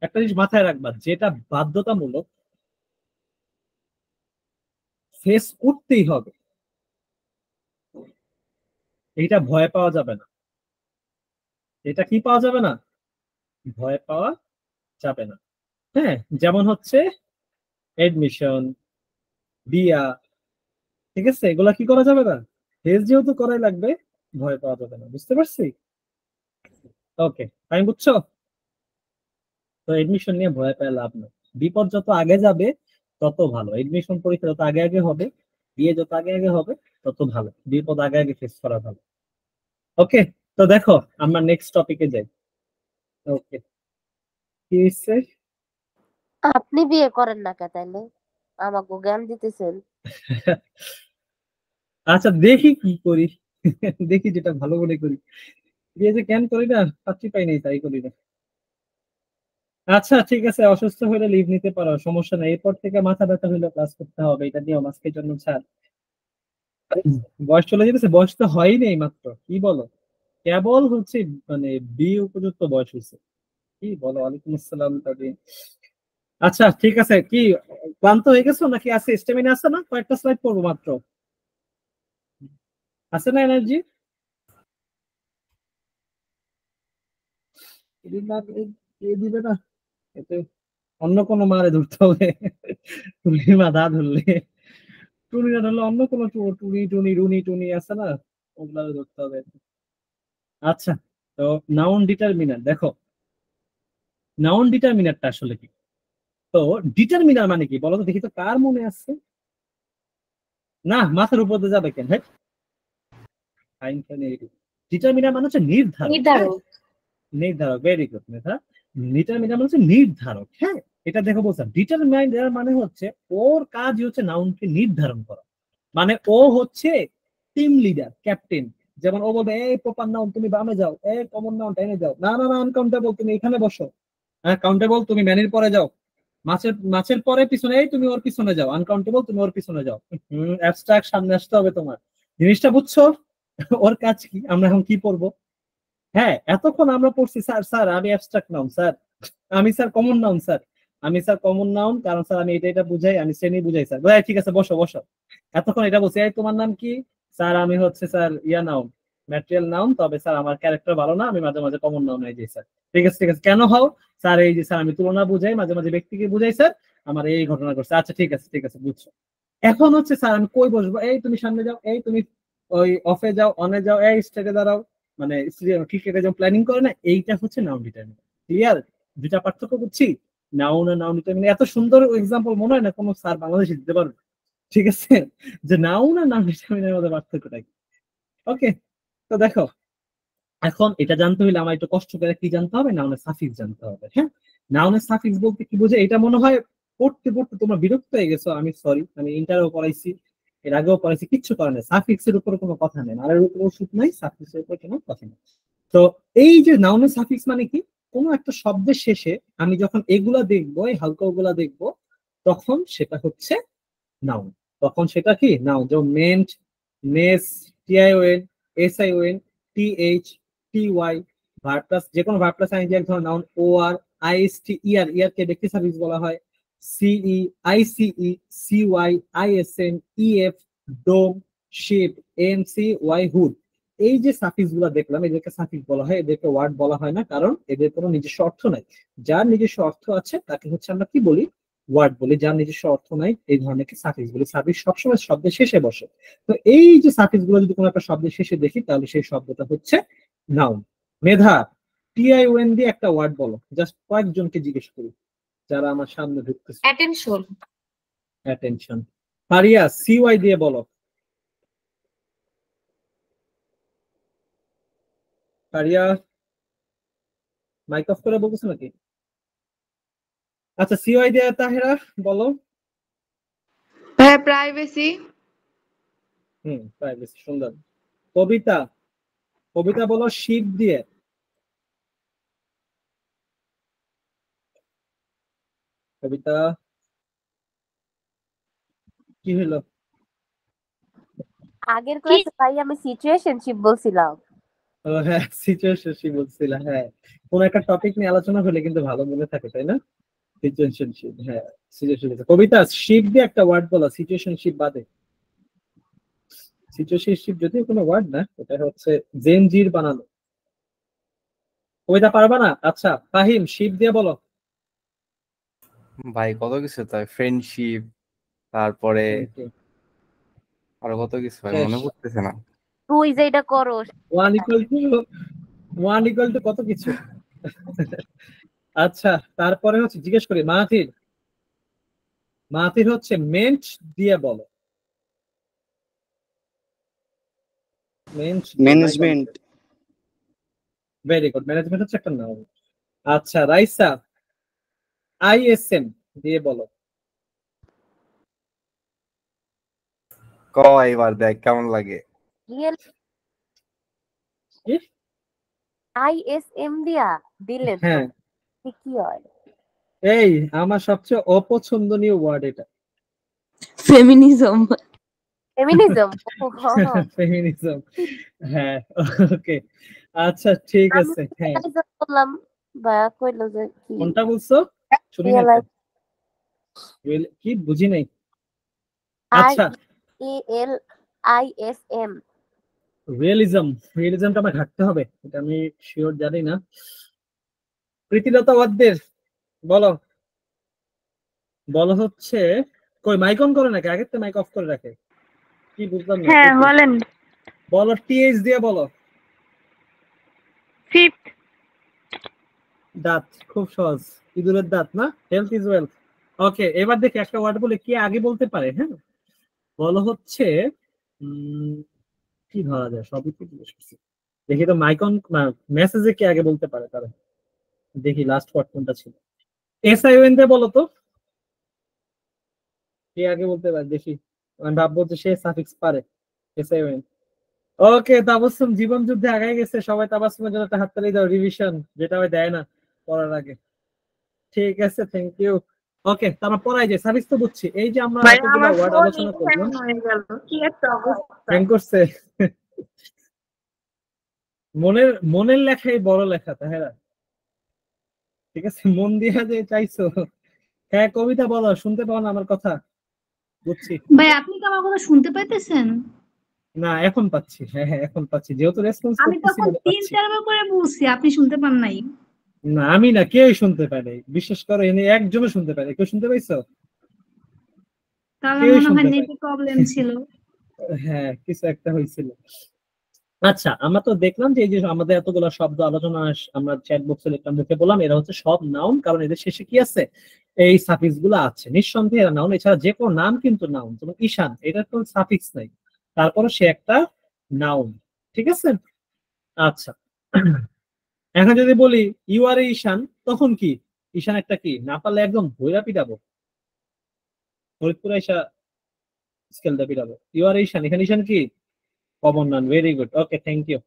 একটা জিনিস মাথায় রাখবা, যেটা বাধ্যতামূলক ফেস করতেই হবে, এইটা ভয় পাওয়া যাবে না। এটা কি পাওয়া যাবে না? ভয় পাওয়া যাবে না। হ্যাঁ যেমন হচ্ছে এডমিশন, বিয়া, ঠিক আছে, এগুলা কি করা যাবে না? ফেস যেহেতু করাই লাগবে, ভয় পাওয়া যাবে না, বুঝতে পারছি? ওকে আমি বুঝছো? তো এডমিশন নিয়ে ভয় পেয়ে লাভ নেই। বিপদ যত আগে যাবে তত ভালো। এডমিশন পরীক্ষা যত আগে আগে হবে, বিয়ে যত আগে আগে হবে, তত ভালো। বিপদ আগে আগে ফেস করা ভালো। ওকে তো দেখো আমরা নেক্সট টপিকে যাই। ওকে কি হচ্ছে? আপনি বিয়ে করেন না কে তাইলে? আমাকে জ্ঞান দিতেছেন। আচ্ছা দেখি কি করি, দেখি যেটা ভালো মনে করি। বিয়ে যে কেন করি না, পাত্রী পাই নাই তাই করি না। আচ্ছা ঠিক আছে, অসুস্থ হলে লিভ নিতে পারো, সমস্যা নাই। এরপর থেকে মাথা ব্যথা হলে ক্লাস করতে হবে, এটা নিয়ে আজকের জন্য ছাড়। বয়স চলে যেতেছে, বয়স তো হয়নি এই মাত্র, কি বলো? কেবল হচ্ছে মানে বিয়ে উপযুক্ত বয়স হয়েছে, কি বলো? ওয়ালাইকুম আসসালাম তাবিন। আচ্ছা ঠিক আছে, কি ক্লান্ত হয়ে গেছো নাকি? আছে স্টেমিনা আছে না? কয়েকটা স্লাইড পড়বো মাত্র, আছে না এনার্জি? দিবে না এতে, অন্য কোনো মারে ধরতে হবে। টুনি মাথা ধরলে, টুনি না ধরলে অন্য কোনো টুনি টুনি রুনি টুনি আছে না, ওগুলা ধরতে হবে। আচ্ছা তো নাউন ডিটারমিনার দেখো, নাউন ডিটারমিনারটা আসলে কি? তো ডিটারমিনার মানে কি বলো তো দেখি তো, কার মনে আছে? না মাথার উপর দিয়ে যাবে কেন? ডিটারমিনার মানে হচ্ছে নির্ধারক। নির্ধারক। নির্ধারক, ভেরি গুড মেধা। ডিটারমিনার মানে হচ্ছে নির্ধারক। হ্যাঁ এটা দেখো বলছিলাম, ডিটারমিনার মানে হচ্ছে ওর কাজই হচ্ছে নাউনকে নির্ধারণ করা। মানে ও হচ্ছে টিম লিডার, ক্যাপ্টেন। যেমন ও বলবে এই প্রপার নাউন তুমি বামে যাও, এই কমন নাউন ডাইনে যাও, না না না আনকাউন্টেবল তুমি এখানে বসো, হ্যাঁ কাউন্টেবল তুমি ম্যানের পরে যাও, মাছের মাছের পরে পিছনে, এই তুমি ওর পিছনে যাও, আনকাউন্টেবল তুমি ওর পিছনে যাও। অ্যাবস্ট্রাক্ট সামনে আসতে হবে তোমার, জিনিসটা বুঝছো? ওর কাজ কি? আমরা এখন কি পড়বো? হ্যাঁ এতক্ষণ আমরা পড়ছি স্যার, স্যার আমি অ্যাবস্ট্রাক্ট নাউন স্যার, আমি স্যার কমন নাউন স্যার, আমি স্যার কমন নাউন, কারণ স্যার আমি এটা এটা বুঝাই, আমি শ্রেণী বুঝাই স্যার। বলে, ঠিক আছে বসো বসো। এতক্ষণ এটা বলছি, এই তোমার নাম কি? স্যার আমি হচ্ছে স্যার ইয়া নাউন, ম্যাটেরিয়াল নাউন, তবে স্যার আমার ক্যারেক্টার ভালো না, আমি মাঝে মাঝে কমন নাউন হয়ে যাই স্যার। ঠিক আছে ঠিক আছে, কেন হও? স্যার এই যে স্যার আমি তুলনা বুঝাই, মাঝে মাঝে ব্যক্তিকে বুঝাই স্যার, আমার এই ঘটনা করছে। আচ্ছা ঠিক আছে ঠিক আছে বুঝছো। এখন হচ্ছে স্যার আমি কই বসবো, এই তুমি সামনে যাও, এই তুমি ওই অফে যাও, অনে যাও, এই স্টেটে দাঁড়াও, মানে ক্রিকেটে যেমন প্ল্যানিং করে না, এইটা হচ্ছে নাউন ডিটারমিনার। ক্লিয়ার? দুটা পার্থক্য বুঝছি, নাউন আর নাউন ডিটারমিনার। এত সুন্দর এক্সাম্পল মনে হয় না কোনো স্যার বাংলাদেশে দিতে পারবে, ঠিক আছে, যে নাউন আর নাউন ডিটারমিনারের মধ্যে পার্থক্যটা কি। ওকে তো দেখো, এখন এটা জানতে হলে আমার একটু কষ্ট করে কি জানতে হবে, নাউনের সাফিক্স জানতে হবে। হ্যাঁ নাউনের সাফিক্স বলতে কি বোঝে? এটা মনে হয় পড়তে পড়তে তোমরা বিরক্ত হয়ে গেছো, আমি সরি, আমি ইন্টারও পড়াইছি, এর আগেও পড়াইছি, কিচ্ছু করে নাই, সাফিক্সের উপরে কোনো কথা নেই, আর এর উপরে ওষুধ নাই, সাফিক্সের উপরে কোনো কথা নেই। তো এই যে নাউনের সাফিক্স মানে কি, কোনো একটা শব্দের শেষে আমি যখন এগুলা দেখবো, এই হালকা ওগুলা দেখবো, তখন সেটা হচ্ছে নাউন। তখন সেটা কি নাউন। যেমন ment, ness, TION, SION, TH, TY, verb plus যে কোনো ভার্ব প্লাস আইএনজি এক ধরনের নাউন, OR, IST, ER কে ব্যক্তি সাফিক্স বলা হয়, CE, ICE, CY, ISN, EF, dom, ship, ANC, Y, hood. এই যে সাফিক্স গুলা দেখলাম এদেরকে সাফিক্স বলা হয়, এদেরকে ওয়ার্ড বলা হয় না, কারণ এদের কোনো নিজস্ব অর্থ নাই। যার নিজস্ব অর্থ আছে তাকে হচ্ছে আমরা কি বলি, ওয়ার্ড বলি। যার নিজস্ব অর্থ নাই এই ধরনের সাফিক্স বলি। সাফিক্স সবসময় শব্দের শেষে বসে। তো এই যে সাফিক্স গুলো যদি কোনো একটা শব্দের শেষে দেখি তাহলে সেই শব্দটা হচ্ছে নাউন। মেধা, TION দিয়ে একটা ওয়ার্ড বলো, জাস্ট কয়েকজনকে জিজ্ঞেস করি যারা আমার সামনে ঢুকতেছে। অ্যাটেনশন। অ্যাটেনশন। পারিয়া, CY দিয়ে বলো। পারিয়া মাইক অফ করে বলতেছো নাকি? আচ্ছা, CY দিয়ে তাহেরা বলো। ভাইয়া প্রাইভেসি। প্রাইভেসি, সুন্দর। কবিতা, কবিতা বলো শিপ দিয়ে। কবিতা কি হলো? আগের ক্লাসে ভাই আমি সিচুয়েশনশিপ বলছিলাম। হ্যাঁ, সিচুয়েশনশিপ বলছিলা। হ্যাঁ, কোন একটা টপিক নিয়ে আলোচনা হলে কিন্তু ভালো মনে থাকে, তাই না? সিচুয়েশনশিপ, হ্যাঁ সিচুয়েশনশিপ। কবিতা শিপ দিয়ে একটা ওয়ার্ড বলো সিচুয়েশনশিপ বাদে। সিচুয়েশনশিপ যদিও কোনো ওয়ার্ড না, এটা হচ্ছে জেনজির বানানো। কবিতা পারবা না? আচ্ছা, ফাহিম শিপ দিয়ে বলো। ভাই কত কিছু, তাই ফ্রেন্ডশিপ, তারপরে আরো কত কিছু ভাই মনে পড়তেছে না। তুই যেটা করো ওয়ান ইকুয়াল টু কত কিছু। আচ্ছা, তারপরে হচ্ছে জিজ্ঞেস করি মাহাথির। মাহাথির হচ্ছে মেন্ট দিয়ে বলো। ম্যানেজমেন্ট। ভেরি গুড, ম্যানেজমেন্ট হচ্ছে একটা নাউন। আচ্ছা, রাইসা, ISM দিয়ে বলো। ক এবার দেখ কেমন লাগে। রিয়েল ISM দিয়া দিলেন হ্যাঁ, কি হয়? এই আমার সবচেয়ে অপছন্দনীয় ওয়ার্ড এটা। ফেমিনিজম। ফেমিনিজম। ফেমিনিজম, হ্যাঁ ওকে। আচ্ছা ঠিক আছে। হ্যাঁ, বললাম ভাইয়া কইলো যে কি কোনটা বলছো? শুনি না তো। কি বুঝি নাই। আচ্ছা, RELISM। রিয়েলিজমটা আমার ঘাটতে হবে, এটা আমি শিওর জানি না। প্রীতিলতা ওয়াদ্দের বলো। বলো হচ্ছে, কই মাইক অন করে নাকি? আগের তো মাইক অফ করে রাখে, কি বুঝলাম না। হ্যাঁ বলেন। বলো TH দিয়ে বলো। ফিফথ। দাঁত, খুব সহজ, ইঁদুরের দাঁত না? Health is wealth. ওকে, এবার দেখি একটা ওয়ার্ড বলে কে আগে বলতে পারে। হ্যাঁ, বলো হচ্ছে কি ধরা যায়, সবই তো জিজ্ঞেস করছি। দেখি তো মাইক অন মেসেজে কে আগে বলতে পারে তারা। দেখি লাস্ট ওয়ার্ড কোনটা ছিল। SION দিয়ে বলো তো, কে আগে বলতে পারে দেখি। আমি ভাববো যে সে সাফিক্স পারে। SION। ওকে, তাবাসসুম জীবন যুদ্ধে আগায় গেছে। সবাই তাবাসসুমের জন্য একটা হাততালি দাও, রিভিশন যেটা হয় দেয় না পড়ার আগে। ঠিক আছে, থ্যাংক ইউ। ওকে, তারপর পড়াই যে সার্ভিস তো বুঝছি। এই যে আমরা এতগুলো ওয়ার্ড আলোচনা করলাম, কি একটা অবস্থা হ্যাং করছে। মনের লেখাই বড় লেখা, তাহেরা। ঠিক আছে, মন দিয়া যে চাইছো। হ্যাঁ, কবিতা বলো, শুনতে পাও না আমার কথা? বুঝছি। ভাই আপনি কি আমার কথা শুনতে পাইতেছেন? না, এখন পাচ্ছি। হ্যাঁ হ্যাঁ, এখন পাচ্ছি, যেহেতু রেসপন্স আমি করতেছি তখন বলে পাচ্ছি। 3-4 বার করে বলছি, আপনি শুনতে পান নাই। না, আমি না, কেউ শুনতে পায় নাই, বিশেষ করে এনে একজনও শুনতে পায় নাই। কেউ শুনতে পাইছো? তাহলে কেউই মনে হয় শুনতে পায় নেটে প্রবলেম ছিল। হ্যাঁ, কিছু একটা হয়েছিল। আচ্ছা, আমরা তো দেখলাম যে এই যে আমাদের এতগুলো শব্দ আলোচনা আমরা চ্যাট বক্সে লিখলাম, মুখে বললাম, এরা হচ্ছে সব নাউন, কারণ এদের শেষে কি আছে, এই সাফিক্স গুলো আছে। নিঃসন্দেহে এরা নাউন। এছাড়া যে কোনো নাম কিন্তু নাউন, যেমন ঈশান, এটার কোনো সাফিক্স নাই, তারপরে সে একটা নাউন। ঠিক আছে। আচ্ছা, এখন যদি বলি ইউ আর ঈশান, তখন কি? ঈশান একটা কি, না পারলে একদম ভৈরা পিটাবো, ফরিদপুরে ঈশা স্কেলটা পিটাবো। ইউ আর ঈশান, এখানে ঈশান কি? Common noun. Very good, okay, thank you.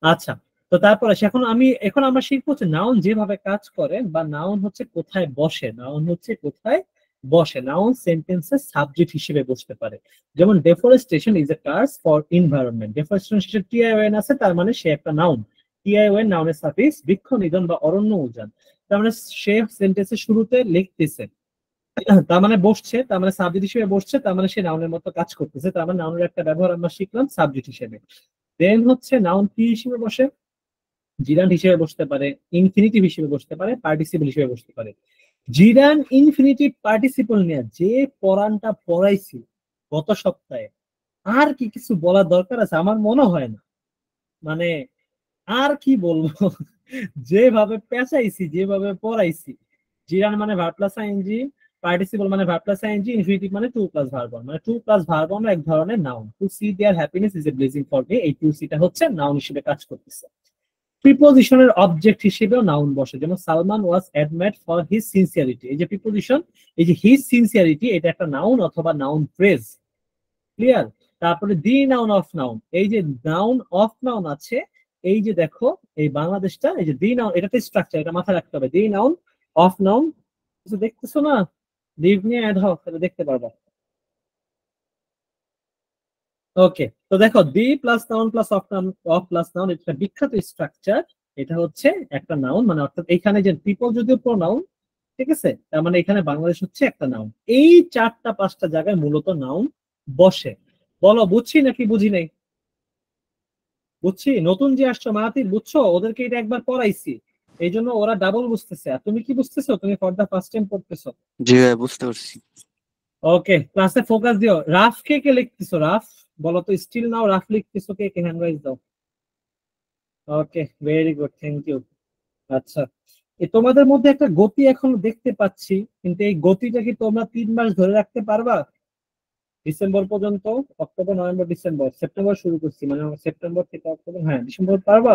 আচ্ছা, তো তারপরে এখন আমরা শিখবো হচ্ছে নাউন যেভাবে কাজ করে, বা নাউন হচ্ছে কোথায় বসে, নাউন হচ্ছে কোথায় বসে, নাউন সেন্টেন্সে সাবজেক্ট হিসেবে বসতে পারে। যেমন deforestation is a tars for environment, deforestation শেষে টিআইওএন আছে, তার মানে সে একটা নাউন। টিআইওএন নাউনের সাফিক্স, বৃক্ষ নিধন বা অরণ্য উজান, তার মানে সে সেন্টেন্সের শুরুতে লিখতেছে, তার মানে বসছে, তার মানে সাবজেক্ট হিসেবে বসছে, তার মানে সে নাউনের মতো কাজ করতেছে, তার মানে নাউনের একটা ব্যবহার আমরা শিখলাম সাবজেক্ট হিসেবে। দেন হচ্ছে নাউন কি হিসেবে বসে, জিরান্ড হিসেবে বসতে পারে, ইনফিনিটিভ হিসেবে বসতে পারে, পার্টিসিপল হিসেবে বসতে পারে। জিরান ইনফিনিটিভ পার্টিসিপল নিয়ে যে পড়ানটা পড়াইছি গত সপ্তাহে, আর কি কিছু বলার দরকার আছে? আমার মনে হয় না, মানে আর কি বলবো, যেভাবে পেঁচাইছি, যেভাবে পড়াইছি। জিরান মানে ভার্ব প্লাস আইএনজি, পার্টিসিপল মানে ভার্ব প্লাস আইএনজি, ইনফিনিটিভ মানে টু প্লাস ভার্ব ওয়ান, মানে টু প্লাস ভার্ব ওয়ান এক ধরনের নাউন। To see their happiness is a blessing for me, এই টু সিটা হচ্ছে নাউন হিসেবে কাজ করতেছে। প্রিপোজিশনের অবজেক্ট হিসেবেও নাউন বসে, যেমন সালমান ওয়াজ অ্যাডমায়ার্ড ফর হিজ সিনসিয়ারিটি, এই যে প্রিপোজিশন, এই যে হিজ সিনসিয়ারিটি, এটা একটা নাউন অথবা নাউন ফ্রেজ। ক্লিয়ার? তারপরে দি নাউন অফ নাউন, এই যে নাউন অফ নাউন আছে, এই যে দেখো এই বাংলাদেশটা, এই যে দি নাউন, এটাতে স্ট্রাকচার, এটা মাথায় রাখতে হবে। দি নাউন অফ নাউন, কিছু দেখতেছো না? লিভ নিয়ে অ্যাড হক, এটা দেখতে পারবা। ওকে, তো দেখো the plus noun plus of noun, of plus noun, এটা বিখ্যাত স্ট্রাকচার। এটা হচ্ছে একটা নাউন, মানে অর্থাৎ এখানে যে পিপল যদিও প্রোনাউন, ঠিক আছে, তার মানে এখানে বাংলাদেশ হচ্ছে একটা নাউন। এই চারটা পাঁচটা জায়গায় মূলত নাউন বসে। বলো বুঝছি নাকি বুঝি নাই? বুঝছি। নতুন যে আসছো মাহাতির, বুঝছো? ওদেরকে এটা একবার পড়াইছি, এই জন্য ওরা ডাবল বুঝতেছে। আর তুমি কি বুঝতেছো? তুমি ফর দা ফার্স্ট টাইম পড়তেছো। জি ভাই বুঝতে পারছি। ওকে, ক্লাসে ফোকাস দিও। রাফ কে কে লিখতেছো? রাফ বলো তো, স্টিল নাও রাফ লিখতেছো কে কে? হ্যান্ড রাইজ দাও। ওকে, ভেরি গুড, থ্যাংক ইউ। আচ্ছা, তোমাদের মধ্যে একটা গতি এখন দেখতে পাচ্ছি, কিন্তু এই গতিটা কি তোমরা 3 মাস ধরে রাখতে পারবা? ডিসেম্বর পর্যন্ত, অক্টোবর নভেম্বর ডিসেম্বর, সেপ্টেম্বর শুরু করছি, মানে সেপ্টেম্বর থেকে অক্টোবর, হ্যাঁ ডিসেম্বর পারবা?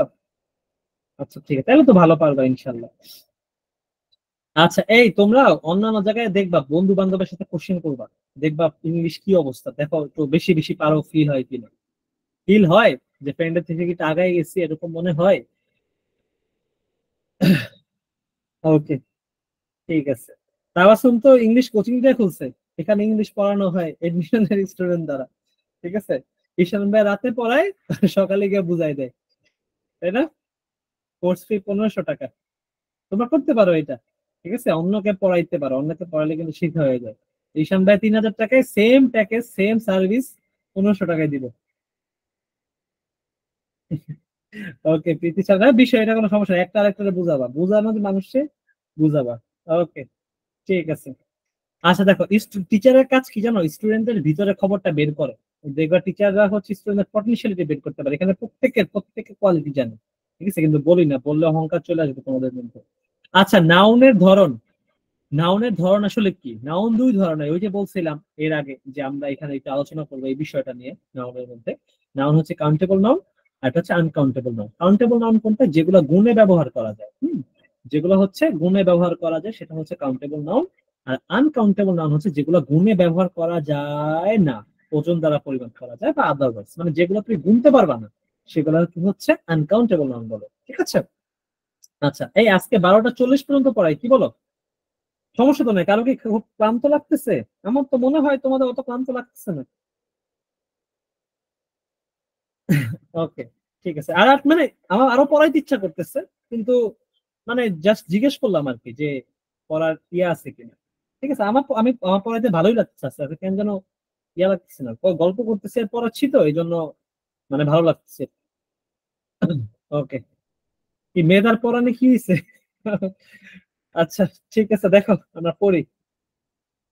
আচ্ছা ঠিক আছে, তাহলে তো ভালো পারবা ইনশাল্লাহ। আচ্ছা, এই তোমরা অন্যান্য জায়গায় দেখবা বন্ধু বান্ধবের সাথে কোশ্চেন করবা, দেখবা ইংলিশ কি অবস্থা, দেখো একটু বেশি বেশি পারো, ফিল হয় কিনা। ফিল হয় যে ফ্রেন্ডের থেকে কি আগায় গেছি, এরকম মনে হয়? ওকে, ঠিক আছে। তাবাসুম তো ইংলিশ কোচিং দিয়ে খুলছে, এখানে ইংলিশ পড়ানো হয় এডমিশনের স্টুডেন্ট দ্বারা, ঠিক আছে। ঈশান ভাই রাতে পড়ায়, সকালে গিয়ে বুঝাই দেয়, তাই না? কোর্স ফি 1500 টাকা, তোমরা করতে পারো এটা, ঠিক আছে। অন্যকে পড়াইতে পারো, অন্যকে পড়ালে কিন্তু শিখা হয়ে যায়। ঈশান ভাই 3000 টাকায় সেম প্যাকেজ, সেম সার্ভিস 1500 টাকায় দিব। ওকে, প্রীতি ছাড়া বিষয়, এটা কোনো সমস্যা নেই, একটা আরেকটা বুঝাবা, বুঝানো মানুষকে বুঝাবা। ওকে, ঠিক আছে। আচ্ছা দেখো, টিচারের কাজ কি জানো? স্টুডেন্টদের ভিতরে খবরটা বের করে। দেখবা টিচাররা হচ্ছে স্টুডেন্টের পটেনশিয়ালিটি বের করতে পারে, এখানে প্রত্যেকের কোয়ালিটি জানে, ঠিক আছে, কিন্তু বলি না, বললে অহংকার চলে আসবে তোমাদের মধ্যে। আচ্ছা, নাউনের ধরন, নাউনের ধরন আসলে কি? নাউন দুই ধরনের, ওই যে বলছিলাম এর আগে যে আমরা এখানে একটু আলোচনা করবো এই বিষয়টা নিয়ে। নাউনের মধ্যে নাউন হচ্ছে কাউন্টেবল নাউন, আর এটা হচ্ছে আনকাউন্টেবল নাউন। কাউন্টেবল নাউন কোনটা? যেগুলো গুণে ব্যবহার করা যায়, যেগুলো হচ্ছে গুণে ব্যবহার করা যায় সেটা হচ্ছে কাউন্টেবল নাউন। আর আনকাউন্টেবল নাউন হচ্ছে যেগুলো গুণে ব্যবহার করা যায় না, ওজন দ্বারা পরিমাপ করা যায় বা আদারওয়াইজ, মানে যেগুলো তুমি গুনতে পারবা না, সেগুলো কি হচ্ছে আনকাউন্টেবল নাউন বলে, ঠিক আছে। আচ্ছা, এই আজকে 12টা 40 পর্যন্ত পড়াই, কি বলো? সমস্যা তো নেই, কারো কি খুব ক্লান্ত লাগতেছে? আমার তো মনে হয় তোমাদের অত ক্লান্ত লাগতেছে না। ওকে, ঠিক আছে। আর মানে আমার আরো পড়াইতে ইচ্ছা করতেছে, কিন্তু মানে জাস্ট জিজ্ঞেস করলাম আর কি, যে পড়ার ইয়ে আছে কিনা। ঠিক আছে, আমার পড়াইতে ভালোই লাগতেছে, আস্তে আস্তে কেন যেন ইয়া লাগতেছে না, গল্প করতেছি আর পড়াচ্ছি তো এই জন্য মানে ভালো লাগতেছে। ওকে, কি মেয়েদার পড়ানে কি হয়েছে? আচ্ছা, ঠিক আছে, দেখো আমরা পড়ি।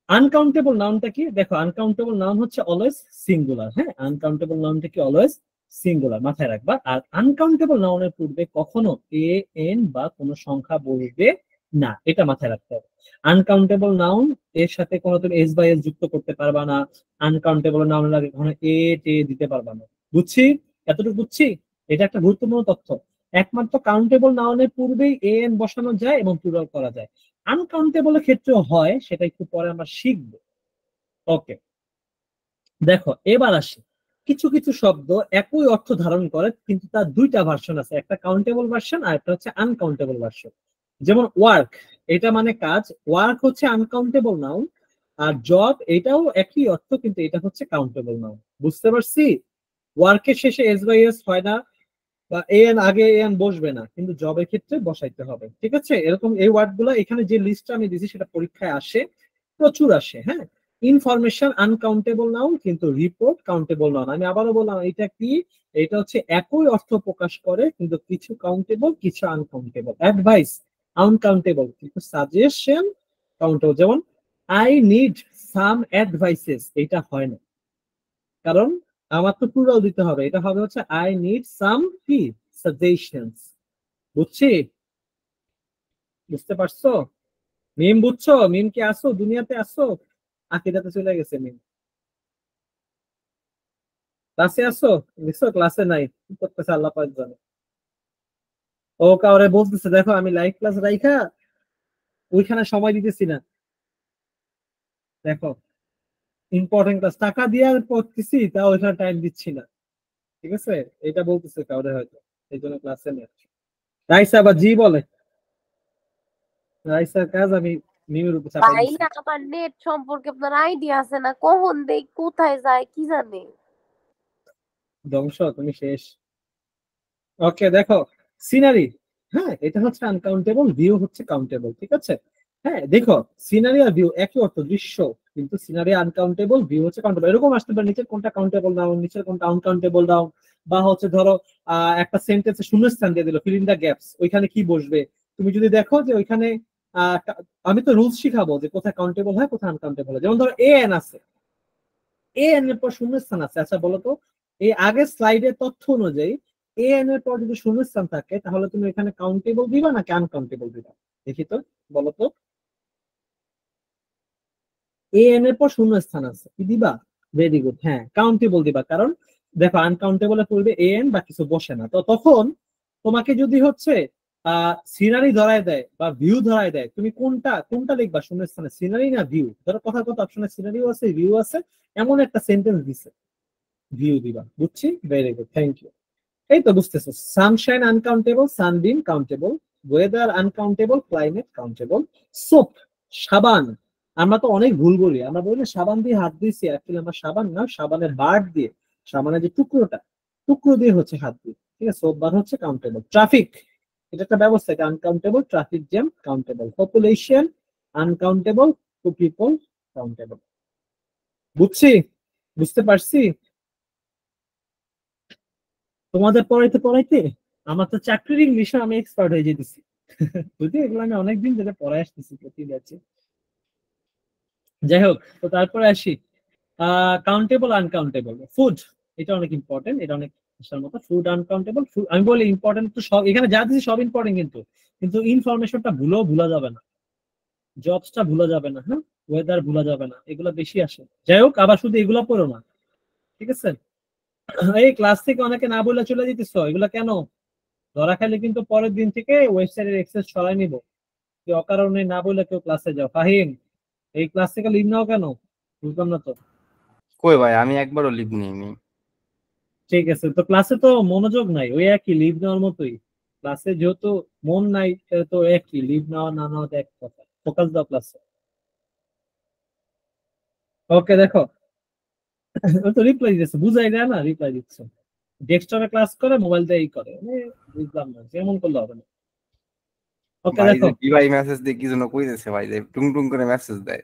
আনকাউন্টেবল নাউনটা কি? দেখো, আনকাউন্টেবল নাউন হচ্ছে অলওয়েজ সিঙ্গুলার। হ্যাঁ, আনকাউন্টেবল নাউনটা কি? অলওয়েজ সিঙ্গুলার, মাথায় রাখবা। আর আনকাউন্টেবল নাউনের পূর্বে কখনো এ এন বা কোনো সংখ্যা বসবে না, এটা মাথায় রাখতে হবে। আনকাউন্টেবল নাউন এর সাথে কোনো তুমি এস বাই এস যুক্ত করতে পারবা না। আনকাউন্টেবল নাউনের আগে কখনো এ টে দিতে পারবা না। বুঝছি? এতটুকু বুঝছি? এটা একটা গুরুত্বপূর্ণ তথ্য। একমাত্র কাউন্টেবল নাউনের পূর্বেই এ এন বসানো যায় এবং প্লুরাল করা যায়। আনকাউন্টেবলের ক্ষেত্রেও হয়, সেটা একটু পরে আমরা শিখবো। ওকে, দেখো এবার আসি, কিছু কিছু শব্দ একই অর্থ ধারণ করে কিন্তু তার দুইটা ভার্সন আছে, একটা কাউন্টেবল ভার্সন আর একটা হচ্ছে আনকাউন্টেবল ভার্সন। যেমন ওয়ার্ক, এটা মানে কাজ, ওয়ার্ক হচ্ছে আনকাউন্টেবল নাউন। আর জব এটাও একই অর্থ, কিন্তু এটা হচ্ছে কাউন্টেবল নাউন। বুঝতে পারছি? ওয়ার্কের শেষে এস বাই এস হয় না, বা এন আগে এন বসবে না, কিন্তু জবের ক্ষেত্রে বসাইতে হবে। ঠিক আছে? এরকম এই ওয়ার্ড গুলো এখানে যে লিস্টটা আমি দিয়েছি সেটা পরীক্ষায় আসে, প্রচুর আসে। হ্যাঁ, ইনফরমেশন আনকাউন্টেবল নাউন, কিন্তু রিপোর্ট কাউন্টেবল নাউন। আমি আবারও বললাম এটা কি, এটা হচ্ছে একই অর্থ প্রকাশ করে, কিন্তু কিছু কাউন্টেবল কিছু আনকাউন্টেবল। অ্যাডভাইস আনকাউন্টেবল, কিন্তু সাজেশন কাউন্টেবল। যেমন আই নিড সাম অ্যাডভাইসেস, এটা হয় না, কারণ আমার তো প্লুরাল দিতে হবে। এটা হবে হচ্ছে আই নিড সাম কি সাজেশনস। বুঝছি? বুঝতে পারছো? মিম বুঝছো? মিম কি আসো, দুনিয়াতে আসো? আকিদাতে চলে গেছে মিম। ক্লাসে আসো? দেখছো ক্লাসে নাই, কি করতেছে আল্লাহ পাক জানে। ও কাউরে বলতেছে দেখো আমি লাইভ ক্লাস রাইখা ওইখানে সময় দিতেছি না। দেখো ইম্পর্টেন্ট ক্লাস টাকা দিয়ে পড়তেছি, তা ওইখানে টাইম দিচ্ছি না। ঠিক আছে? এটা বলতেছে কাউরে হয়তো, এই জন্য ক্লাসে নেই। রাইসা আবার জি বলে, রাইসার কাজ আমি মিমের উপর চাপাই দিচ্ছি। ভাইয়া আমার নেট সম্পর্কে আপনার আইডিয়া আছে না? কখন দেই, কোথায় যায়, কি জানে। ধ্বংস, তুমি শেষ। ওকে দেখো, সিনারি, হ্যাঁ এটা হচ্ছে আনকাউন্টেবল, ভিউ হচ্ছে কাউন্টেবল। ঠিক আছে? হ্যাঁ দেখো, সিনারি আর ভিউ একই অর্থ, দৃশ্য, কিন্তু সিনারি আনকাউন্টেবল, ভিউ হচ্ছে কাউন্টেবল। এরকম আসতে পারে নিচের কোনটা কাউন্টেবল নাউন, নিচের কোনটা আনকাউন্টেবল নাউন। বা হচ্ছে ধরো একটা সেন্টেন্সে শূন্যস্থান দিয়ে দিল, ফিল ইন দা গ্যাপস, ওইখানে কি বসবে। তুমি যদি দেখো যে ওইখানে আমি তো রুলস শিখাবো যে কোথায় কাউন্টেবল হয় কোথায় আনকাউন্টেবল হয়। যেমন ধরো এ এন আছে, এ এন এর পর শূন্যস্থান আছে। আচ্ছা বলো তো, এই আগের স্লাইডের তথ্য অনুযায়ী এ এন এর পর যদি শূন্যস্থান থাকে, তাহলে তুমি এখানে কাউন্টেবল দিবা নাকি আনকাউন্টেবল দিবা? দেখি তো, বলো তো। এ এন এর পর শূন্যস্থান আছে, কি দিবা? ভেরি গুড, হ্যাঁ কাউন্টেবল দিবা। কারণ দেখো আনকাউন্টেবল পড়বে এ এন বা কিছু বসে না। তো তখন তোমাকে যদি হচ্ছে সিনারি ধরায় দেয় বা ভিউ ধরায় দেয়, তুমি কোনটা কোনটা লিখবা শূন্যস্থানে, সিনারি না ভিউ? ধরো কথা কথা অপশনে সিনারিও আছে ভিউ আছে, এমন একটা সেন্টেন্স দিছে, ভিউ দিবা। বুঝছি? Very good, thank you. এই তো বুঝতেছো, sunshine uncountable, sunbeam countable, weather uncountable, climate countable. Soap, সাবান, আমরা তো অনেক ভুল বলি, আমরা বলি না সাবান দিয়ে হাত দিয়েছি, অ্যাকচুয়ালি আমরা সাবান না, সাবানের বার দিয়ে, সাবানের যে টুকরোটা, টুকরো দিয়ে হচ্ছে হাত দিয়ে। ঠিক আছে? সোপ বার হচ্ছে কাউন্টেবল। ট্রাফিক, এটা একটা ব্যবস্থা, এটা uncountable. Traffic jam countable. Population uncountable, two people countable. বুঝছি? বুঝতে পারছি? তোমাদের পড়াইতে পড়াইতে আমার তো চাকরির ইংলিশে আমি এক্সপার্ট হয়ে যেতেছি। যদিও এগুলো আমি অনেকদিন ধরে পড়াই আসতেছি প্রতি ব্যাচে। যাই হোক, তো তারপরে আসি কাউন্টেবল আনকাউন্টেবল। ফুড, এটা অনেক ইম্পর্টেন্ট, এটা অনেক আসার মতো। ফুড আনকাউন্টেবল, আমি বলি ইম্পর্টেন্ট তো সব, এখানে যা দিচ্ছি সব ইম্পর্টেন্ট, কিন্তু কিন্তু ইনফরমেশনটা ভুলা যাবে না, জবসটা ভুলা যাবে না, হ্যাঁ ওয়েদার ভুলা যাবে না, এগুলো বেশি আসে। যাই হোক, আবার শুধু এগুলো পড়ো না। ঠিক আছে? এই ক্লাস থেকে অনেকে না বলে চলে যেতেছ, এগুলা কেন? ধরা খাইলে কিন্তু পরের দিন থেকে ওয়েবসাইটের অ্যাক্সেস সরাই নিব। কেউ অকারণে না বলে কেউ ক্লাসে যাও। ফাহিম, এই ক্লাস থেকে লিভ নাও কেন? বুঝলাম না তো। কই ভাই, আমি একবারও লিভ নিইনি। ঠিক আছে, তো ক্লাসে তো মনোযোগ নাই, ওই একই লিভ নেওয়ার মতোই। ক্লাসে যেহেতু মন নাই, তো একই লিভ নেওয়া না নেওয়া এক কথা। ফোকাস দাও ক্লাসে। ওকে দেখো, ও তো রিপ্লাই দিচ্ছে, বুঝাই দেয় না, রিপ্লাই দিচ্ছে। ডেস্কটপে ক্লাস করে, মোবাইল দিয়েই করে, বুঝলাম না, যেমন করলে হবে না। ওকে ভাই দেখো, যে ভাই মেসেজ দিয়ে কি জন্য কইতেছে ভাই, যে টুং টুং করে মেসেজ দেয়।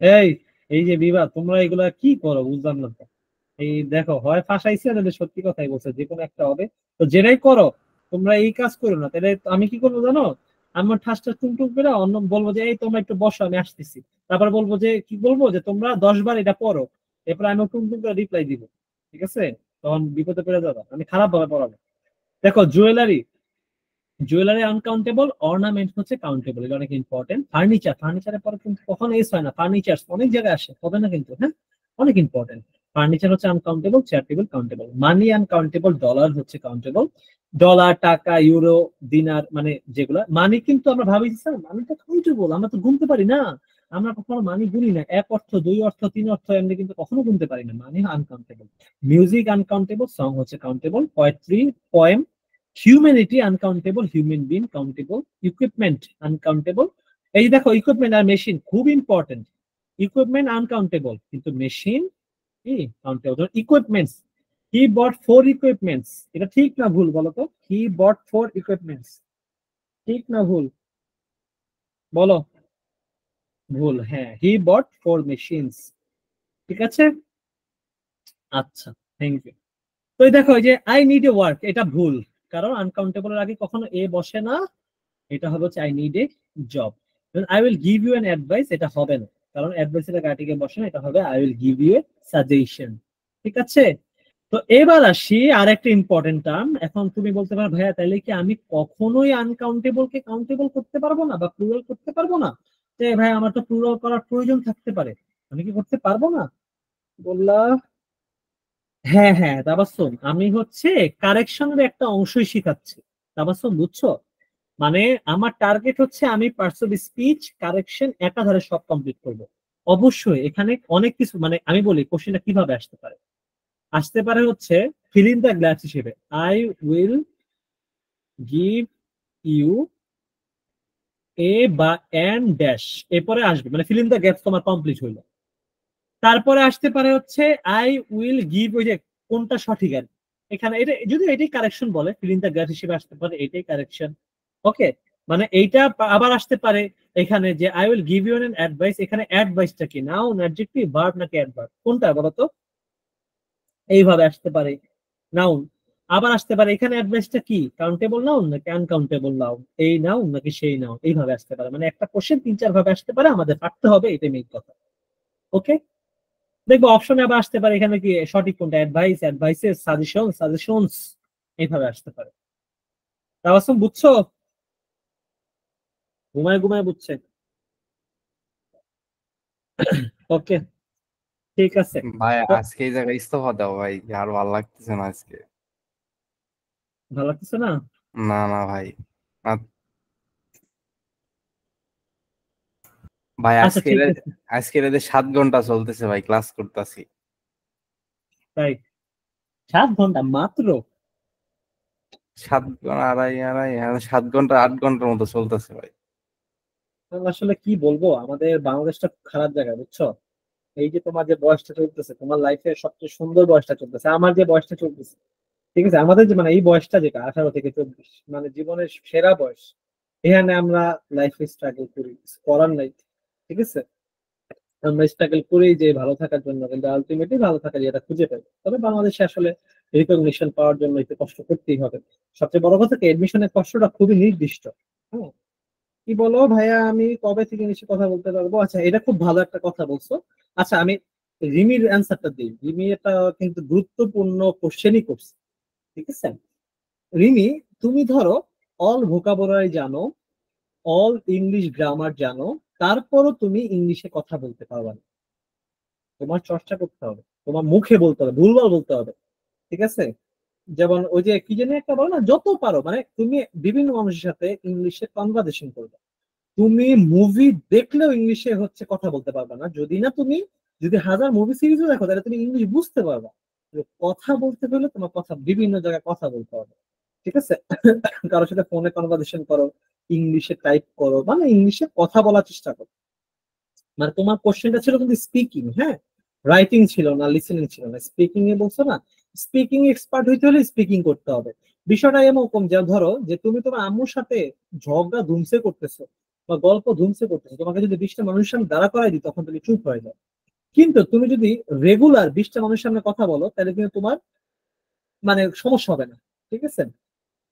এই এই যে বিভা, তোমরা এগুলা কি করো বুঝলাম না তো। এই দেখো, হয় ফাঁসাইছে নাহলে সত্যি কথাই বলছে, যে কোনো একটা হবে। তো যেটাই করো, তোমরা এই কাজ করো না, তাহলে আমি কি করবো জানো? আমার ঠাসটা টুকটুক করে অন্য বলবো যে এই তোমরা একটু বসো আমি আসতেছি। তারপর বলবো যে কি বলবো, যে তোমরা 10 বার এটা পড়ো, এরপর আমি টুকটুক করে রিপ্লাই দিব। ঠিক আছে? তখন বিপদে পড়ে যাবে, আমি খারাপ ভাবে পড়াবো। দেখো জুয়েলারি, জুয়েলারি আনকাউন্টেবল, অর্নামেন্ট হচ্ছে কাউন্টেবল, এটা অনেক ইম্পর্টেন্ট। ফার্নিচার, ফার্নিচারের পরে কিন্তু কখনো এস হয় না, ফার্নিচার অনেক জায়গায় আসে, হবে না কিন্তু, হ্যাঁ অনেক ইম্পর্টেন্ট। ফার্নিচার হচ্ছে আনকাউন্টেবল, চেয়ার টেবিল কাউন্টেবল। মানি আনকাউন্টেবল, ডলার হচ্ছে কাউন্টেবল। ডলার, টাকা, ইউরো, দিনার, মানে যেগুলা মানি, কিন্তু আমরা ভাবি স্যার মানিটা কাউন্টেবল, আমরা তো গুনতে পারি না। আমরা কখনো মানি গুনি না, এক অর্থ, দুই অর্থ, তিন অর্থ, এমনি কিন্তু কখনো গুনতে পারি না, মানি আনকাউন্টেবল। মিউজিক আনকাউন্টেবল, সং হচ্ছে countable. Poetry, poem. Humanity uncountable, human being countable. Equipment uncountable, এই দেখো ইকুইপমেন্ট আর মেশিন খুব ইম্পর্টেন্ট। ইকুইপমেন্ট আনকাউন্টেবল, কিন্তু মেশিন কি কাউন্টেবল। ইকুইপমেন্টস, হি বট 4 ইকুইপমেন্টস, এটা ঠিক না ভুল বলো তো? হি বট 4 ইকুইপমেন্টস, ঠিক না ভুল বলো? ভুল, হ্যাঁ, হি বট 4 মেশিনস। ঠিক আছে, আচ্ছা, থ্যাংক ইউ। তো এই দেখো এই যে আই নিড এ ওয়ার্ক, এটা ভুল, কারণ আনকাউন্টেবলের আগে কখনো এ বসে না, এটা হবে হচ্ছে I need a job. I will give you an advice, এটা হবে না, কারণ অ্যাডভাইসের আগে আর্টিকেল বসে না, এটা হবে I will give you a suggestion. ঠিক আছে, তো এবার আসি আর একটা ইম্পর্টেন্ট টার্ম। এখন তুমি বলতে পারো ভাইয়া তাহলে কি আমি কখনোই আনকাউন্টেবল কে কাউন্টেবল করতে পারবো না বা প্লুরাল করতে পারবো না? যে ভাই আমার তো প্লুরাল করার প্রয়োজন থাকতে পারে, আমি কি করতে পারবো না? বললা হ্যাঁ হ্যাঁ তাবাসসুম, আমি হচ্ছে কারেকশনের একটা অংশই শিখাচ্ছি। তাবাসসুম বুঝছো? মানে আমার টার্গেট হচ্ছে আমি পার্টস অফ স্পিচ কারেকশন একাধারে সব কমপ্লিট করব। অবশ্যই এখানে অনেক কিছু, মানে আমি বলি কোশ্চেনটা কিভাবে আসতে পারে। আসতে পারে হচ্ছে ফিল ইন দ্য গ্যাপস হিসেবে, আই উইল গিভ ইউ এ বা এন ড্যাশ, এরপরে আসবে মানে ফিল ইন দ্য গ্যাপস তোমার কমপ্লিট হইলো। তারপরে আসতে পারে হচ্ছে আই উইল গিভ, ওই যে কোনটা সঠিক আর এখানে, এটা যদি এটাই কারেকশন বলে ফিল ইন দ্য গ্যাপস হিসেবে আসতে পারে, এটাই কারেকশন। ওকে, মানে এইটা আবার আসতে পারে এখানে যে I will give U N advice, এখানে অ্যাডভাইসটা কি নাউন, অ্যাডজেক্টিভ, ভার্ব নাকি অ্যাডভার্ব, কোনটা বলো তো? এইভাবে আসতে পারে নাউন। আবার আসতে পারে এখানে অ্যাডভাইসটা কি কাউন্টেবল নাউন নাকি আনকাউন্টেবল নাউন, এই নাউন নাকি সেই নাউন, এইভাবে আসতে পারে। মানে একটা কোশ্চেন 3-4 ভাবে আসতে পারে, আমাদের পারতে হবে, এটাই মেইন কথা। ওকে, দেখবো অপশনে আবার আসতে পারে এখানে কি সঠিক কোনটা, অ্যাডভাইস, অ্যাডভাইসেস, সাজেশন, সাজেশনস, এইভাবে আসতে পারে। তাওয়াসুম বুঝছো? ঘুমায় ঘুমায় বুঝছে? ওকে, ঠিক আছে। ভাই তো আজকে এই জায়গায় ইস্তফা দাও ভাই, আর ভালো লাগতেছে না আজকে। ভালো লাগতেছে না? না না ভাই, আ- ভাই আচ্ছা ঠিক আছে, আজকে রাতে 7 ঘন্টা চলতেছে ভাই, ক্লাস করতেছি। তাই 7 ঘন্টা মাত্র? 7 ঘন্টা, আড়াই আড়াই 7 ঘন্টা 8 ঘন্টার মতো চলতেছে ভাই। আমি আসলে কি বলবো, আমাদের বাংলাদেশটা খুব খারাপ জায়গা বুঝছো। এই যে তোমার যে বয়সটা চলতেছে, তোমার লাইফের সবচেয়ে সুন্দর বয়সটা চলতেছে, আমার যে বয়সটা চলতেছে, ঠিক আছে, আমাদের যে মানে এই বয়সটা যেটা 18 থেকে 24, মানে জীবনের সেরা বয়স, এখানে আমরা লাইফে স্ট্রাগল করি, কিছু করার নাই। ঠিক আছে, আমরা স্ট্রাগল করি যে ভালো থাকার জন্য, কিন্তু আলটিমেটলি ভালো থাকার এটা খুঁজে পাই। তবে বাংলাদেশে আসলে রিকগনিশন পাওয়ার জন্য একটু কষ্ট করতেই হবে। সবচেয়ে বড় কথা কি, এডমিশনের কষ্টটা খুবই নির্দিষ্ট। হ্যাঁ, কি বলো ভাইয়া, আমি কবে থেকে নিশ্চয় কথা বলতে পারবো? আচ্ছা, এটা খুব ভালো একটা কথা বলছো। আচ্ছা, আমি রিমির অ্যান্সারটা দিই। রিমি এটা কিন্তু গুরুত্বপূর্ণ কোশ্চেনই করছে। ঠিক আছে রিমি, তুমি ধরো অল ভোকাবুলারি জানো, অল ইংলিশ গ্রামার জানো, তারপরও তুমি ইংলিশে কথা বলতে পারবে না। তোমার চর্চা করতে হবে, তোমার মুখে বলতে হবে, ভুলভাল বলতে হবে। ঠিক আছে, যেমন ওই যে কি জানি একটা বলো না, যত পারো মানে তুমি বিভিন্ন মানুষের সাথে ইংলিশে কনভারসেশন করবে। তুমি মুভি দেখলেও ইংলিশে হচ্ছে কথা বলতে পারবে না, যদি না তুমি যদি 1000 মুভি সিরিজও দেখো, তাহলে তুমি ইংলিশ বুঝতে পারবে। কথা বলতে হলে তোমার কথা বিভিন্ন জায়গায় কথা বলতে হবে। ঠিক আছে, কারোর সাথে ফোনে কনভারসেশন করো, ইংলিশে টাইপ করো, মানে ইংলিশে কথা বলার চেষ্টা করো। মানে তোমার কোশ্চেনটা ছিল কিন্তু স্পিকিং, হ্যাঁ, রাইটিং ছিল না, লিসেনিং ছিল না, স্পিকিং এ বলছো না। স্পিকিং এক্সপার্ট হইতে হলে স্পিকিং করতে হবে। বিষয়টা এরকম যে ধরো যে তুমি তোমার আম্মুর সাথে ঝগড়া ধুমসে করতেছো বা গল্প ধুমসে করতেছো, তোমাকে যদি 20টা মানুষের সামনে দাঁড়া করাই দিই, তখন তুমি চুপ হয়ে যাও। কিন্তু তুমি যদি রেগুলার 20টা মানুষের সামনে কথা বলো, তাহলে কিন্তু তোমার মানে সমস্যা হবে না। ঠিক আছে,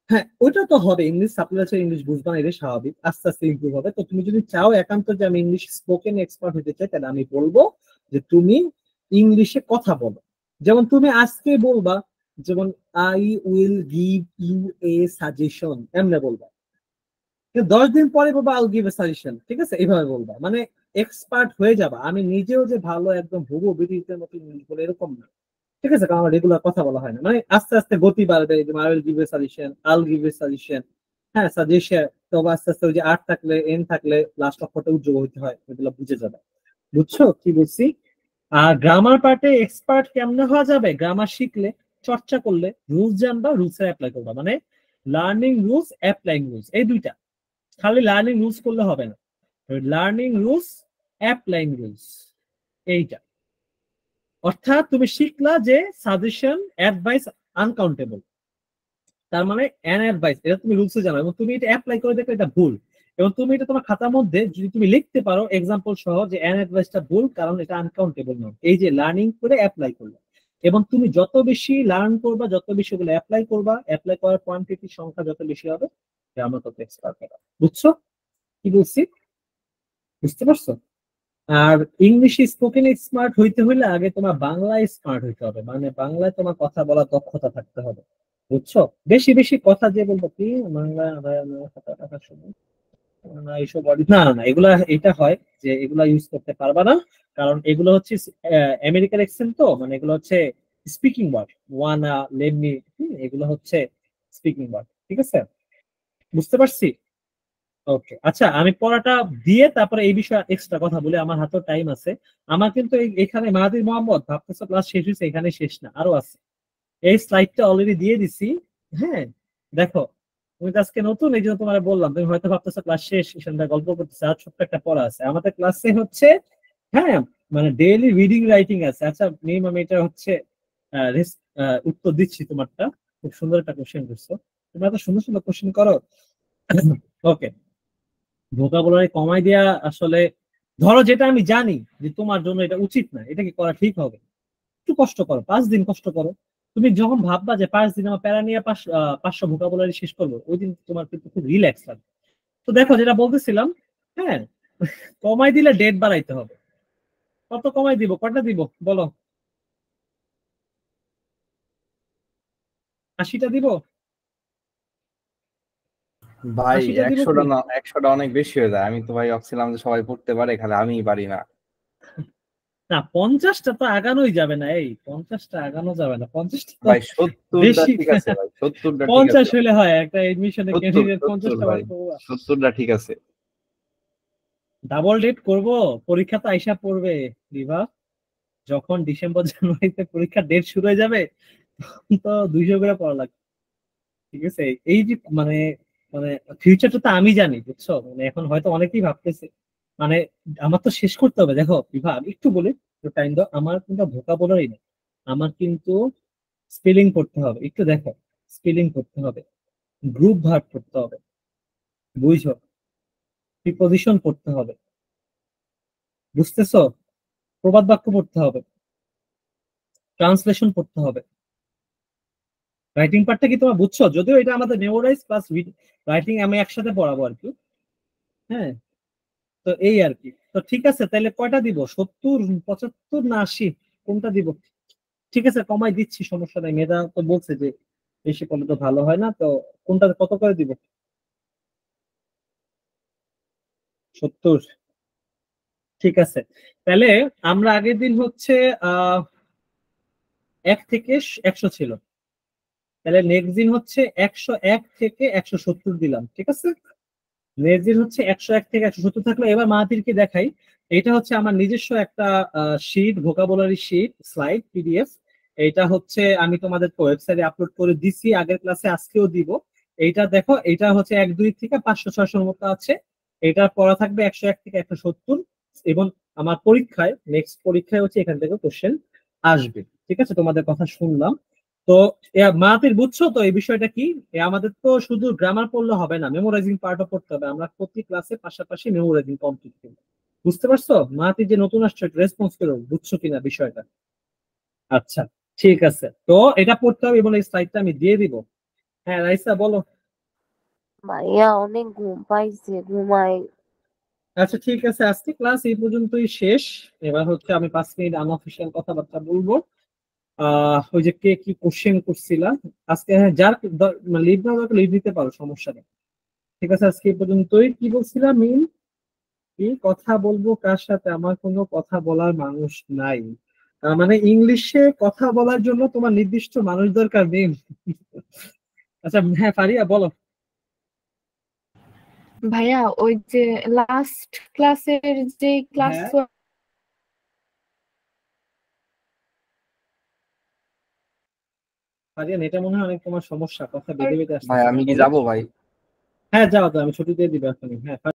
হ্যাঁ ওইটা তো হবে, ইংলিশ সাপ্লিমেন্টারি ইংলিশ বুঝবা না, এটা স্বাভাবিক, আস্তে আস্তে ইমপ্রুভ হবে। তো তুমি যদি চাও একান্ত যে আমি ইংলিশ স্পোকেন এক্সপার্ট হতে চাই, তাহলে আমি বলবো যে তুমি ইংলিশে কথা বলো। যেমন তুমি আজকে বলবা, যেমন I will give you a suggestion, এমনি বলবা। কিন্তু 10 দিন পরে বলবা I will give a suggestion. ঠিক আছে, এইভাবে বলবা, মানে এক্সপার্ট হয়ে যাবা। আমি নিজেও যে ভালো একদম হুবহু ব্রিটিশদের মতো ইংলিশ বলে এরকম না। ঠিক আছে, কারণ আমার রেগুলার কথা বলা হয় না, মানে আস্তে আস্তে গতি বাড়বে। I will give a suggestion, I will give a suggestion, হ্যাঁ সাজেশন। তবে আস্তে আস্তে ওই যে আর থাকলে এন থাকলে লাস্ট অক্ষরটা উজ্জ্বল হইতে হয়, এগুলো বুঝে যাবে। বুঝছো কি বলছি? আর গ্রামার পার্টে এক্সপার্ট কেমনে হওয়া যাবে? গ্রামার শিখলে, চর্চা করলে, রুলস জানবা, রুলস এর অ্যাপ্লাই করবা, মানে লার্নিং রুলস, অ্যাপ্লাইং রুলস, এই দুইটা। খালি লার্নিং রুলস করলে হবে না, লার্নিং রুলস, অ্যাপ্লাইং রুলস। এইটা। অর্থাৎ তুমি শিখলা যে সাজেশন, অ্যাডভাইস আনকাউন্টেবল, তার মানে অ্যান অ্যাডভাইস, এটা তুমি রুলসে জানো এবং তুমি এটা অ্যাপ্লাই করে দেখো এটা ভুল, এবং তুমি এটা তোমার খাতার মধ্যে যদি তুমি লিখতে পারো এক্সাম্পল সহ যে অ্যান অ্যাডভাইসটা ভুল কারণ এটা আনকাউন্টেবল নয়, এই যে লার্নিং করে অ্যাপ্লাই করলে। এবং তুমি যত বেশি লার্ন করবা, যত বেশি ওগুলো অ্যাপ্লাই করবা, অ্যাপ্লাই করার কোয়ান্টিটি সংখ্যা যত বেশি হবে, আমরা তত এক্সপার্ট হবে। বুঝছো কি বলছি? বুঝতে পারছো? আর ইংলিশে স্পোকেন স্মার্ট হইতে হইলে আগে তোমার বাংলায় স্মার্ট হইতে হবে, মানে বাংলায় তোমার কথা বলার দক্ষতা থাকতে হবে। বুঝছো? বেশি বেশি কথা যে বলবো কি বাংলা না এইসব না না না, এগুলা এটা হয় যে এগুলা ইউজ করতে পারবা না, কারণ এগুলো হচ্ছে আমেরিকার অ্যাকসেন্ট, তো মানে এগুলো হচ্ছে স্পিকিং ওয়ার্ড, ওয়ানা লেমনি, এগুলো হচ্ছে স্পিকিং ওয়ার্ড। ঠিক আছে, বুঝতে পারছি? ওকে, আচ্ছা আমি পড়াটা দিয়ে তারপরে এই বিষয়ে এক্সট্রা কথা বলি, আমার হাতেও টাইম আছে। আমার কিন্তু এখানে মাহাদির মোহাম্মদ ভাবতেছো ক্লাস শেষ হয়েছে, এখানে শেষ না, আরো আছে। এই স্লাইডটা অলরেডি দিয়ে দিছি। হ্যাঁ দেখো, তুমি তো আজকে নতুন, এই জন্য তোমার বললাম, তুমি হয়তো ভাবতেছো ক্লাস শেষ, ঈশানটা গল্প করতেছে, আর ছোট্ট একটা পড়া আছে আমাদের ক্লাসে হচ্ছে। হ্যাঁ মানে ডেইলি রিডিং রাইটিং আছে। আচ্ছা মিম, আমি এটা হচ্ছে উত্তর দিচ্ছি তোমারটা, খুব সুন্দর একটা কোশ্চেন করছো, তোমরা এত সুন্দর সুন্দর কোশ্চেন করো। ওকে, ভোকাবুলারি কমাই দেয়া আসলে, ধরো যেটা আমি জানি যে তোমার জন্য এটা উচিত না, এটা কি করা ঠিক হবে? একটু কষ্ট করো, 5 দিন কষ্ট করো। তুমি যখন ভাববা যে 5 দিন আমার প্যারা নিয়ে 500 ভোকাবুলারি শেষ করবো, ওই দিন তোমার কিন্তু খুব রিল্যাক্স লাগবে। তো দেখো যেটা বলতেছিলাম, হ্যাঁ কমাই দিলে ডেট বাড়াইতে হবে। কত কমাই দিব, কয়টা দিব বলো? 80টা দিব? ভাই 80টা দিব 100টা কি? না, 100টা অনেক বেশি হয়ে যায়। আমি তো ভাই ভাবছিলাম যে সবাই পড়তে পারে, খালি আমিই পারি না। না 50টা তো আগানোই যাবে না, এই 50টা আগানো যাবে না, 50টা তো ভাই 70টা বেশি। ঠিক আছে ভাই, 70টা ঠিক 50 আছে। হলে হয় একটা এডমিশনে 70 ক্যান্ডিডেট, 70 50টা ভাই, 70টা ঠিক আছে। ডাবল ডেট করব, পরীক্ষা তো আইসা পড়বে দিবা, যখন ডিসেম্বর জানুয়ারিতে পরীক্ষার ডেট শুরু হয়ে যাবে তখন তো 200 করে পড়া লাগবে। ঠিক আছে, এই যে মানে মানে ফিউচারটা তো আমি জানি, বুঝছো? মানে এখন হয়তো অনেকেই ভাবতেছে, মানে আমার তো শেষ করতে হবে। দেখো বিভা, আমি একটু বলি, টাইম দাও, আমার কিন্তু ভোকাবুলারি নেই, আমার কিন্তু স্পেলিং পড়তে হবে। একটু দেখো, স্পেলিং পড়তে হবে, গ্রুপ ভার্ব পড়তে হবে, বুঝছো? প্রিপজিশন পড়তে হবে, বুঝতেছো? প্রবাদ বাক্য পড়তে হবে, ট্রান্সলেশন পড়তে হবে। রাইটিং পার্টটা কি তোমরা বুঝছো? যদিও এটা আমাদের মেমোরাইজ প্লাস রাইটিং আমি একসাথে পড়াবো আর কি। হ্যাঁ, তো এই আর কি। তো ঠিক আছে, তাহলে কয়টা দিব? 70, 75 না 80, কোনটা দিব? ঠিক আছে কমাই দিচ্ছি, সমস্যা নাই, মেয়েরা তো বলছে যে বেশি করলে তো ভালো হয় না, তো কোনটা কত করে দিব? 70? ঠিক আছে, তাহলে আমরা আগের দিন হচ্ছে 1 থেকে 100 ছিল, তাহলে নেক্সট দিন হচ্ছে 101 থেকে 170 দিলাম। ঠিক আছে, নেক্সট দিন হচ্ছে 101 থেকে 170 থাকলো। এবার মাহাতিরকে দেখাই, এটা হচ্ছে আমার নিজস্ব একটা sheet, vocabulary sheet, slide, PDF. এটা হচ্ছে আমি তোমাদের ওয়েবসাইটে আপলোড করে দিছি আগের ক্লাসে, আজকেও দিব। এইটা দেখো, এটা হচ্ছে 1-2 থেকে 500-600 মতো আছে। এটা পড়া থাকবে 101 থেকে 170, এবং আমার পরীক্ষায়, নেক্সট পরীক্ষায় হচ্ছে এখান থেকে কোশ্চেন আসবে। ঠিক আছে, তোমাদের কথা শুনলাম। তো মাহাতির বুঝছো তো এই বিষয়টা কি? আমাদের তো শুধু গ্রামার পড়লে হবে না, মেমোরাইজিং পার্টও পড়তে হবে। আমরা প্রতি ক্লাসে পাশাপাশি মেমোরাইজিং কমপ্লিট করব। বুঝতে পারছো? মাহাতির যে নতুন আসছে রেসপন্স করো, বুঝছো কিনা বিষয়টা? আচ্ছা ঠিক আছে, তো এটা পড়তে হবে এবং এই স্লাইডটা আমি দিয়ে দিব। হ্যাঁ রাইসা বলো। ভাইয়া অনেক ঘুম পাইছে, ঘুমাই। আচ্ছা ঠিক আছে, আজকে ক্লাস এই পর্যন্তই শেষ। এবার হচ্ছে আমি 5 মিনিট আনঅফিসিয়াল কথাবার্তা বলবো। ওই যে কে কি কোশ্চেন করছিলা আজকে, হ্যাঁ যার লিভ না দরকার লিভ দিতে পারো, সমস্যা নেই। ঠিক আছে, আজকে এই পর্যন্তই। কি বলছিলাম মিম? কি কথা বলবো কার সাথে, আমার কোনো কথা বলার মানুষ নাই। মানে ইংলিশে কথা বলার জন্য তোমার নির্দিষ্ট মানুষ দরকার মিম? আচ্ছা হ্যাঁ ফারিয়া বলো। ভাইয়া ওই যে লাস্ট ক্লাসের যে ক্লাস হ্যাঁ ফারিয়া, এটা মনে হয় অনেক তোমার সমস্যা, কথা বেঁধে বেঁধে ভাই আসতেছে, আমি হ্যাঁ কি বলো। যাবো ভাই? হ্যাঁ যাও তো, আমি ছুটি দিয়ে দিবে এখন। হ্যাঁ